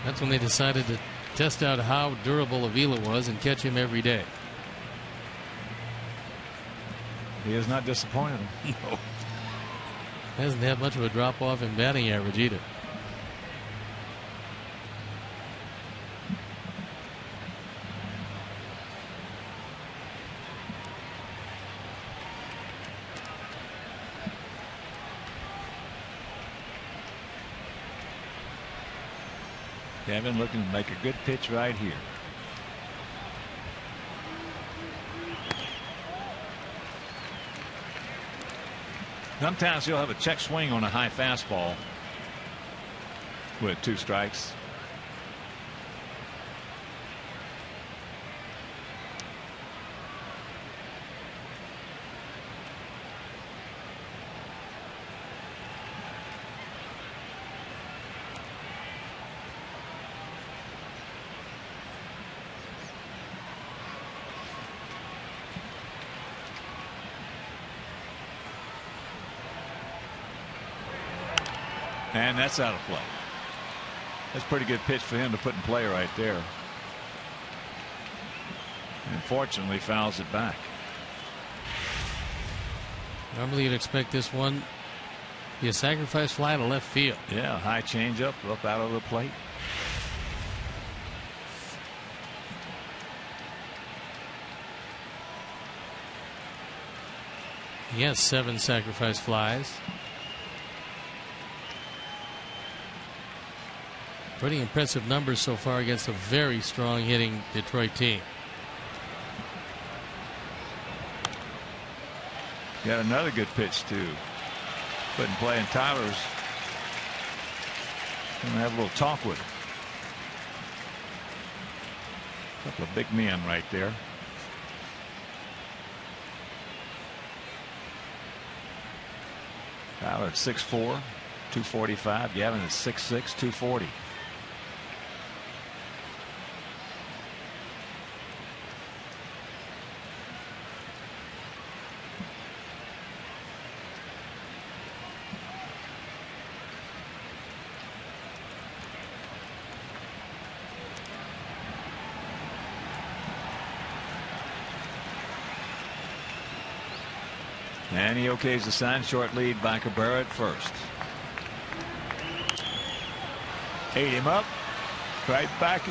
Speaker 2: That's when they decided to test out how durable Avila was and catch him every day.
Speaker 1: He has not disappointed him.
Speaker 2: No. Hasn't had much of a drop off in batting average either.
Speaker 1: Gavin looking to make a good pitch right here. Sometimes you'll have a check swing on a high fastball with 2 strikes. And that's out of play. That's a pretty good pitch for him to put in play right there. Unfortunately, fouls it back.
Speaker 2: Normally you'd expect this one be a sacrifice fly to left field.
Speaker 1: Yeah, high changeup up out of the plate.
Speaker 2: He has 7 sacrifice flies. Pretty impressive numbers so far against a very strong hitting Detroit team.
Speaker 1: Got another good pitch too. Put in play, and Tyler's gonna have a little talk with him. Couple of big men right there. Tyler at 6'4", 245. Gavin at 6'6", 240. And he okays the sign. Short lead by Cabrera at first. Ate him up. Right back.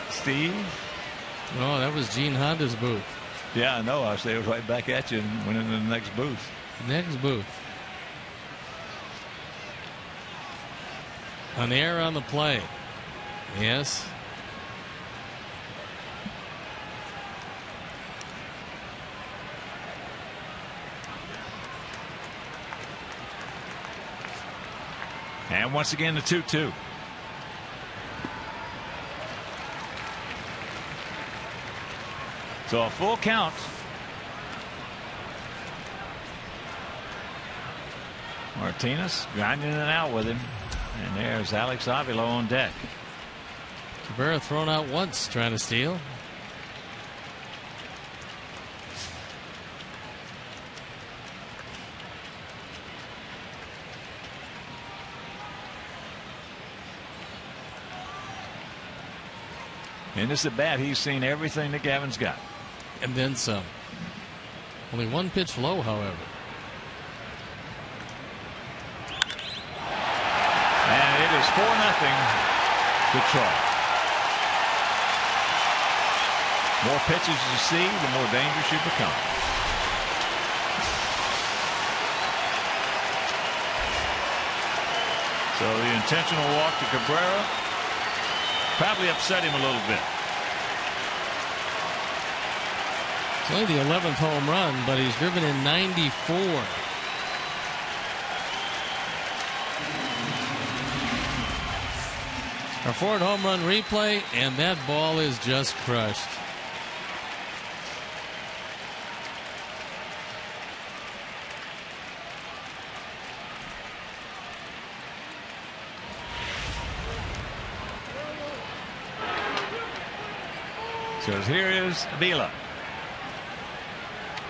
Speaker 1: Steve.
Speaker 2: Oh, that was Gene Honda's booth.
Speaker 1: Yeah, I know. I say it was right back at you and went into the next booth.
Speaker 2: Next booth. An error on the play. Yes.
Speaker 1: And once again, the 2-2. So a full count. Martinez grinding it out with him. And there's Alex Avila on deck.
Speaker 2: Cabrera thrown out once trying to steal.
Speaker 1: And this at bat, he's seen everything that Gavin's got.
Speaker 2: And then some. Only 1 pitch low, however.
Speaker 1: And it is 4-0 Detroit. More pitches you see, the more dangerous you become. So the intentional walk to Cabrera probably upset him a little bit.
Speaker 2: It's only the 11th home run, but he's driven in 94. Our 4th home run replay, and that ball is just crushed.
Speaker 1: So here is Avila.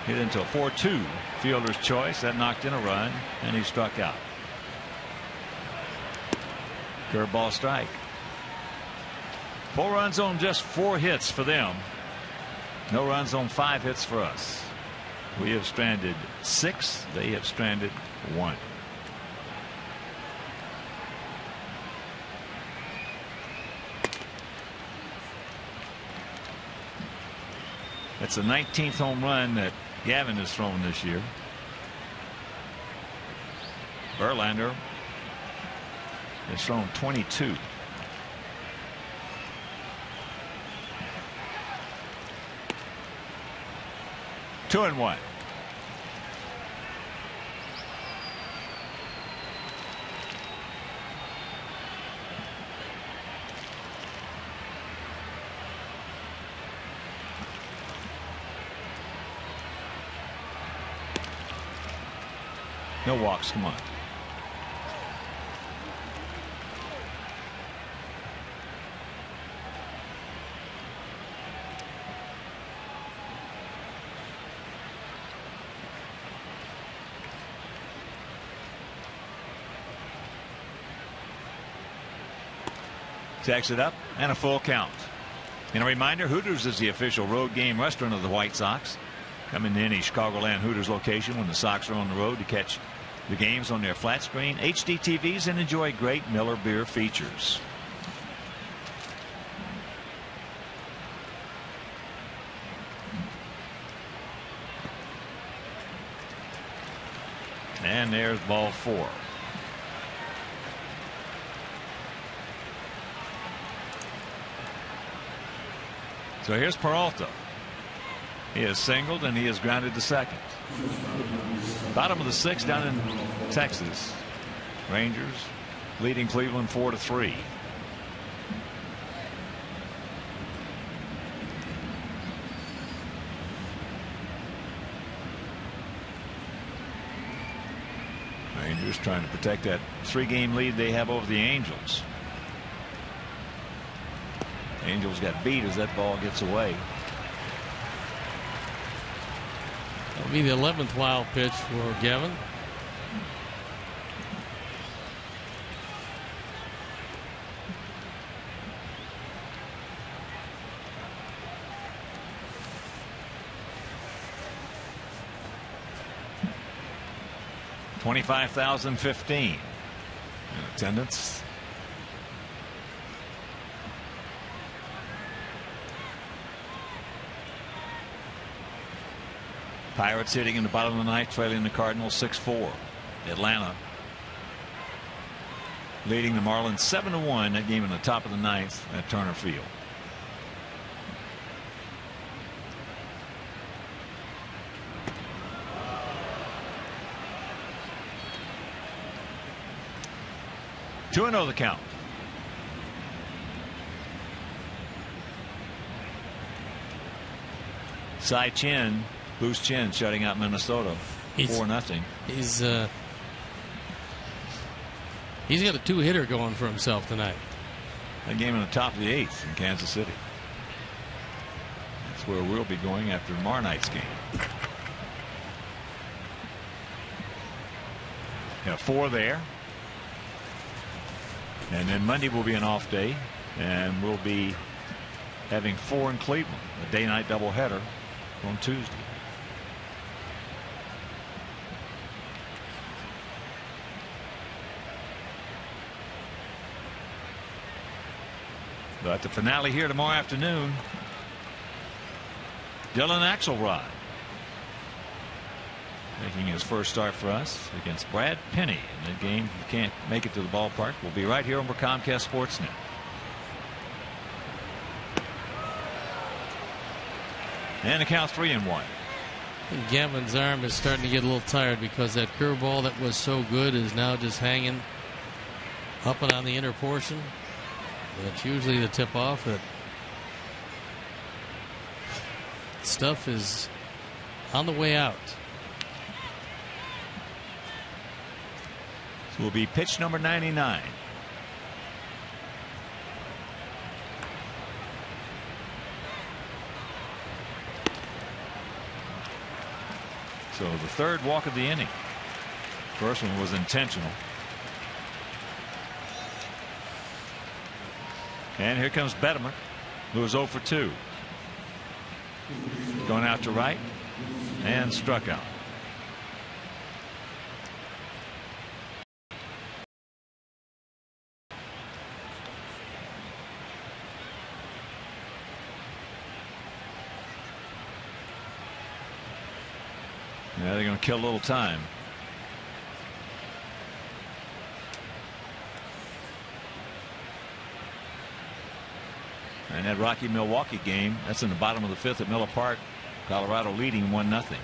Speaker 1: Hit into a 4-2 fielder's choice. That knocked in a run, and he struck out. Curveball strike. 4 runs on just 4 hits for them. No runs on 5 hits for us. We have stranded 6. They have stranded 1. It's the 19th home run that Gavin has thrown this year. Verlander has thrown 22. Two and one. No walks. Come on. Tacks it up and a full count. And a reminder, Hooters is the official road game restaurant of the White Sox. Come into any Chicagoland Hooters location when the Sox are on the road to catch the games on their flat screen HD TVs and enjoy great Miller beer features. And there's ball 4. So here's Peralta. He is singled and he is grounded to second. Bottom of the 6th down in Texas. Rangers leading Cleveland 4-3. Rangers trying to protect that 3-game lead they have over the Angels. Angels got beat as that ball gets away.
Speaker 2: That'll be the 11th wild pitch for Gavin.
Speaker 1: $25,015 in attendance. Pirates hitting in the bottom of the 9th, trailing the Cardinals 6-4. Atlanta leading the Marlins 7-1. That game in the top of the 9th at Turner Field. Two and 0 the count. Cy Chin, Bruce Chin, shutting out Minnesota 4-0.
Speaker 2: He's got a 2-hitter going for himself tonight.
Speaker 1: That game in the top of the 8th in Kansas City. That's where we'll be going after tomorrow night's game. Got 4 there. And then Monday will be an off day, and we'll be having 4 in Cleveland, a day-night doubleheader on Tuesday. But the finale here tomorrow afternoon, Dylan Axelrod making his first start for us against Brad Penny in the game. If you can't make it to the ballpark, we'll be right here on Comcast Sportsnet. And the count 3-1.
Speaker 2: Gavin's arm is starting to get a little tired because that curveball that was so good is now just hanging up and on the inner portion. That's usually the tip off. That stuff is on the way out.
Speaker 1: So will be pitch number 99. So the 3rd walk of the inning. First one was intentional. And here comes Bettemer, who is 0 for 2. Going out to right and struck out. Yeah, they're going to kill a little time. And that Rocky Milwaukee game, that's in the bottom of the 5th at Miller Park. Colorado leading 1-0.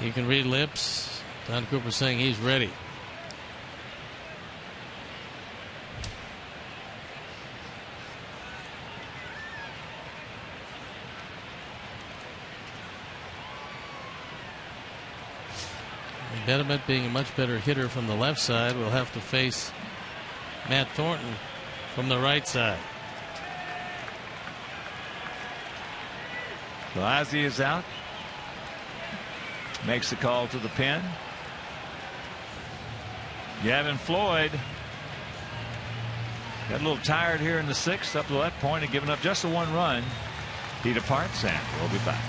Speaker 2: You can read lips. Don Cooper saying he's ready. Betterment, being a much better hitter from the left side, will have to face Matt Thornton from the right side.
Speaker 1: So Ozzie is out. Makes the call to the pen. Gavin Floyd got a little tired here in the 6th up to that point and giving up just the 1 run. He departs, and we'll be back.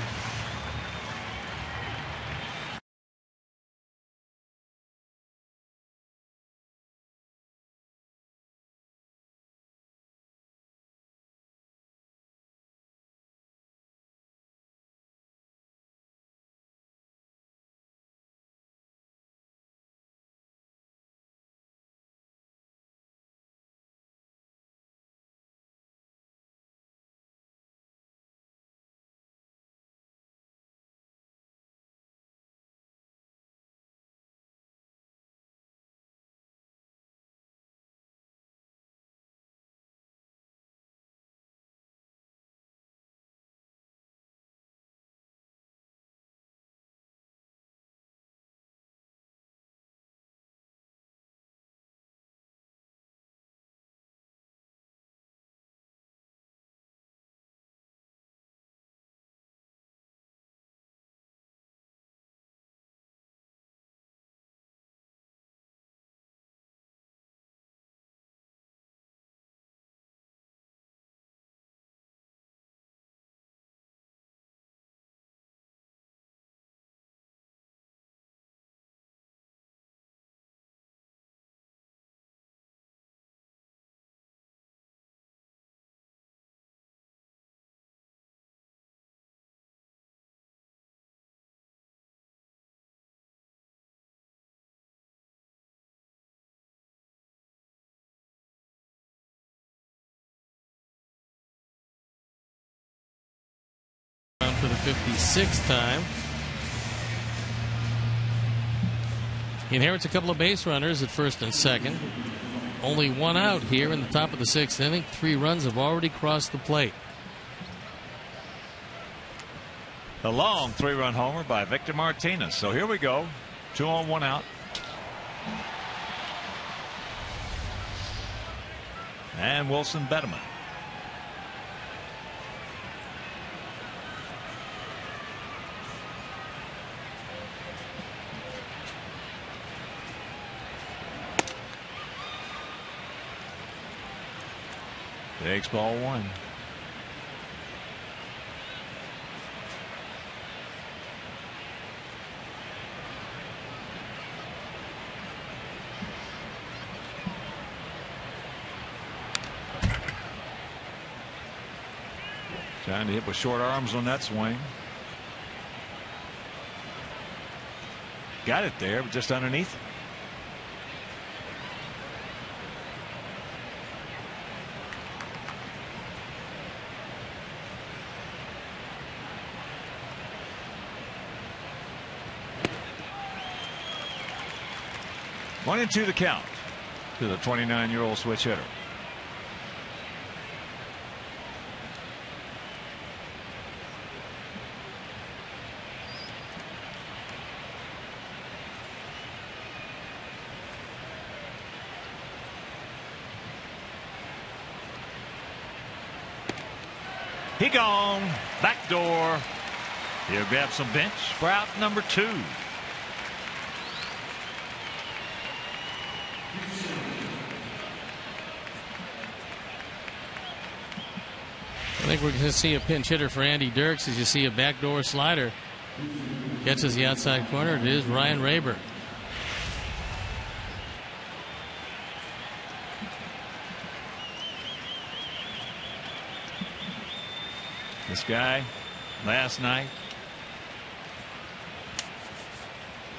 Speaker 2: For the 56th time. He inherits a couple of base runners at first and second. Only 1 out here in the top of the 6th inning. 3 runs have already crossed the plate.
Speaker 1: A long 3-run homer by Victor Martinez. So here we go. 2 on, 1 out. And Wilson Betterman. Takes ball 1. Trying to hit with short arms on that swing. Got it there, but just underneath it. One and 2 the count to the 29-year-old switch hitter. He gone. Back door. He'll grab some bench for out number 2.
Speaker 2: I think we're going to see a pinch hitter for Andy Dirks as you see a backdoor slider. Catches the outside corner. It is Ryan Rayburn.
Speaker 1: This guy last night,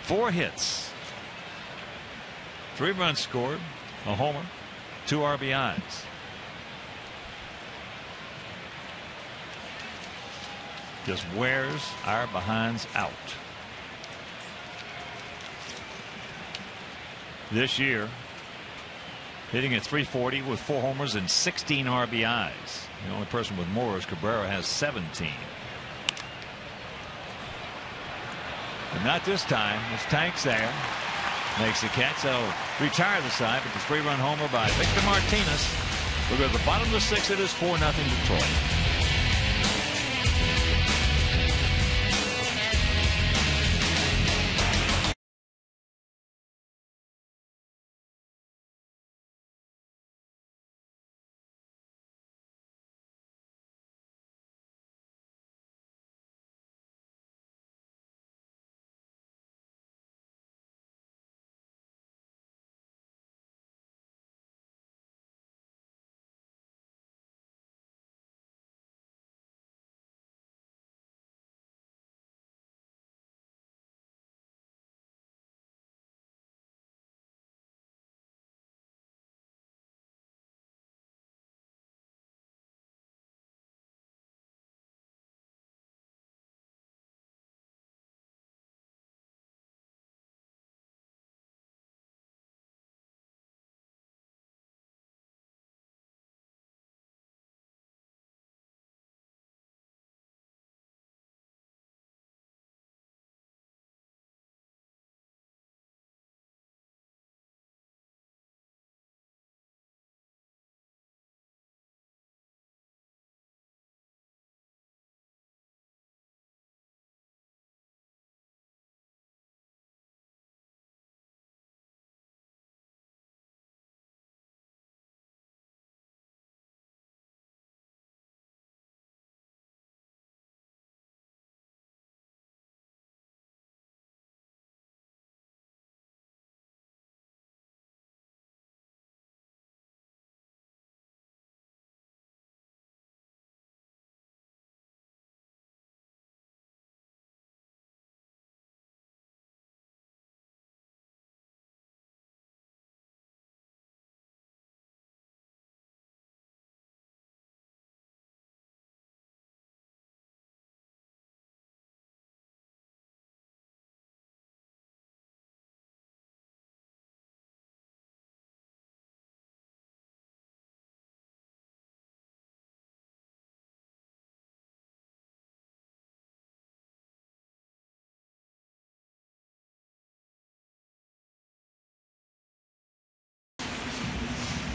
Speaker 1: 4 hits, 3 runs scored, a homer, 2 RBIs. just wears our behinds out. This year, hitting at .340 with 4 homers and 16 RBIs. The only person with more is Cabrera, has 17. But not this time. It's Tanks there. Makes the catch. That'll retire the side, but the 3-run homer by Victor Martinez. We'll go to the bottom of the 6th. It is 4-0 Detroit.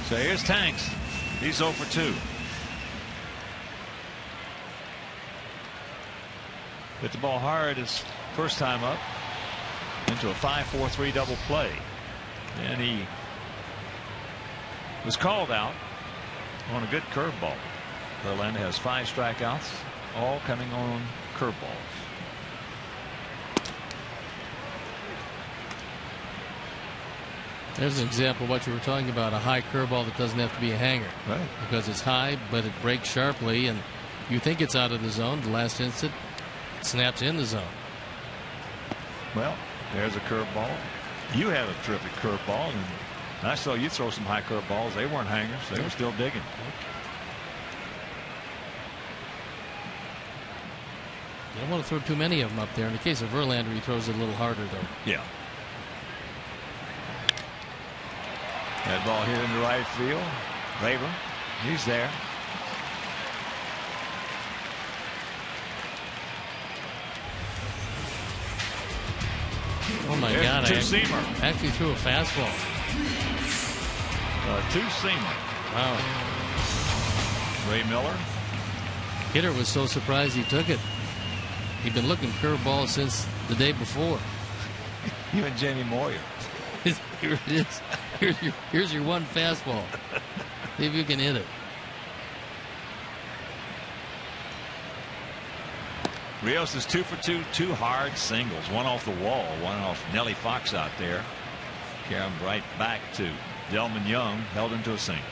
Speaker 1: So here's Tanks. He's 0 for 2. Hit the ball hard his first time up into a 5-4-3 double play. And he was called out on a good curveball. Verlander has 5 strikeouts, all coming on curveballs.
Speaker 2: There's an example of what you were talking about, a high curveball that doesn't have to be a hanger.
Speaker 1: Right.
Speaker 2: Because it's high, but it breaks sharply, and you think it's out of the zone. The last instant, it snaps in the zone.
Speaker 1: Well, there's a curveball. You had a terrific curveball, and I saw you throw some high curveballs. They weren't hangers. They were still digging.
Speaker 2: You don't want to throw too many of them up there. In the case of Verlander, he throws it a little harder, though.
Speaker 1: Yeah. That ball hit into right field. Raver, he's there.
Speaker 2: Oh my
Speaker 1: There's
Speaker 2: God!
Speaker 1: Two-seamer.
Speaker 2: Actually threw a fastball.
Speaker 1: Two-seamer.
Speaker 2: Wow.
Speaker 1: Ray Miller.
Speaker 2: Hitter was so surprised he took it. He'd been looking curveball since the day before.
Speaker 1: You and Jamie Moyer.
Speaker 2: Here it is. Here's your one fastball. See if you can hit it.
Speaker 1: Rios is 2 for 2, 2 hard singles, one off the wall, one off Nellie Fox out there. Carry him right back to Delman Young, held into a single.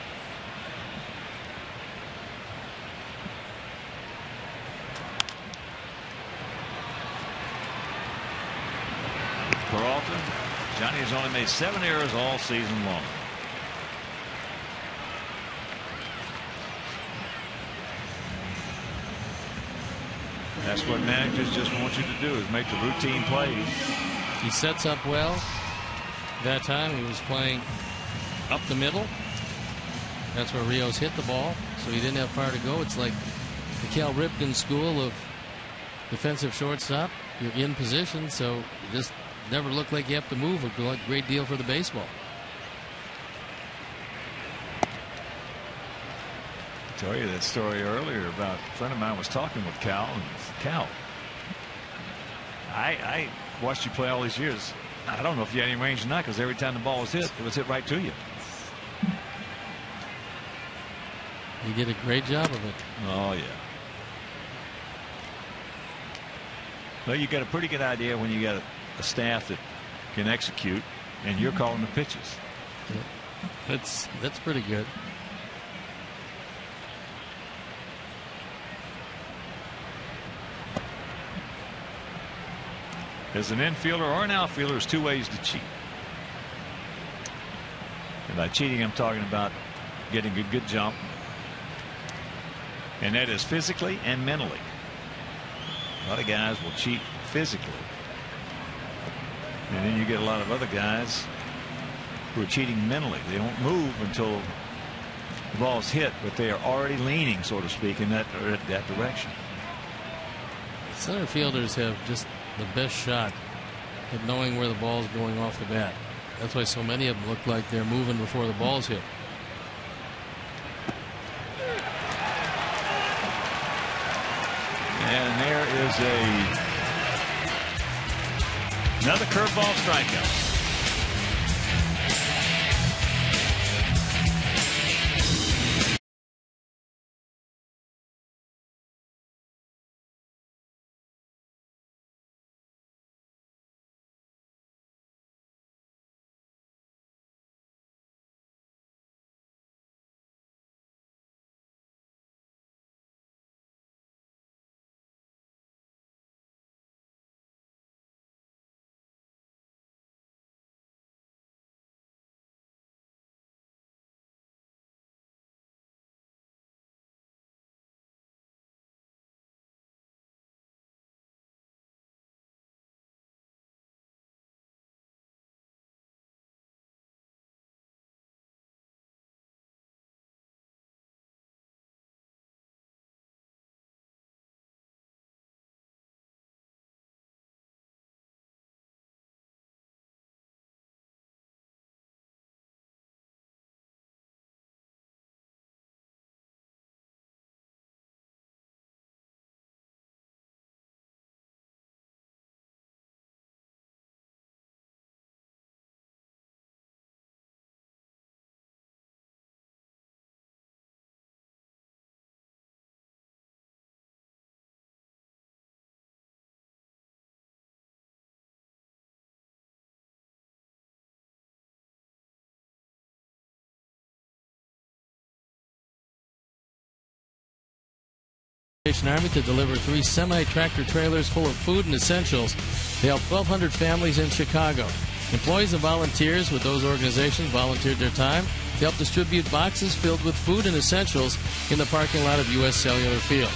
Speaker 1: Peralta. Johnny has only made 7 errors all season long. That's what managers just want you to do, is make the routine plays.
Speaker 2: He sets up well. That time he was playing up the middle. That's where Rios hit the ball, so he didn't have far to go. It's like the Cal Ripken school of defensive shortstop. You're in position, so you just never look like you have to move a great deal for the baseball.
Speaker 1: I tell you that story earlier about a friend of mine was talking with Cal, and Cal, I watched you play all these years. I don't know if you had any range or not, because every time the ball was hit, it was hit right to you.
Speaker 2: You did a great job of it.
Speaker 1: Oh, yeah. Well, you got a pretty good idea when you got a staff that can execute, and you're calling the pitches.
Speaker 2: Yeah. That's pretty good.
Speaker 1: As an infielder or an outfielder, there's two ways to cheat. And by cheating, I'm talking about getting a good jump, and that is physically and mentally. A lot of guys will cheat physically, and then you get a lot of other guys who are cheating mentally. They don't move until the ball's hit, but they are already leaning, so to speak, in that direction.
Speaker 2: Center fielders have just the best shot at knowing where the ball's going off the bat. That's why so many of them look like they're moving before the ball's hit.
Speaker 1: And there is another curveball strikeout.
Speaker 2: Army to deliver 3 semi-tractor trailers full of food and essentials to help 1,200 families in Chicago. Employees and volunteers with those organizations volunteered their time to help distribute boxes filled with food and essentials in the parking lot of U.S. Cellular Field.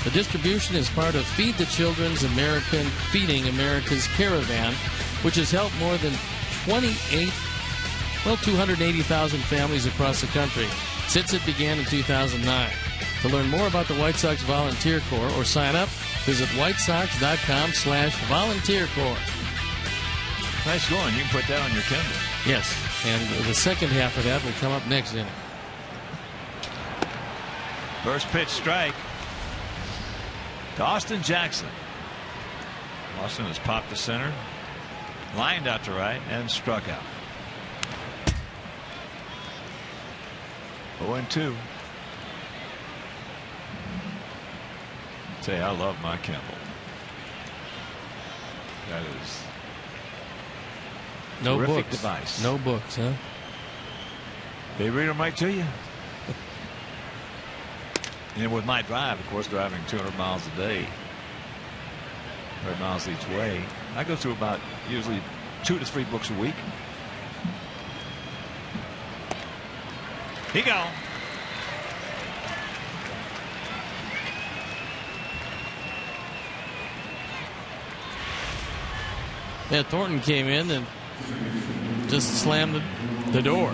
Speaker 2: The distribution is part of Feed the Children's American Feeding America's Caravan, which has helped more than 280,000 families across the country since it began in 2009. To learn more about the White Sox Volunteer Corps or sign up, visit whitesox.com/volunteer corps.
Speaker 1: Nice going. You can put that on your Kindle.
Speaker 2: Yes, and the second half of that will come up next inning.
Speaker 1: First pitch strike to Austin Jackson. Austin has popped to center, lined out to right, and struck out. 0-2. Say, I love my Kindle. That is
Speaker 2: no
Speaker 1: terrific
Speaker 2: books.
Speaker 1: Device.
Speaker 2: No books, huh?
Speaker 1: They read them right to you. And with my drive, of course, driving 200 miles a day, 100 miles each way, I go through about usually 2 to 3 books a week. He go.
Speaker 2: Yeah, Thornton came in and just slammed the door.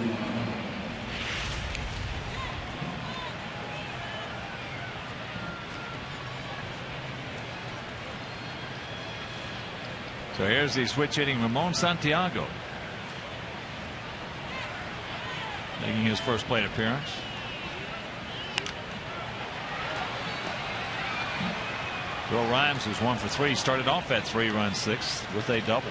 Speaker 1: So here's the switch hitting Ramon Santiago, making his first plate appearance. Bill Rhymes was 1 for 3. Started off that 3-run sixth with a double.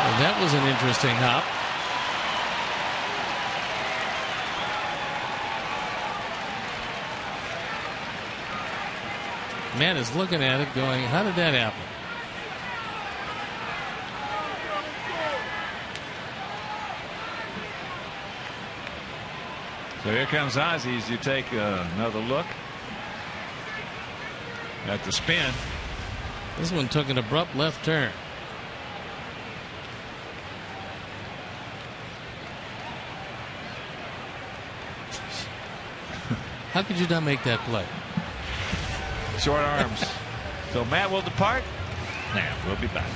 Speaker 2: Well, that was an interesting hop. Man is looking at it going, how did that happen?
Speaker 1: So here comes Ozzie as you take another look at the spin.
Speaker 2: This one took an abrupt left turn. How could you not make that play?
Speaker 1: Short arms. So Matt will depart. Now we'll be back.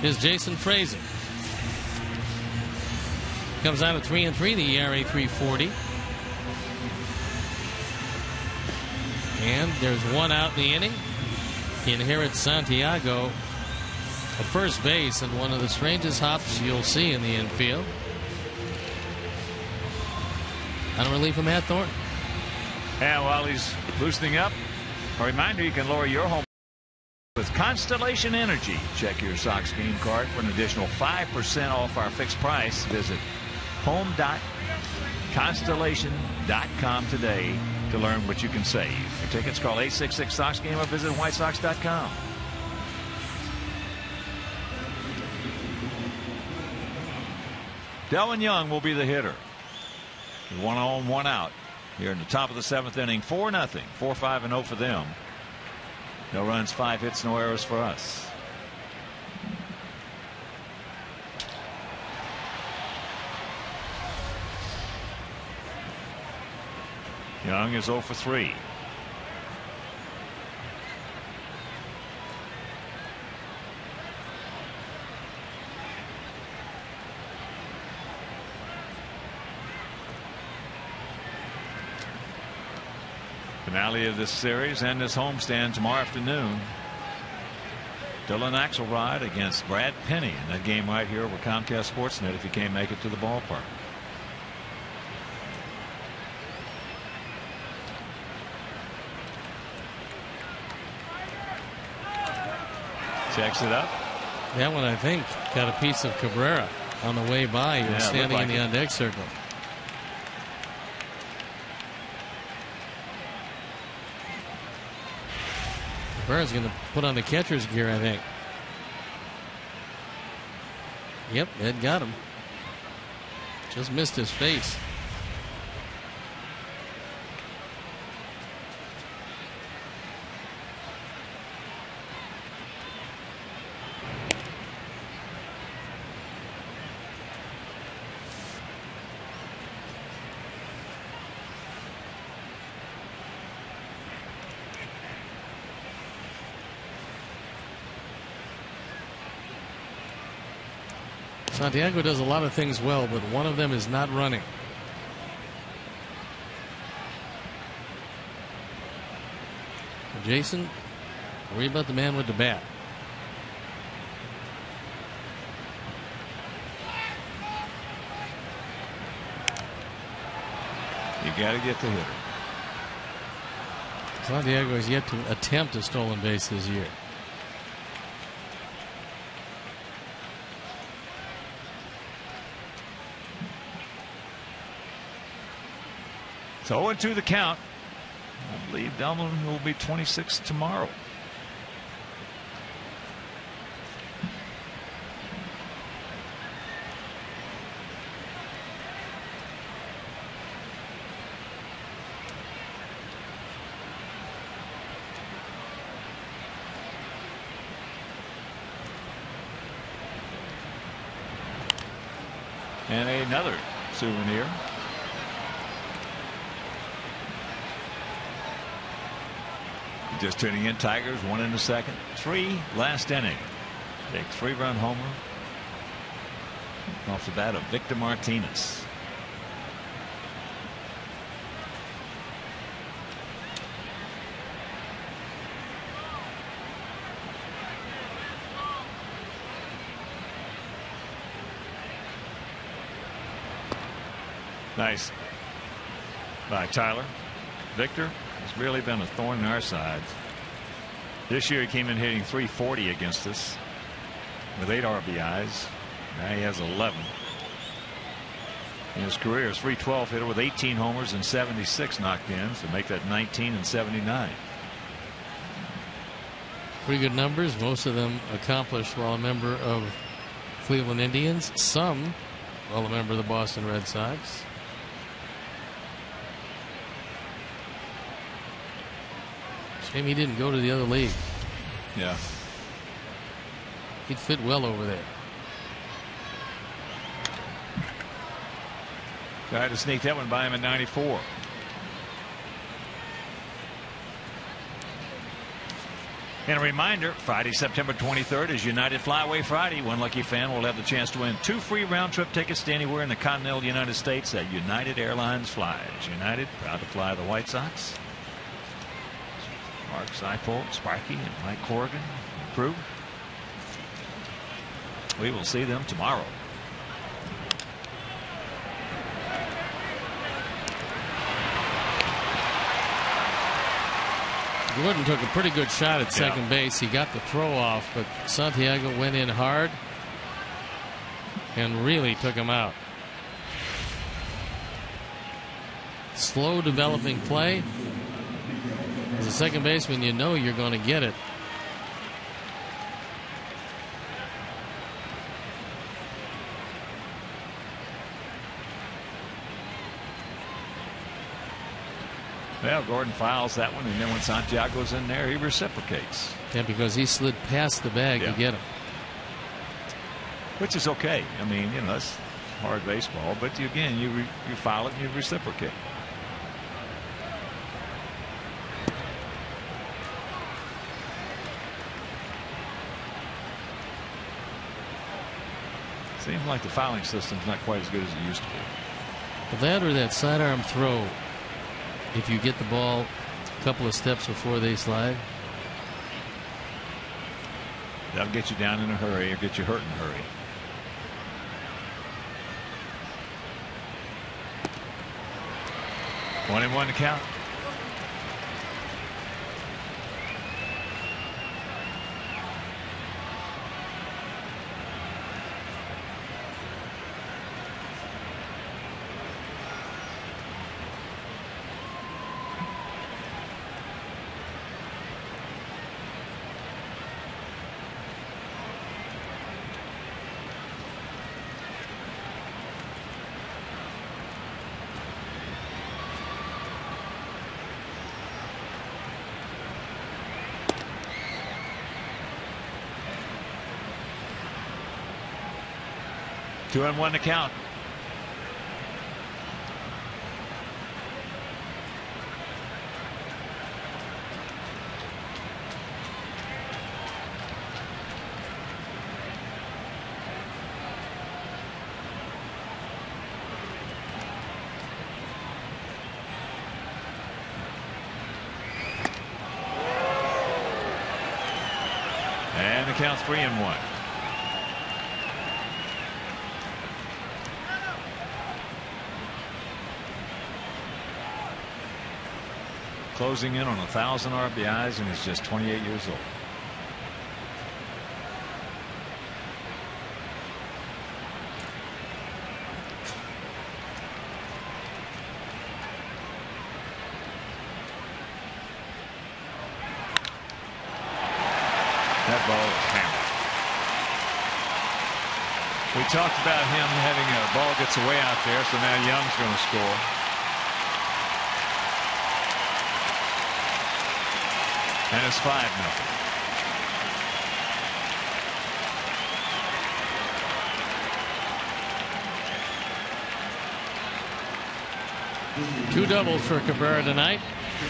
Speaker 2: Is Jason Frazier. Comes out at 3-3, the ERA 3.40. And there's one out in the inning. He inherits Santiago at first base, and one of the strangest hops you'll see in the infield. On relief from Matt Thornton.
Speaker 1: And while he's loosening up, a reminder you can lower your home with Constellation Energy. Check your Sox game card for an additional 5% off our fixed price. Visit home.constellation.com today to learn what you can save. For tickets, call 866-SOX-GAME or visit whitesox.com. Delvin Young will be the hitter. 1 on, 1 out here in the top of the 7th inning. 4-0. 4-5-0 for them. No runs, 5 hits, no errors for us. Young is 0 for 3. Finale of this series and this homestand tomorrow afternoon. Dylan Axelrod against Brad Penny in that game right here over Comcast Sportsnet if you can't make it to the ballpark. Checks it up.
Speaker 2: That one, I think, got a piece of Cabrera on the way by. He was standing in the on-deck circle. Burns going to put on the catcher's gear, I think. Yep, Ed got him. Just missed his face. Santiago does a lot of things well, but one of them is not running. Jason, worry about the man with the bat.
Speaker 1: You got to get the hitter.
Speaker 2: Santiago has yet to attempt a stolen base this year.
Speaker 1: So 0-2 the count. I believe Delman will be 26 tomorrow. And another souvenir. Just tuning in, Tigers 1 in the second, 3 last inning. Big 3-run homer off the bat of Victor Martinez. Nice by Tyler. Victor has really been a thorn in our side. This year he came in hitting .340 against us with 8 RBIs. Now he has 11. In his career, his .312 hitter with 18 homers and 76 knocked in, so make that 19 and 79.
Speaker 2: Pretty good numbers. Most of them accomplished while a member of Cleveland Indians. Some while a member of the Boston Red Sox. Shame he didn't go to the other league.
Speaker 1: Yeah.
Speaker 2: He'd fit well over there.
Speaker 1: Tried to sneak that one by him at 94. And a reminder, Friday, September 23rd is United Flyaway Friday. One lucky fan will have the chance to win 2 free round-trip tickets to anywhere in the continental United States that United Airlines flies. United, proud to fly the White Sox. Mark Seipold, Sparky, and Mike Corrigan, and crew. We will see them tomorrow.
Speaker 2: Gordon took a pretty good shot at second base. He got the throw off, but Santiago went in hard and really took him out. Slow developing play. As a second baseman, you know you're going to get it.
Speaker 1: Well, Gordon fouls that one, and then when Santiago's in there, he reciprocates.
Speaker 2: Yeah, because he slid past the bag to get him.
Speaker 1: Which is okay. I mean, you know, that's hard baseball, but you foul it and you reciprocate. Seems like the fouling system's not quite as good as it used to be.
Speaker 2: But that or that sidearm throw, if you get the ball a couple of steps before they slide,
Speaker 1: that'll get you down in a hurry or get you hurt in a hurry. One and one to count. 2-1 to count. And the count's 3-1. Closing in on 1,000 RBIs, and he's just 28 years old. That ball is hammered. We talked about him having a ball gets away out there, so now Young's going to score. And it's 5-0.
Speaker 2: Two doubles for Cabrera tonight,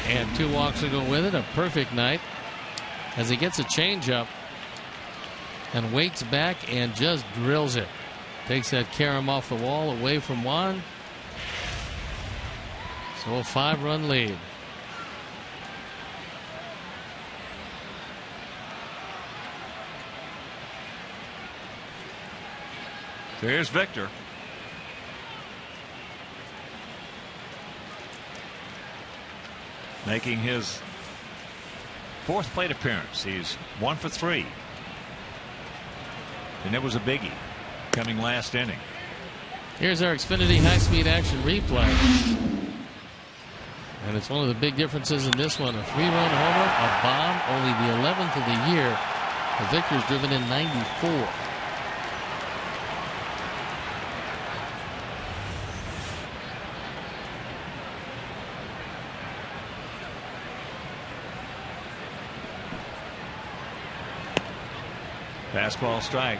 Speaker 2: and 2 walks to go with it. A perfect night as he gets a changeup and wakes back and just drills it. Takes that carom off the wall away from Juan. So a 5-run lead.
Speaker 1: So here's Victor. Making his 4th plate appearance. He's 1 for 3. And it was a biggie coming last inning.
Speaker 2: Here's our Xfinity high-speed action replay. And it's one of the big differences in this one. A 3-run homer, a bomb, only the 11th of the year. Victor's driven in 94.
Speaker 1: Fastball strike.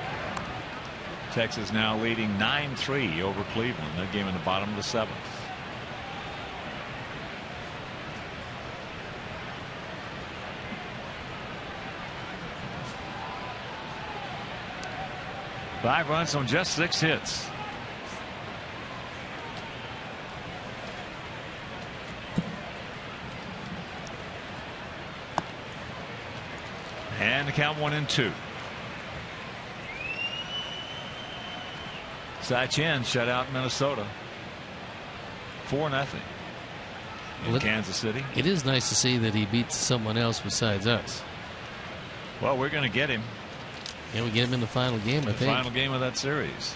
Speaker 1: Texas now leading 9-3 over Cleveland. That game in the bottom of the 7th. Five runs on just 6 hits. And the count 1-2. Chen shut out Minnesota 4-0 in Kansas City.
Speaker 2: It is nice to see that he beats someone else besides us.
Speaker 1: Well, we're going to get him.
Speaker 2: Yeah, we get him in the final game, I think.
Speaker 1: Final game of that series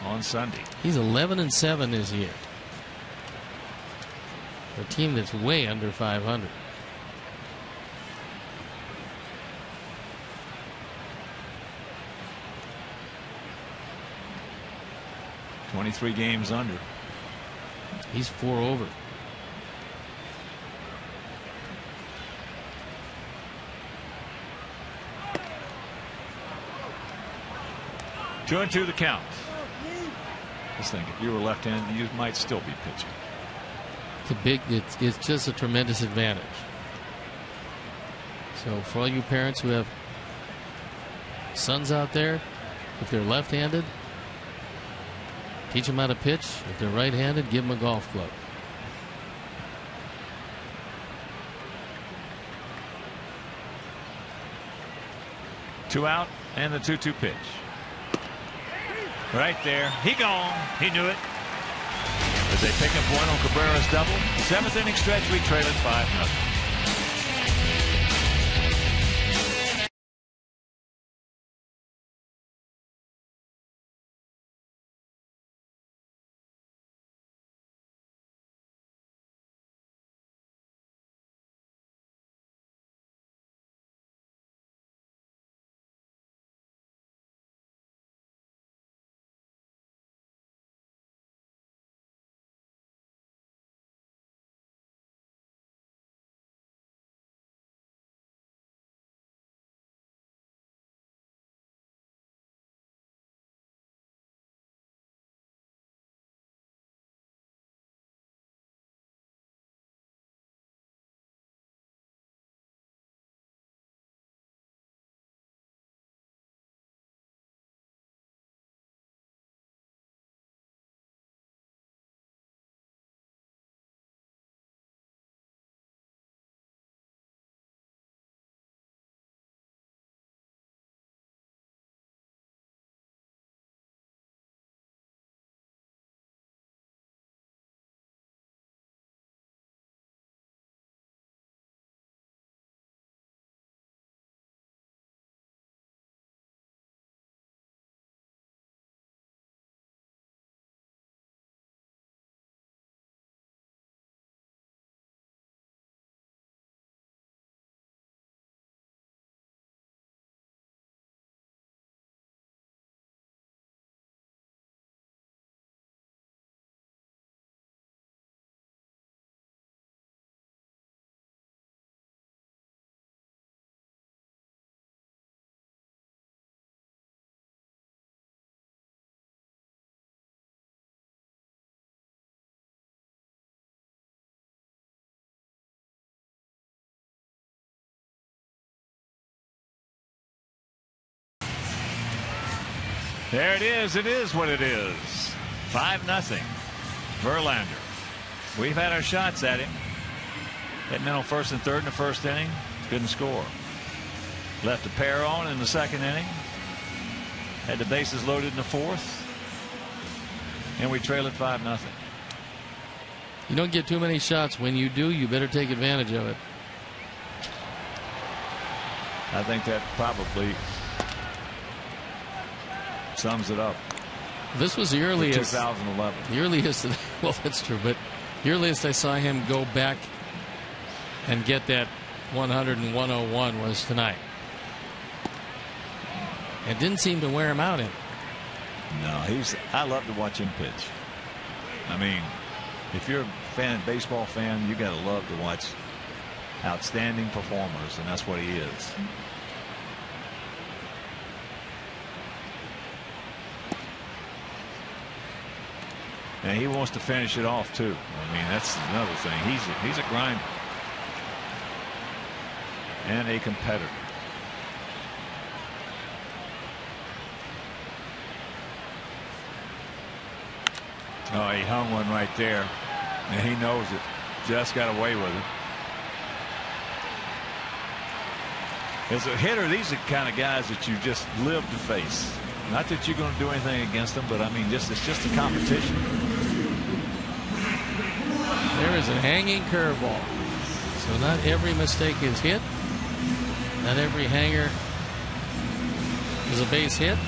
Speaker 1: on Sunday.
Speaker 2: He's 11-7 this year. For a team that's way under 500.
Speaker 1: .23 games under.
Speaker 2: He's 4 over.
Speaker 1: Two and 2 the count. Just think, if you were left-handed, you might still be pitching.
Speaker 2: It's just a tremendous advantage. So for all you parents who have sons out there, if they're left-handed, teach them how to pitch. If they're right-handed, give them a golf club.
Speaker 1: Two out and the 2-2 pitch. Right there. He gone. He knew it. As they pick up one on Cabrera's double. 7th inning stretch, we trail it 5-0. There it is. It is what it is. 5-0. Verlander. We've had our shots at him. Hitting in on first and third in the first inning. Couldn't score. Left a pair on in the second inning. Had the bases loaded in the fourth. And we trail at 5-0.
Speaker 2: You don't get too many shots. When you do, you better take advantage of it.
Speaker 1: I think that probably sums it up.
Speaker 2: This was the earliest.
Speaker 1: 2011.
Speaker 2: The earliest. Well, that's true, but the earliest I saw him go back and get that 100 and 101 was tonight. It didn't seem to wear him out in.
Speaker 1: No, I love to watch him pitch. I mean, if you're a baseball fan, you got to love to watch outstanding performers, and that's what he is. And he wants to finish it off too. I mean, that's another thing. He's a grinder and a competitor. Oh, he hung one right there, and he knows it. Just got away with it. As a hitter, these are the kind of guys that you just live to face. Not that you're going to do anything against them, but I mean, it's just a competition.
Speaker 2: There is a hanging curveball. So not every mistake is hit. Not every hanger is a base hit.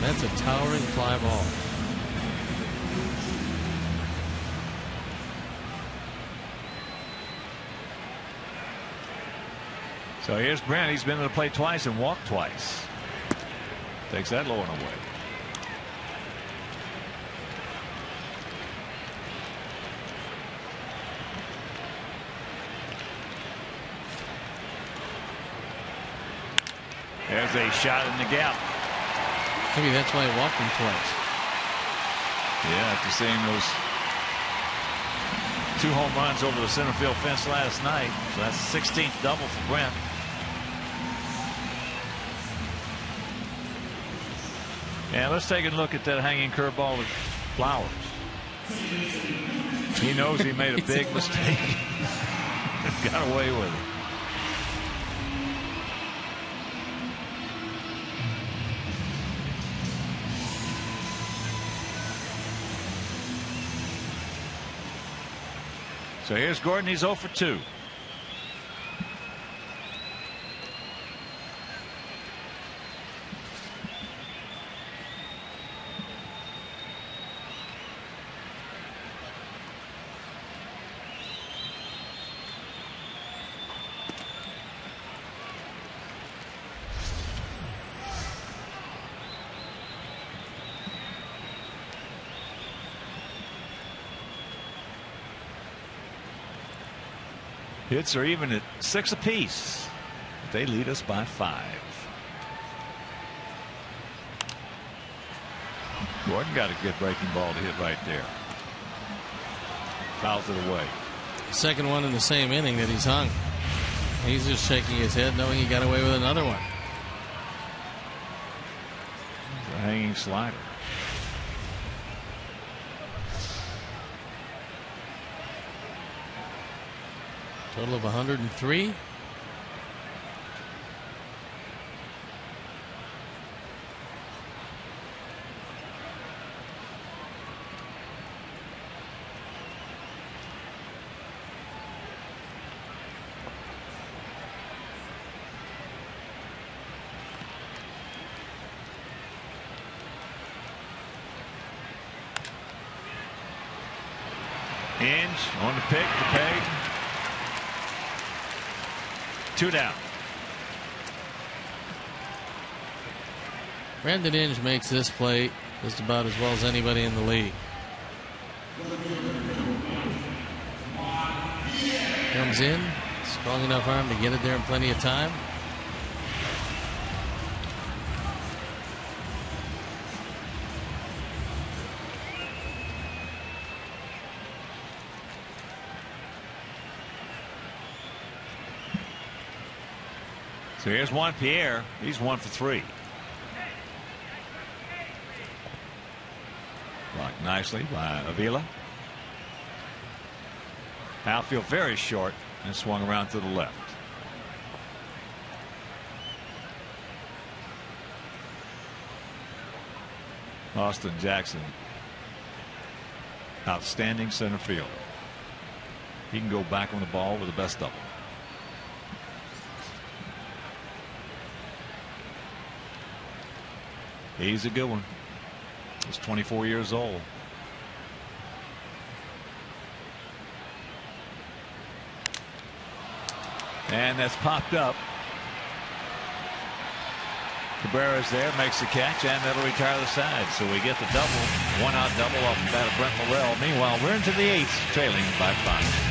Speaker 2: That's a towering fly ball.
Speaker 1: So here's Brent. He's been to the plate twice and walked twice. Takes that low and away. There's a shot in the gap.
Speaker 2: Maybe that's why he walked him twice.
Speaker 1: Yeah, after seeing those 2 home runs over the center field fence last night. So that's the 16th double for Brent. And let's take a look at that hanging curveball with Flowers. He knows he made a big mistake. Got away with it. So here's Gordon. He's 0 for 2. Hits are even at 6 apiece. They lead us by 5. Gordon got a good breaking ball to hit right there. Fouls it away.
Speaker 2: Second one in the same inning that he's hung. He's just shaking his head knowing he got away with another one.
Speaker 1: The hanging slider.
Speaker 2: Total of 103.
Speaker 1: Inge on the pick to peg. 2 down.
Speaker 2: Brandon Inge makes this play just about as well as anybody in the league. Comes in, strong enough arm to get it there in plenty of time.
Speaker 1: So here's Juan Pierre. He's 1 for 3.
Speaker 7: nicely by Avila. Outfield very short and swung around to the left. Austin Jackson, outstanding center fielder. He can go back on the ball with the best of them. He's a good one. He's 24 years old. And that's popped up. Cabrera's there, makes the catch, and that'll retire the side. So we get the double, 1-out double off the bat of Brent Morel. Meanwhile, we're into the 8th, trailing by 5.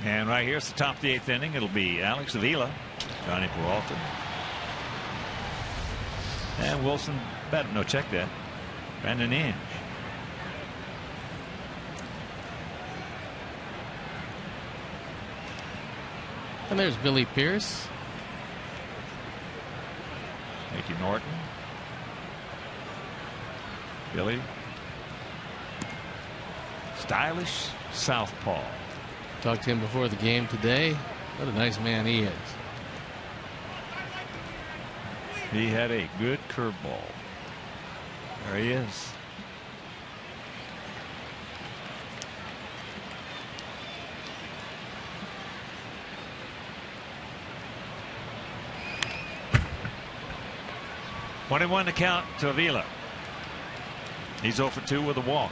Speaker 7: And right here's the top of the 8th inning. It'll be Alex Avila, Johnny Peralta, and Wilson. No, check that. Brandon Inge.
Speaker 2: And there's Billy Pierce.
Speaker 7: Thank you, Norton. Billy. Stylish southpaw.
Speaker 2: Talked to him before the game today. What a nice man he is.
Speaker 7: He had a good curveball. There he is. .21 to count to Avila. He's 0 for 2 with a walk.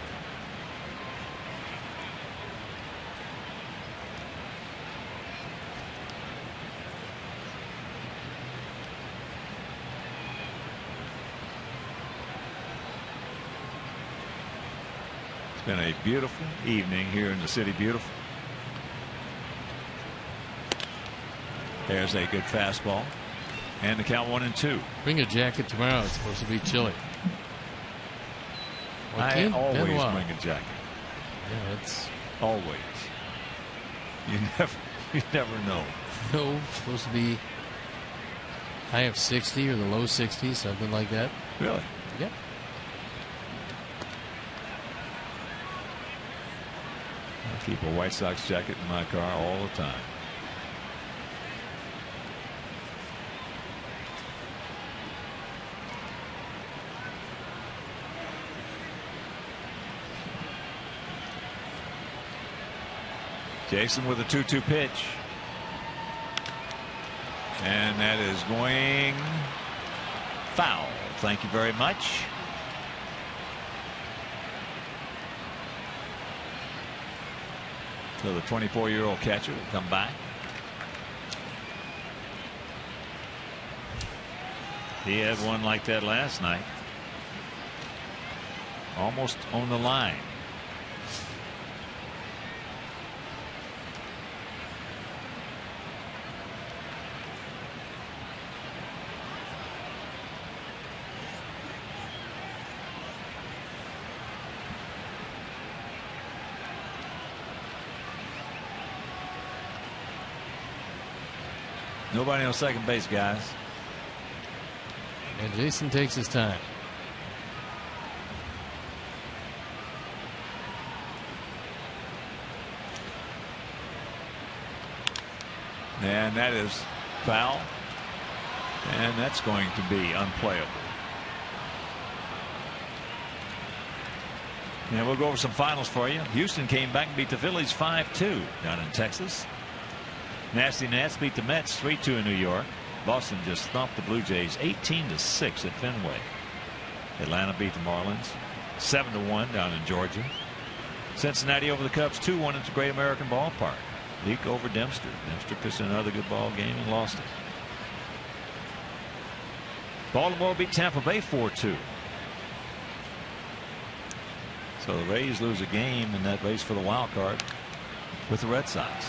Speaker 7: It's been a beautiful evening here in the city. Beautiful. There's a good fastball. And the count 1-2.
Speaker 2: Bring a jacket tomorrow. It's supposed to be chilly.
Speaker 7: I always bring a jacket.
Speaker 2: Yeah, it's
Speaker 7: always. You never know.
Speaker 2: No, it's supposed to be high of 60 or the low 60s, something like that.
Speaker 7: Really?
Speaker 2: Yep.
Speaker 7: I keep a White Sox jacket in my car all the time. Jason with a 2-2 pitch. And that is going foul. Thank you very much. So the 24-year-old catcher will come back. He had one like that last night. Almost on the line. Nobody on second base, guys.
Speaker 2: And Jason takes his time.
Speaker 7: And that is foul. And that's going to be unplayable. And we'll go over some finals for you. Houston came back and beat the Phillies 5-2 down in Texas. Nasty Nats beat the Mets 3-2 in New York. Boston just thumped the Blue Jays 18-6 at Fenway. Atlanta beat the Marlins 7-1 down in Georgia. Cincinnati over the Cubs 2-1 at the Great American Ballpark. Leak over Dempster. Dempster pitched another good ball game and lost it. Baltimore beat Tampa Bay 4-2. So the Rays lose a game in that race for the wild card with the Red Sox.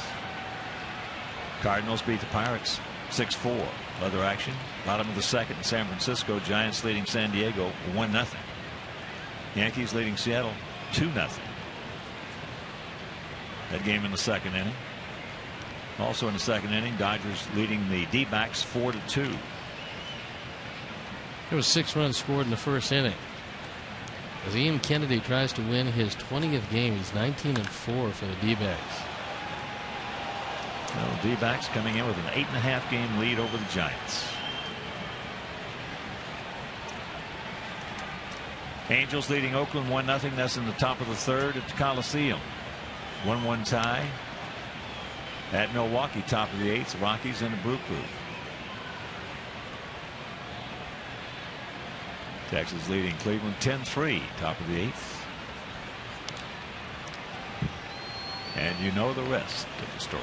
Speaker 7: Cardinals beat the Pirates 6-4. Other action. Bottom of the second in San Francisco. Giants leading San Diego 1-0. Yankees leading Seattle 2-0. That game in the second inning. Also in the second inning, Dodgers leading the D-backs 4-2.
Speaker 2: There was 6 runs scored in the first inning. As Ian Kennedy tries to win his 20th game, he's 19-4 for the D-backs.
Speaker 7: Well, D-backs coming in with an 8.5 game lead over the Giants. Angels leading Oakland 1-0. That's in the top of the third at the Coliseum. 1-1 tie at Milwaukee, top of the eighth. Rockies and the Brew Crew. Texas leading Cleveland 10-3, top of the eighth. And you know the rest of the story.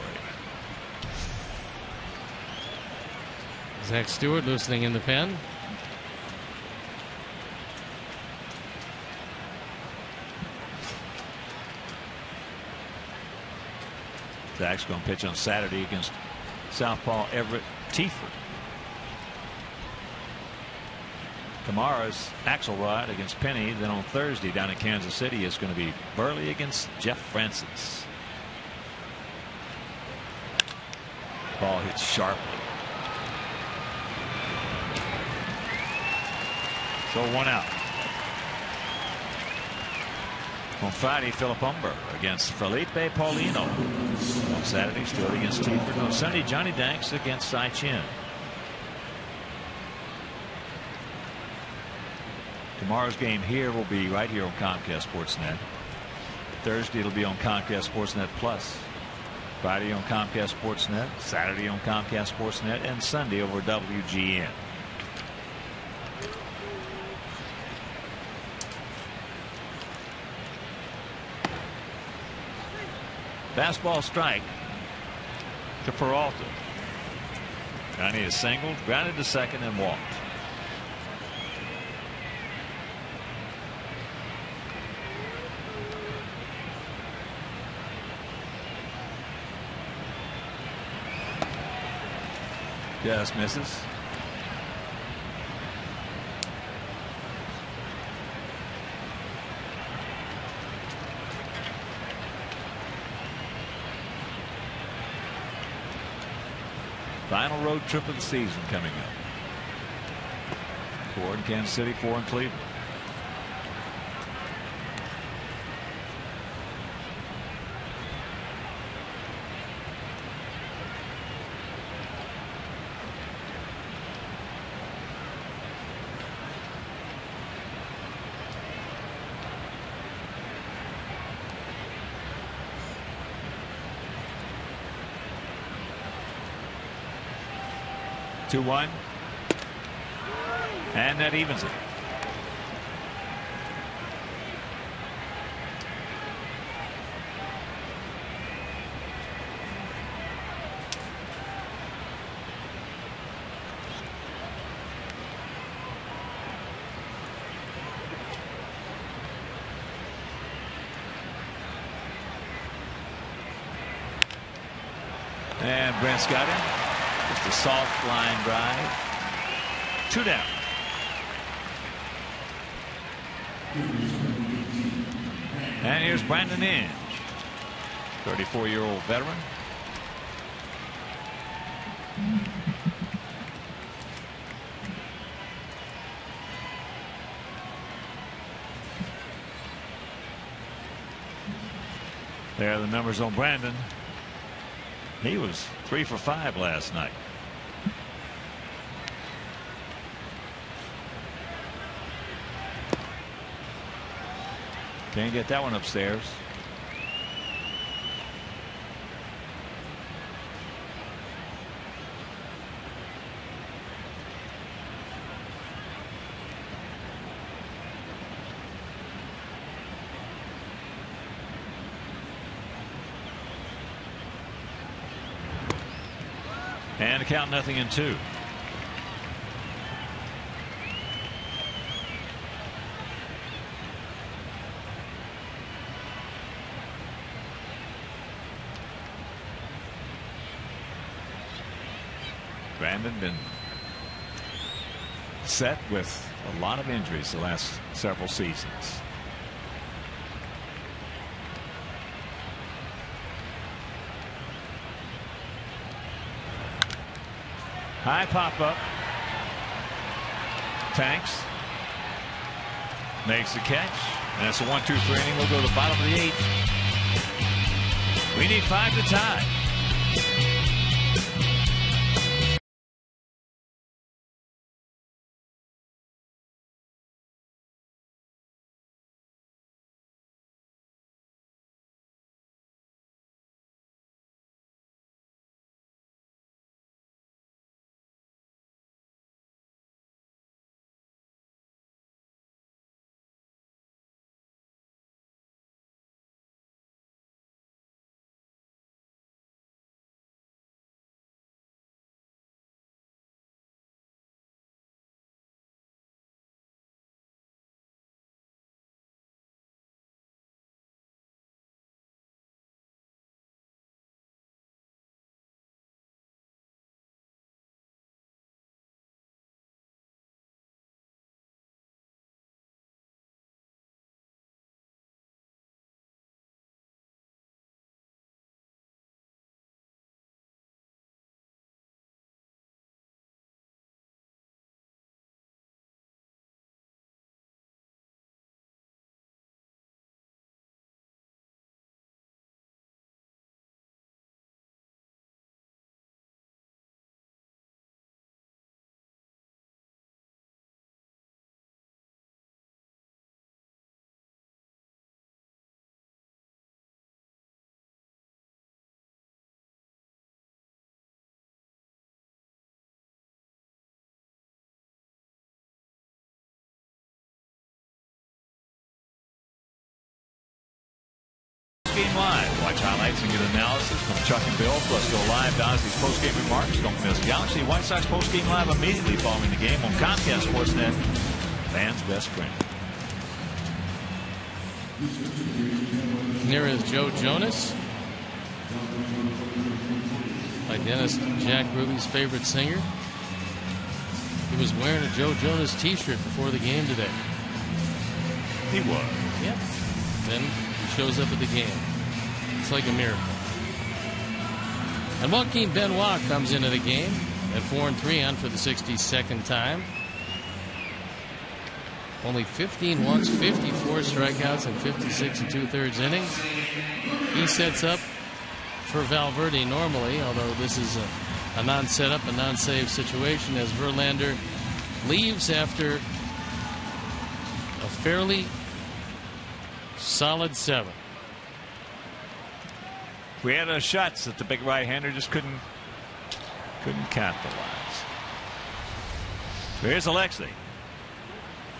Speaker 2: Zach Stewart loosening in the pen.
Speaker 7: Zach's going to pitch on Saturday against southpaw Everett Tiefer. Tomorrow's Axelrod against Penny. Then on Thursday down in Kansas City is going to be Burley against Jeff Francis. Ball hits sharply. So 1 out. On Friday, Philip Humber against Felipe Paulino. On Saturday, Stewart against Tiefer. On Sunday, Johnny Danks against Cy Chin. Tomorrow's game here will be right here on Comcast Sportsnet. Thursday it'll be on Comcast Sportsnet Plus. Friday on Comcast Sportsnet. Saturday on Comcast Sportsnet. And Sunday over WGN. Fastball strike to Peralta. Johnny is singled, grounded to second, and walked. Just misses. Final road trip of the season coming up. 4 in Kansas City, 4 in Cleveland. 2-1. And that evens it. And Brent's got him. Just a soft line drive. 2 down. And here's Brandon Inge, 34-year-old veteran. There are the numbers on Brandon. He was 3 for 5 last night. Can't get that one upstairs. And a count 0-2. Brandon been set with a lot of injuries the last several seasons. High pop up. Tanks makes the catch. And that's a 1-2-3 inning. We'll go to the bottom of the 8th. We need 5 to tie. Game Live. Watch highlights and get analysis from Chuck and Bill. Plus go live to Ozzy's post-game remarks. Don't miss Galaxy White Sox post-game live immediately following the game on Comcast Sportsnet. Fans' best friend.
Speaker 2: Here is Joe Jonas, by Dennis Jack Ruby's favorite singer. He was wearing a Joe Jonas t-shirt before the game today.
Speaker 7: He was.
Speaker 2: Yep. Then he shows up at the game. It's like a miracle. And Joaquin Benoit comes into the game at 4-3 on for the 62nd time. Only 15 walks, 54 strikeouts, and 56 2/3 innings. He sets up for Valverde normally, although this is a non-setup, a non-save situation as Verlander leaves after a fairly solid 7.
Speaker 7: We had those shots that the big right-hander just couldn't capitalize. Here's Alexei.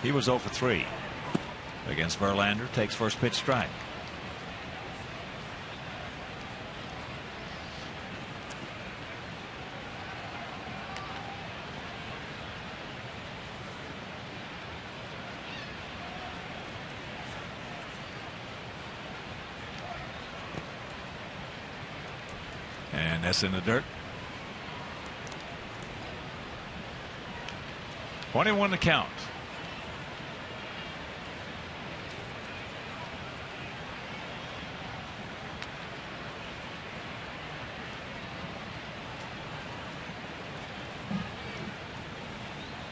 Speaker 7: He was 0 for 3 against Verlander. Takes first pitch strike. And that's in the dirt. 21 to count.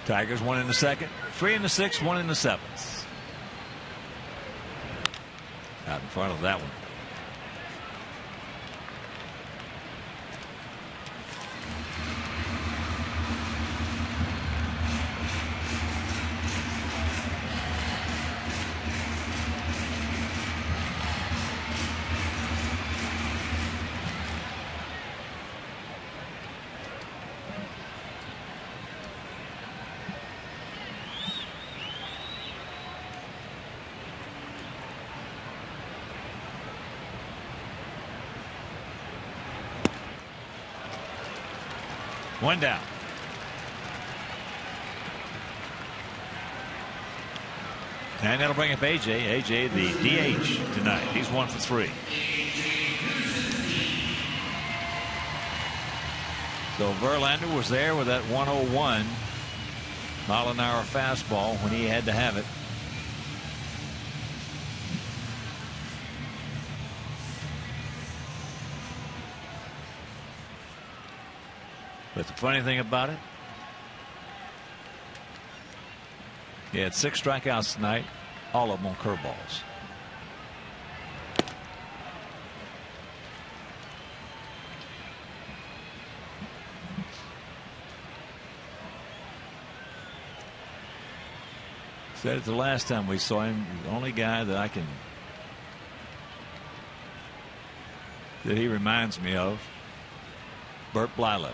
Speaker 7: Tigers 1 in the second, 3 in the sixth, 1 in the seventh. Out in front of that one. One down. And that'll bring up AJ. AJ, the DH tonight. He's 1 for 3. So Verlander was there with that 101 mile-an-hour fastball when he had to have it. But the funny thing about it, he had 6 strikeouts tonight, all of them on curveballs. Said it the last time we saw him, the only guy that he reminds me of, Bert Blyleven.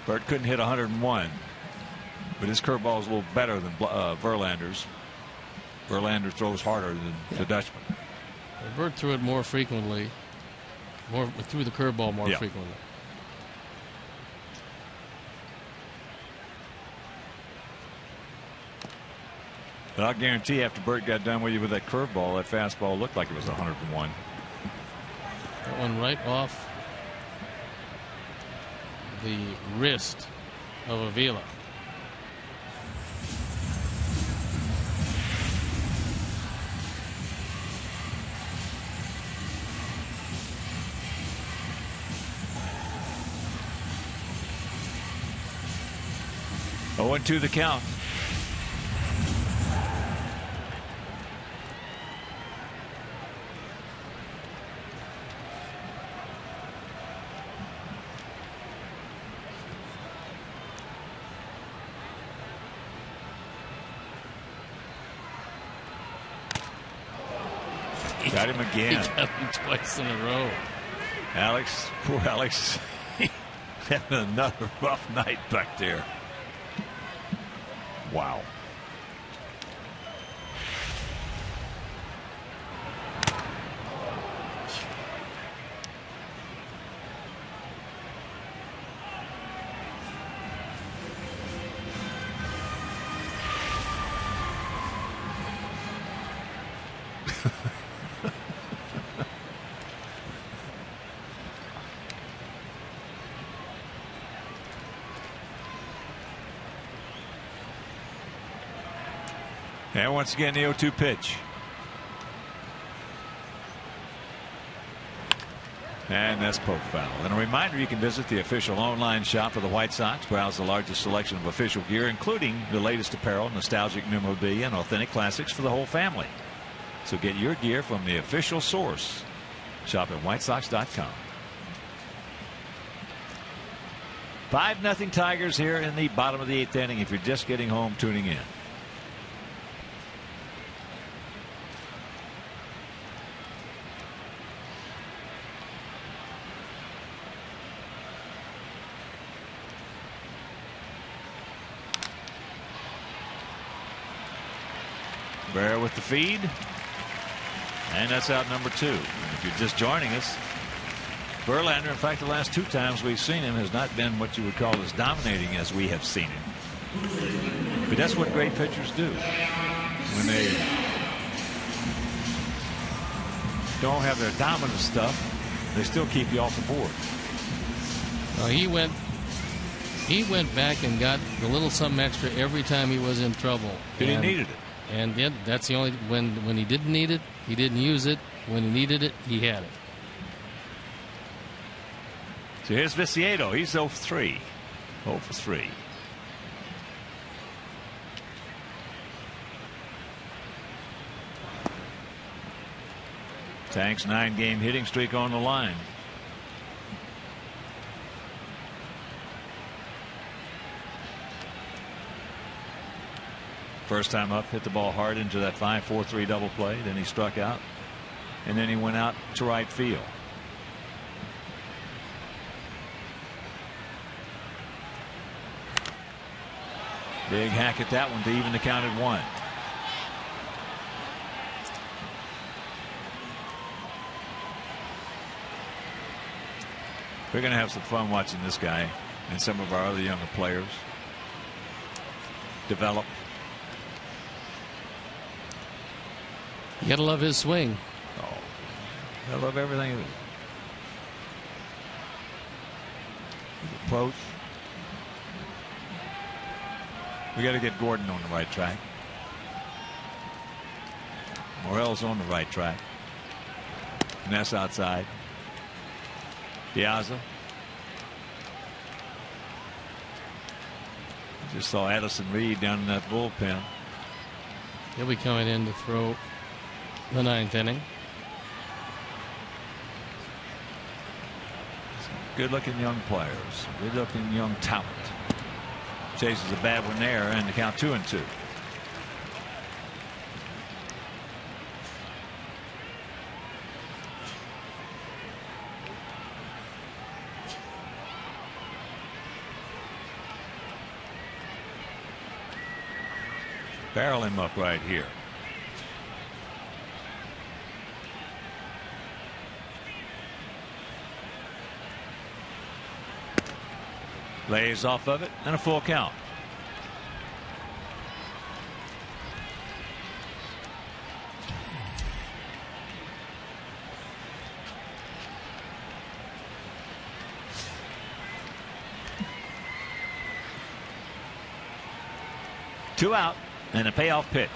Speaker 7: Bert couldn't hit 101, but his curveball is a little better than Verlander's. Verlander throws harder than the Dutchman.
Speaker 2: Bert threw it more frequently, threw the curveball more frequently.
Speaker 7: But I'll guarantee after Bert got done with you with that curveball, that fastball looked like it was 101.
Speaker 2: That one right off the wrist of Avila.
Speaker 7: Oh, 2 the count. Got him again.
Speaker 2: He got him twice in a row.
Speaker 7: Alex, poor Alex, having another rough night back there. Wow. And once again, the 0-2 pitch. And that's poke foul. And a reminder, you can visit the official online shop of the White Sox. Browse the largest selection of official gear, including the latest apparel, nostalgic memorabilia, and authentic classics for the whole family. So get your gear from the official source. Shop at whitesox.com. 5-0 Tigers here in the bottom of the 8th inning if you're just getting home tuning in. Cabrera with the feed. And that's out number 2. And if you're just joining us, Verlander, in fact, the last 2 times we've seen him, has not been what you would call as dominating as we have seen him. But that's what great pitchers do. When they don't have their dominant stuff, they still keep you off the board.
Speaker 2: Well, he went back and got a little something extra every time he was in trouble.
Speaker 7: But he needed it.
Speaker 2: And that's the only when he didn't need it, he didn't use it. When he needed it, he had it.
Speaker 7: So here's Viciedo. He's 0 for 3. 0 for 3. Tank's 9-game hitting streak on the line. First time up, hit the ball hard into that 5-4-3 double play. Then he struck out. And then he went out to right field. Big hack at that one to even the count at 1. We're going to have some fun watching this guy and some of our other younger players develop.
Speaker 2: You gotta love his swing.
Speaker 7: Oh, I love everything of it. His approach. We got to get Gordon on the right track. Morel's on the right track. Ness outside. Piazza. Just saw Addison Reed down in that bullpen.
Speaker 2: He'll be coming in to throw the 9th inning.
Speaker 7: Good looking young players. Good looking young talent. Chases a bad one there and the count 2-2. Barrel him up right here. Lays off of it and a full count. Two out and a payoff pitch.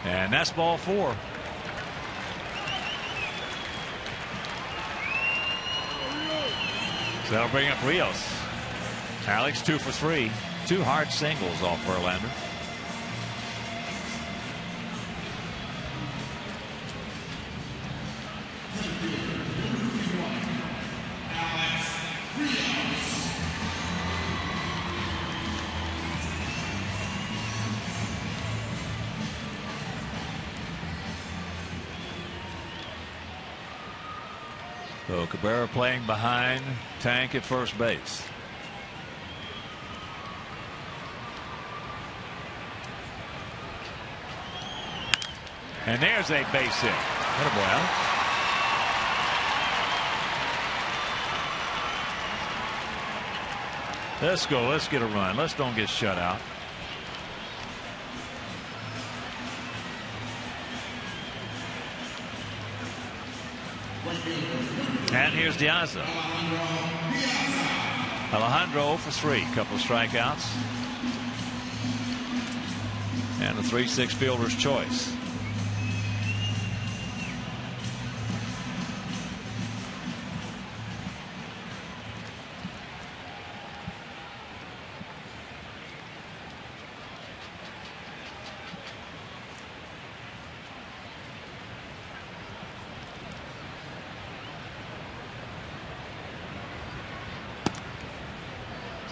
Speaker 7: And that's ball 4. So that'll bring up Rios. Alex 2 for 3. 2 hard singles off Verlander. So Cabrera playing behind Tank at first base. And there's a base hit. Attaboy, Alex. Let's go. Let's get a run. Let's don't get shut out. And here's Diaz. Alejandro 0 for 3. Couple of strikeouts. And a 3-6 fielder's choice.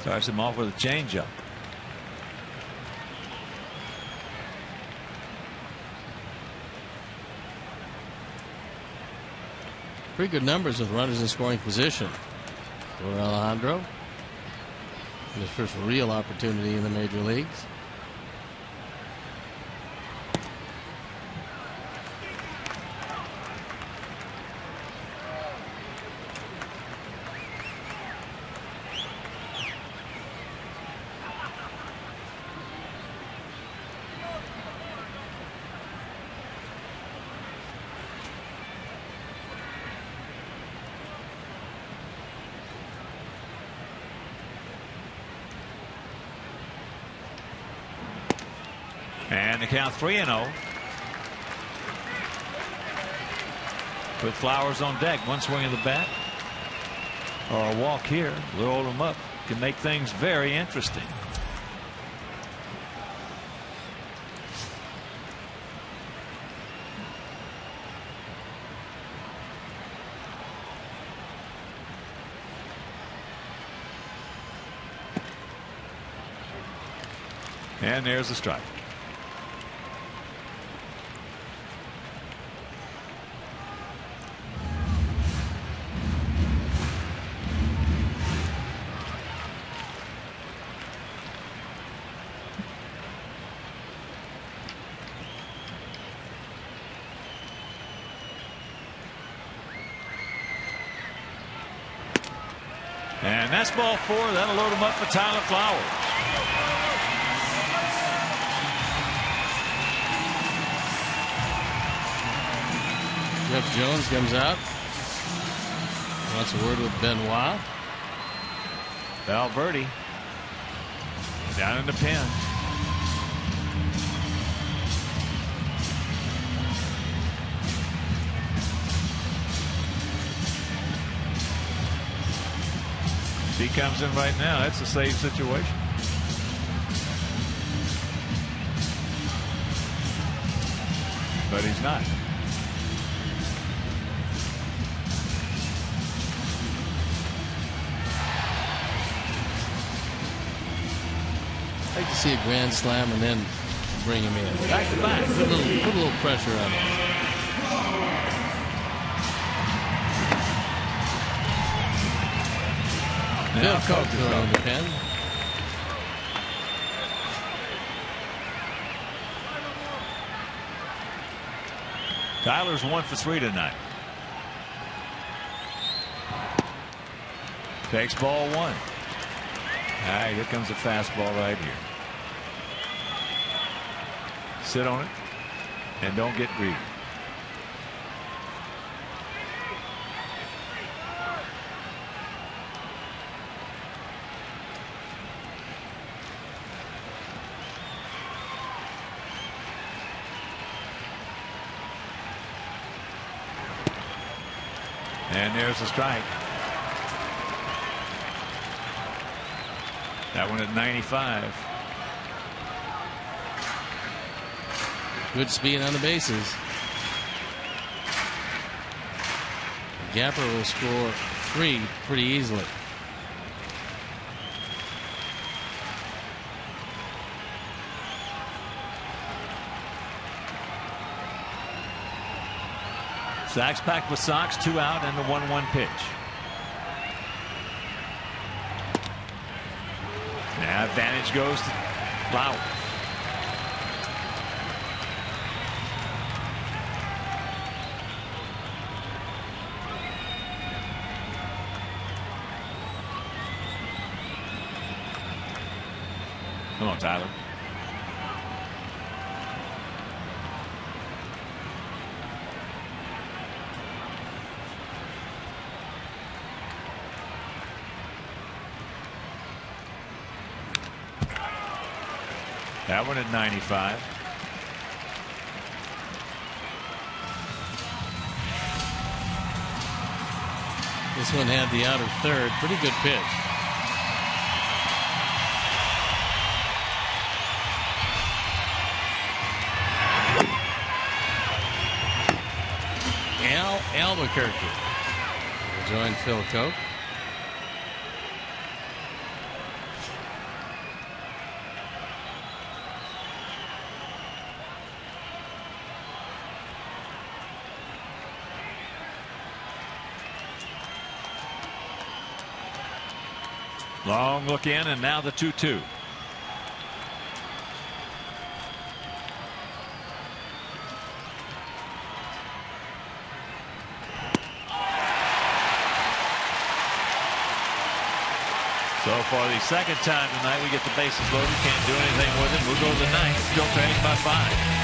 Speaker 7: Starts him off with a changeup.
Speaker 2: Pretty good numbers with runners in scoring position for Alejandro. His first real opportunity in the major leagues.
Speaker 7: And the count 3-0. With Flowers on deck, one swing of the bat or a walk here, roll him up, can make things very interesting. And there's the strike. And that's ball 4. That'll load him up for Tyler Flowers.
Speaker 2: Jeff Jones comes out. Wants a word with Benoit.
Speaker 7: Valverde down in the pen. He comes in right now. That's a save situation. But he's not.
Speaker 2: I'd like to see a grand slam and then bring him in.
Speaker 7: Back to back.
Speaker 2: Put a little pressure on him. Phil Coke throwing the pen.
Speaker 7: Tyler's 1 for 3 tonight. Takes ball 1. All right, here comes a fastball right here. Sit on it and don't get greedy. And there's the strike. That one at 95.
Speaker 2: Good speed on the bases. Gapper will score 3 pretty easily.
Speaker 7: Sacks packed with Sox, 2 out, and the 1-1 pitch. Now advantage goes to Flowers. Come on, Tyler. That one at 95.
Speaker 2: This one had the outer third. Pretty good pitch. Albuquerque will join Phil Coke.
Speaker 7: Long look in, and now the 2-2. So for the second time tonight, we get the bases loaded. Can't do anything with it. We'll go to the ninth. Still trailing by 5.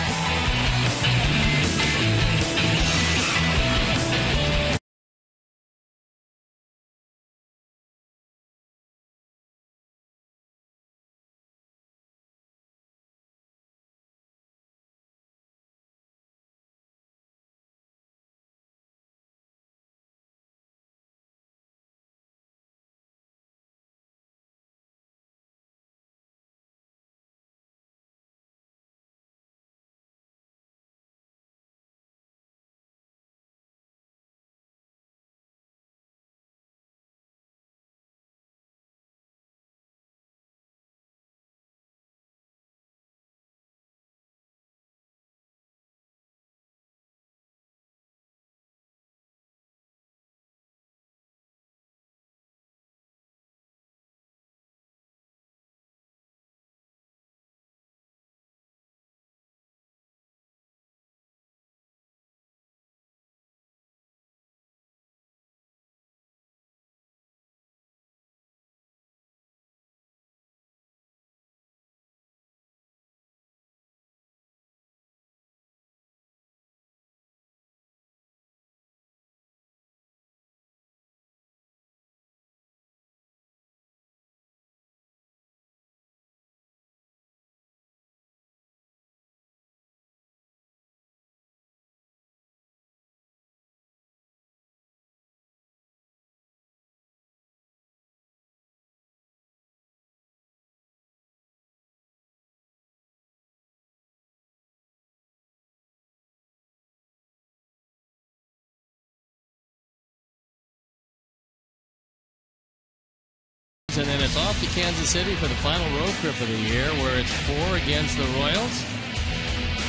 Speaker 2: And then it's off to Kansas City for the final road trip of the year, where it's 4 against the Royals.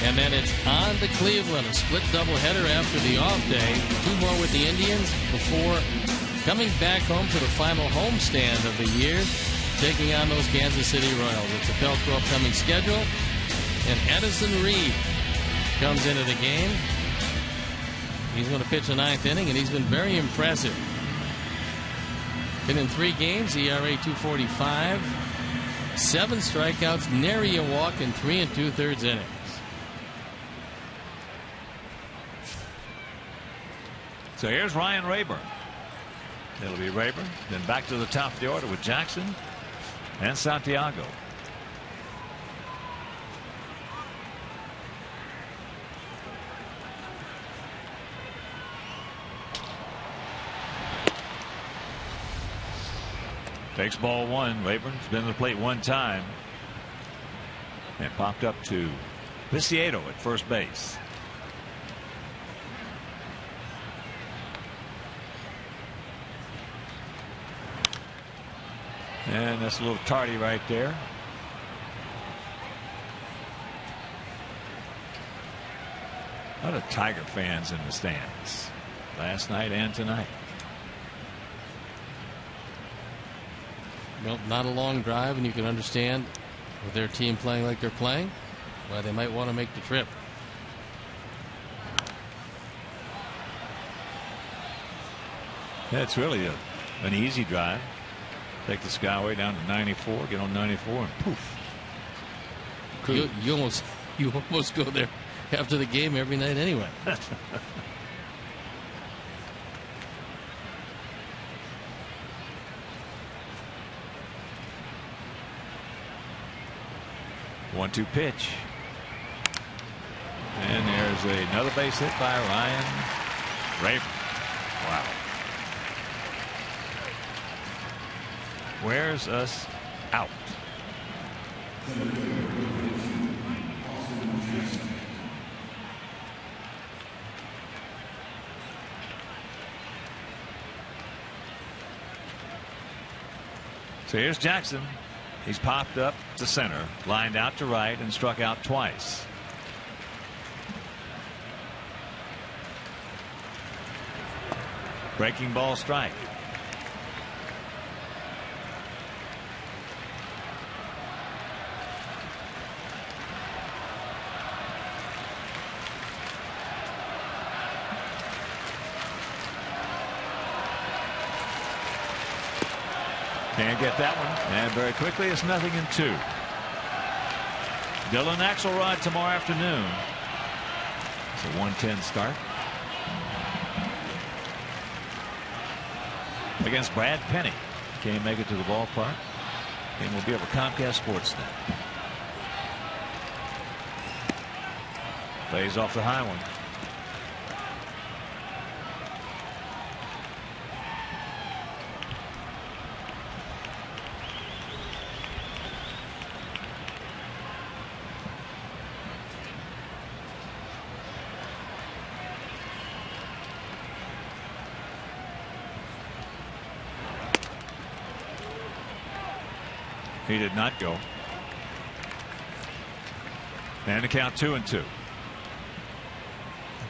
Speaker 2: And then it's on to Cleveland, a split doubleheader after the off day. 2 more with the Indians before coming back home to the final homestand of the year, taking on those Kansas City Royals. It's a Pelco upcoming schedule. And Edison Reed comes into the game. He's going to pitch the 9th inning, and he's been very impressive. Been in 3 games, ERA 2.45, 7 strikeouts, nary a walk in 3 2/3 innings.
Speaker 7: So here's Ryan Rayburn. It'll be Rayburn, then back to the top of the order with Jackson and Santiago. Takes ball 1. Rayburn's been to the plate 1 time. And popped up to Viciedo at first base. And that's a little tardy right there. A lot of Tiger fans in the stands last night and tonight.
Speaker 2: Well, not a long drive, and you can understand with their team playing like they're playing, why they might want to make the trip.
Speaker 7: Yeah, it's really an easy drive. Take the Skyway down to 94, get on 94, and poof.
Speaker 2: You almost go there after the game every night anyway.
Speaker 7: 1-2 pitch. And there's another base hit by Ryan Rayburn. Wow. Wears us out. So here's Jackson. He's popped up to center, lined out to right, and struck out twice. Breaking ball strike. Can't get that one. And very quickly, it's 0-2. Dylan Axelrod tomorrow afternoon. It's a 1:10 start. Against Brad Penny. Can't make it to the ballpark. Game will be over Comcast Sportsnet. Plays off the high one. He did not go. And the count 2-2.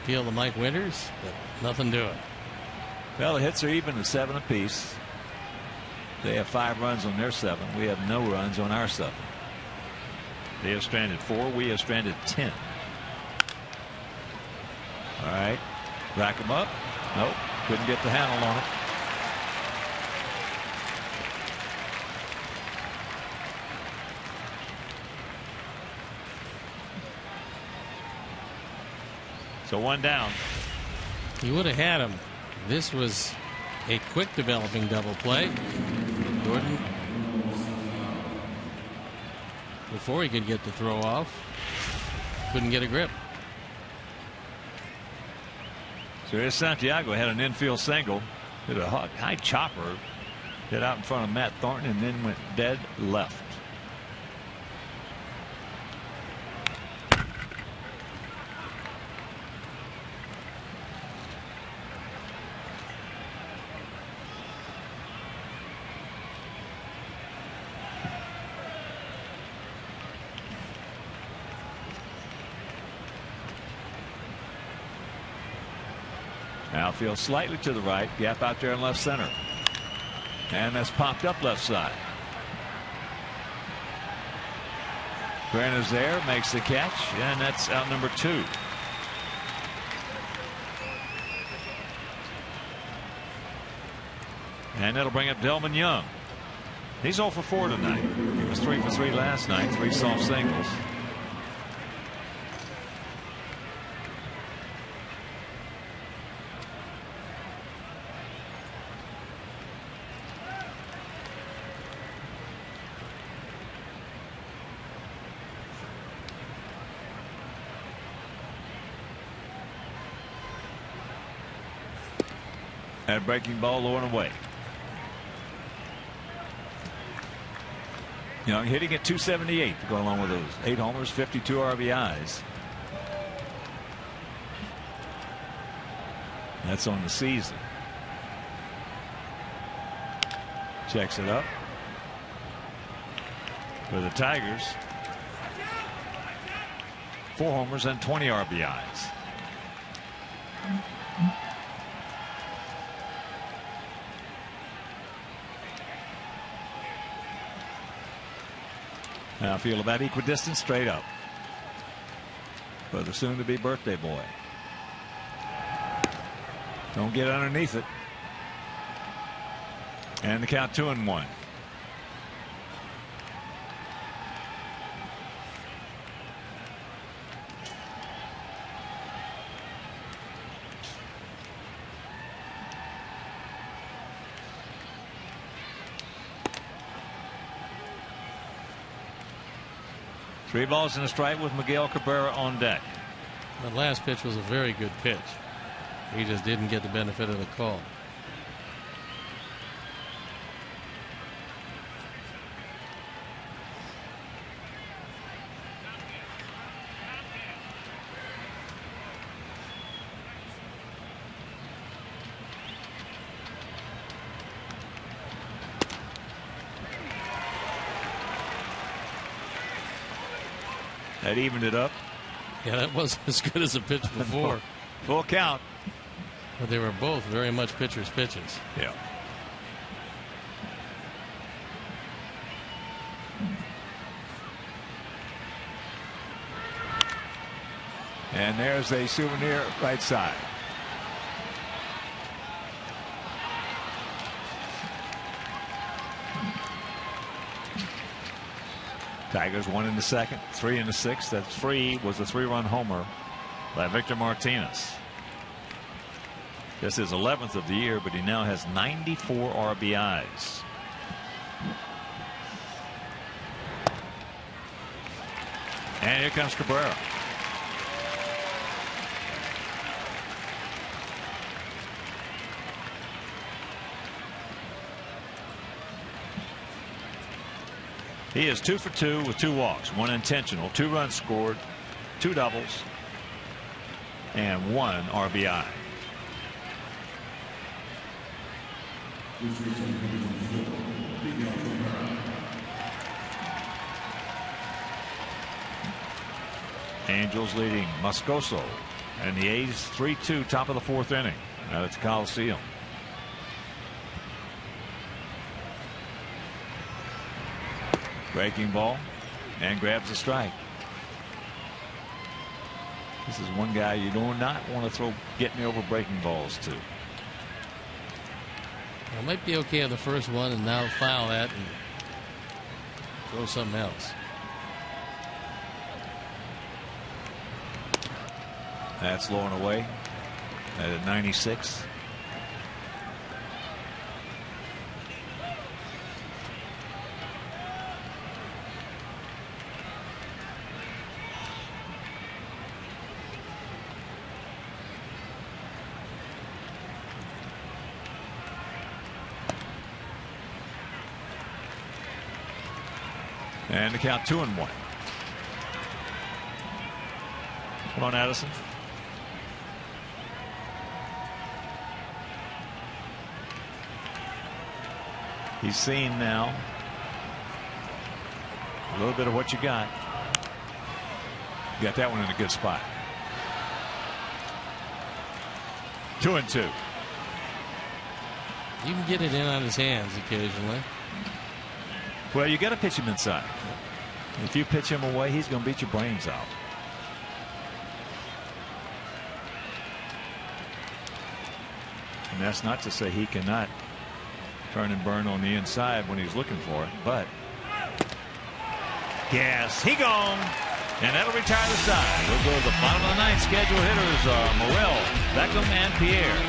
Speaker 2: Appeal to Mike Winters, but nothing doing.
Speaker 7: Well, the hits are even at 7 apiece. They have 5 runs on their 7. We have no runs on our 7. They have stranded 4. We have stranded 10. All right. Rack them up. Nope. Couldn't get the handle on it. So 1 down.
Speaker 2: He would have had him. This was a quick developing double play. Gordon, before he could get the throw off, couldn't get a grip.
Speaker 7: So here's Santiago. Had an infield single. Hit a high chopper. Hit out in front of Matt Thornton and then went dead left. Outfield slightly to the right. Gap out there in left center. And that's popped up left side. Grant is there. Makes the catch. And that's out number 2. And that'll bring up Delman Young. He's 0 for 4 tonight. He was 3 for 3 last night. 3 soft singles. And breaking ball low and away. Young hitting at .278 to go along with those 8 homers, 52 RBIs. That's on the season. Checks it up for the Tigers. 4 homers and 20 RBIs. Now feel about equidistant straight up for the soon to be birthday boy. Don't get underneath it. And the count 2-1. Three balls and a strike with Miguel Cabrera on deck.
Speaker 2: The last pitch was a very good pitch. He just didn't get the benefit of the call.
Speaker 7: That evened it up.
Speaker 2: Yeah, that wasn't as good as a pitch before.
Speaker 7: Full count.
Speaker 2: But they were both very much pitcher's pitches.
Speaker 7: Yeah. And there's a souvenir right side. Tigers 1 in the second, 3 in the sixth. That 3 was a 3-run homer by Victor Martinez. This is 11th of the year, but he now has 94 RBIs. And here comes Cabrera. He is 2 for 2 with 2 walks, 1 intentional, 2 runs scored, 2 doubles, and 1 RBI. Angels leading Moscoso, and the A's 3-2 top of the 4th inning. Now it's Coliseum. Breaking ball, and grabs a strike. This is one guy you do not want to get me over breaking balls to.
Speaker 2: It might be okay on the first one, and now foul that and throw something else.
Speaker 7: That's low and away at 96. And the count 2-1. Come on, Addison. He's seen now a little bit of what you got. You got that one in a good spot. 2-2.
Speaker 2: You can get it in on his hands occasionally.
Speaker 7: Well, you got to pitch him inside. If you pitch him away, he's going to beat your brains out. And that's not to say he cannot turn and burn on the inside when he's looking for it, but yes, he gone, and that'll retire the side. We'll go to the bottom of the ninth. Scheduled hitters are Morel, Beckham, and Pierre.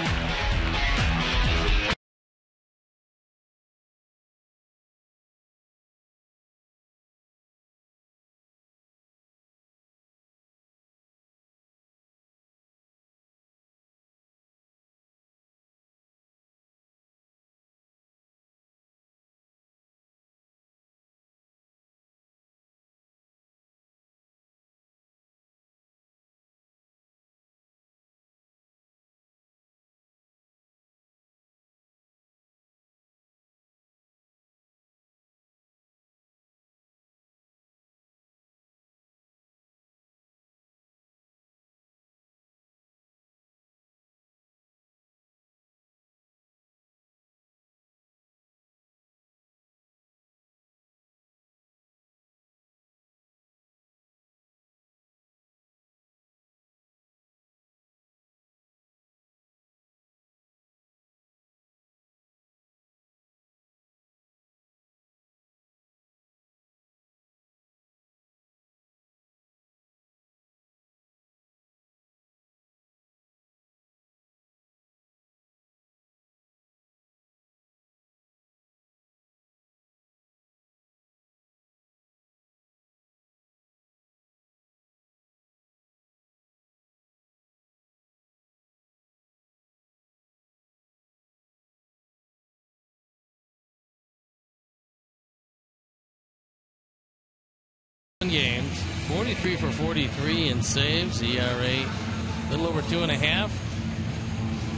Speaker 2: Games, 43 for 43 in saves, ERA a little over 2.5.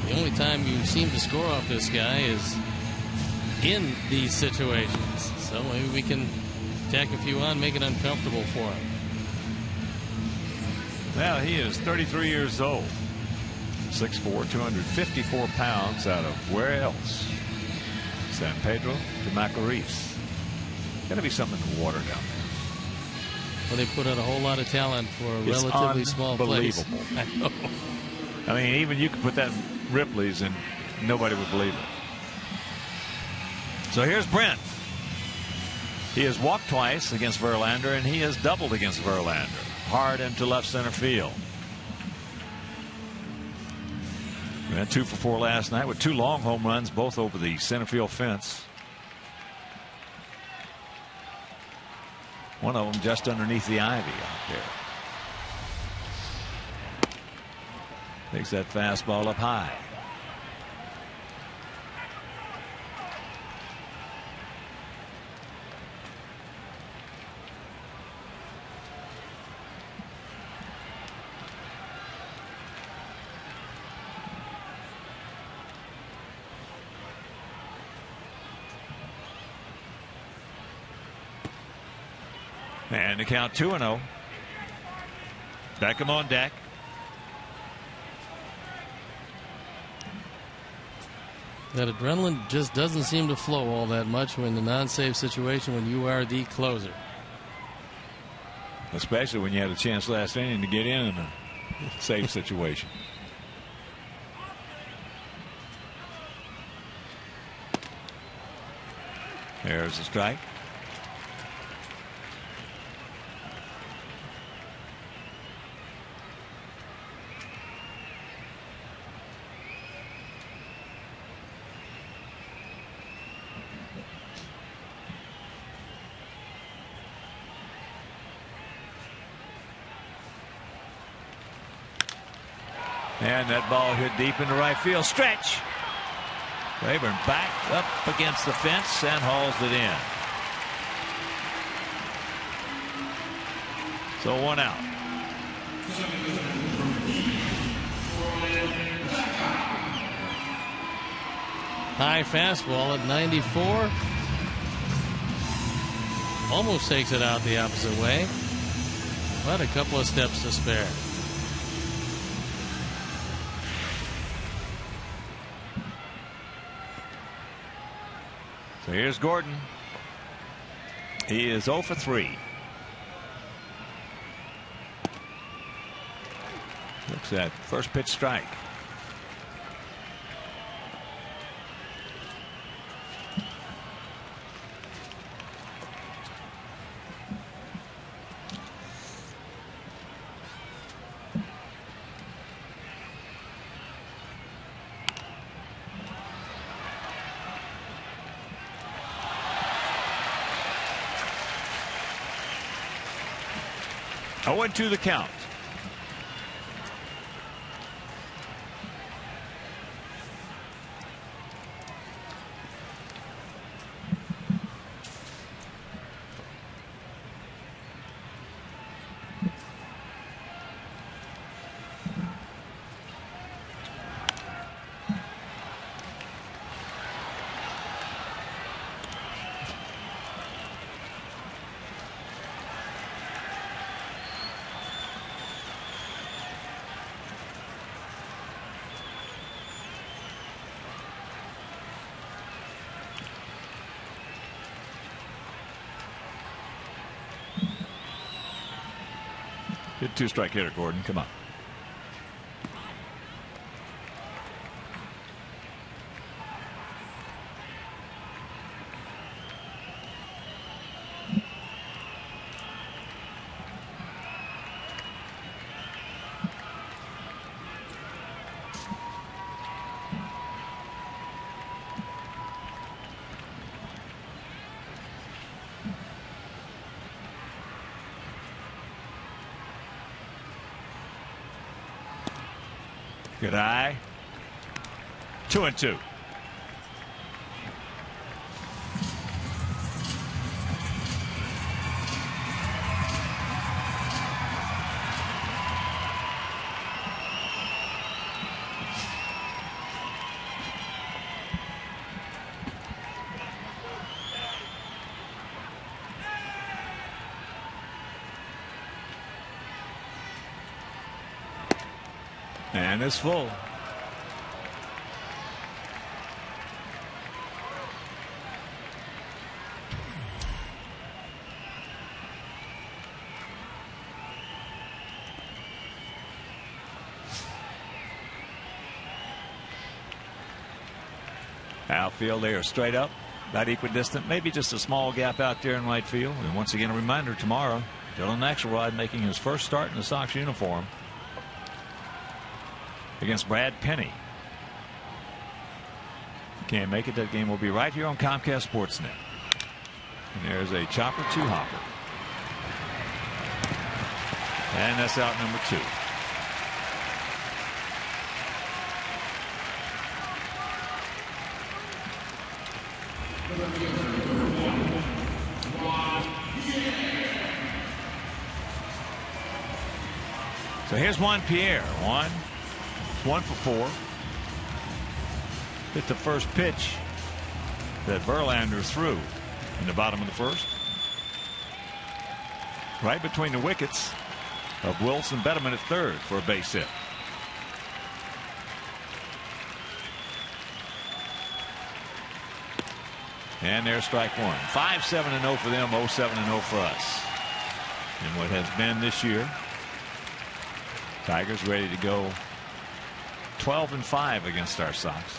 Speaker 2: The only time you seem to score off this guy is in these situations. So maybe we can tack a few on, make it uncomfortable for him.
Speaker 7: Well, he is 33 years old, 6'4", 254 pounds, out of where else? San Pedro de Macorís. Got to be something in the water down there.
Speaker 2: Well, they put out a whole lot of talent for a relatively small place.
Speaker 7: I know. I mean, even you could put that in Ripley's and nobody would believe it. So here's Brent. He has walked twice against Verlander, and he has doubled against Verlander. Hard into left center field. We had 2 for 4 last night with 2 long home runs, both over the center field fence. One of them just underneath the ivy out there. Takes that fastball up high. And the count 2-0. Beckham on deck.
Speaker 2: That adrenaline just doesn't seem to flow all that much when the non-save situation when you are the closer.
Speaker 7: Especially when you had a chance last inning to get in a save situation. There's the strike. And that ball hit deep into right field. Stretch. Rayburn back up against the fence and hauls it in. So 1 out.
Speaker 2: High fastball at 94. Almost takes it out the opposite way. But a couple of steps to spare.
Speaker 7: So here's Gordon. He is 0 for 3. Looks at first pitch strike. Oh, 1-2 the count. Good 2-strike hitter, Gordon. Come on. Good eye. 2-2. And it's full. Outfield there straight up. About equidistant, maybe just a small gap out there in right field. And once again, a reminder tomorrow, Dylan Axelrod making his first start in the Sox uniform against Brad Penny. Can't make it. That game will be right here on Comcast Sportsnet. And there's a chopper to Hopper. And that's out number 2. So here's Juan Pierre. One for 4. Hit the first pitch that Verlander threw in the bottom of the first. Right between the wickets of Wilson Betterman at third for a base hit. And there's strike 1. 5-7-0 for them, 0-7-0 for us. And what has been this year, Tigers ready to go 12-5 against our Sox.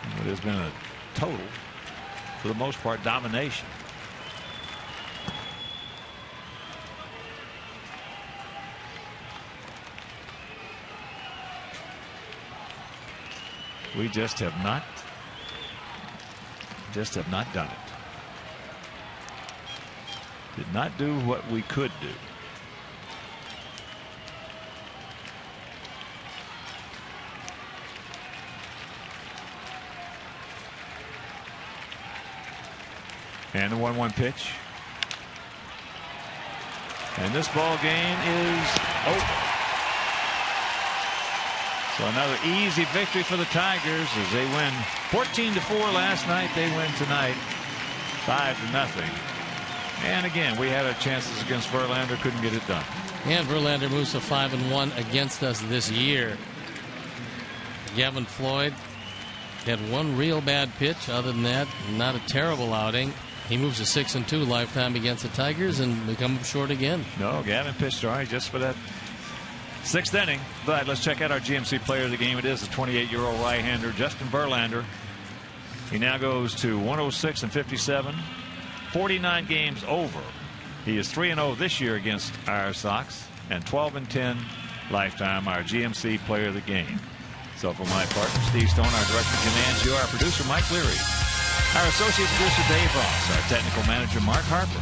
Speaker 7: And it has been a total, for the most part, domination. We just have not done it. Did not do what we could do. And the 1-1 pitch. And this ball game is over. So another easy victory for the Tigers as they win 14-4 last night. They win tonight 5-0. And again, we had our chances against Verlander, couldn't get it done.
Speaker 2: And Verlander moves to 5-1 against us this year. Gavin Floyd had one real bad pitch. Other than that, not a terrible outing. He moves to 6-2 lifetime against the Tigers, and we come up short again.
Speaker 7: No, Gavin pitched all right just for that 6th inning. But let's check out our GMC player of the game. It is the 28-year-old right-hander, Justin Verlander. He now goes to 106-57, 49 games over. He is 3-0 this year against our Sox, and 12-10 lifetime, our GMC player of the game. So for my partner, Steve Stone, our director, Jim Angio, our producer, Mike Leary, our associate producer, Dave Ross, our technical manager, Mark Harper,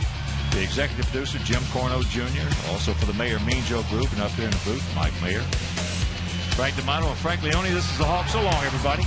Speaker 7: the executive producer, Jim Corno Jr., also for the Mayor Mean Joe Group, and up here in the booth, Mike Mayer, Frank D'Amato, and Frank Leone. This is the Hawk. So long, everybody.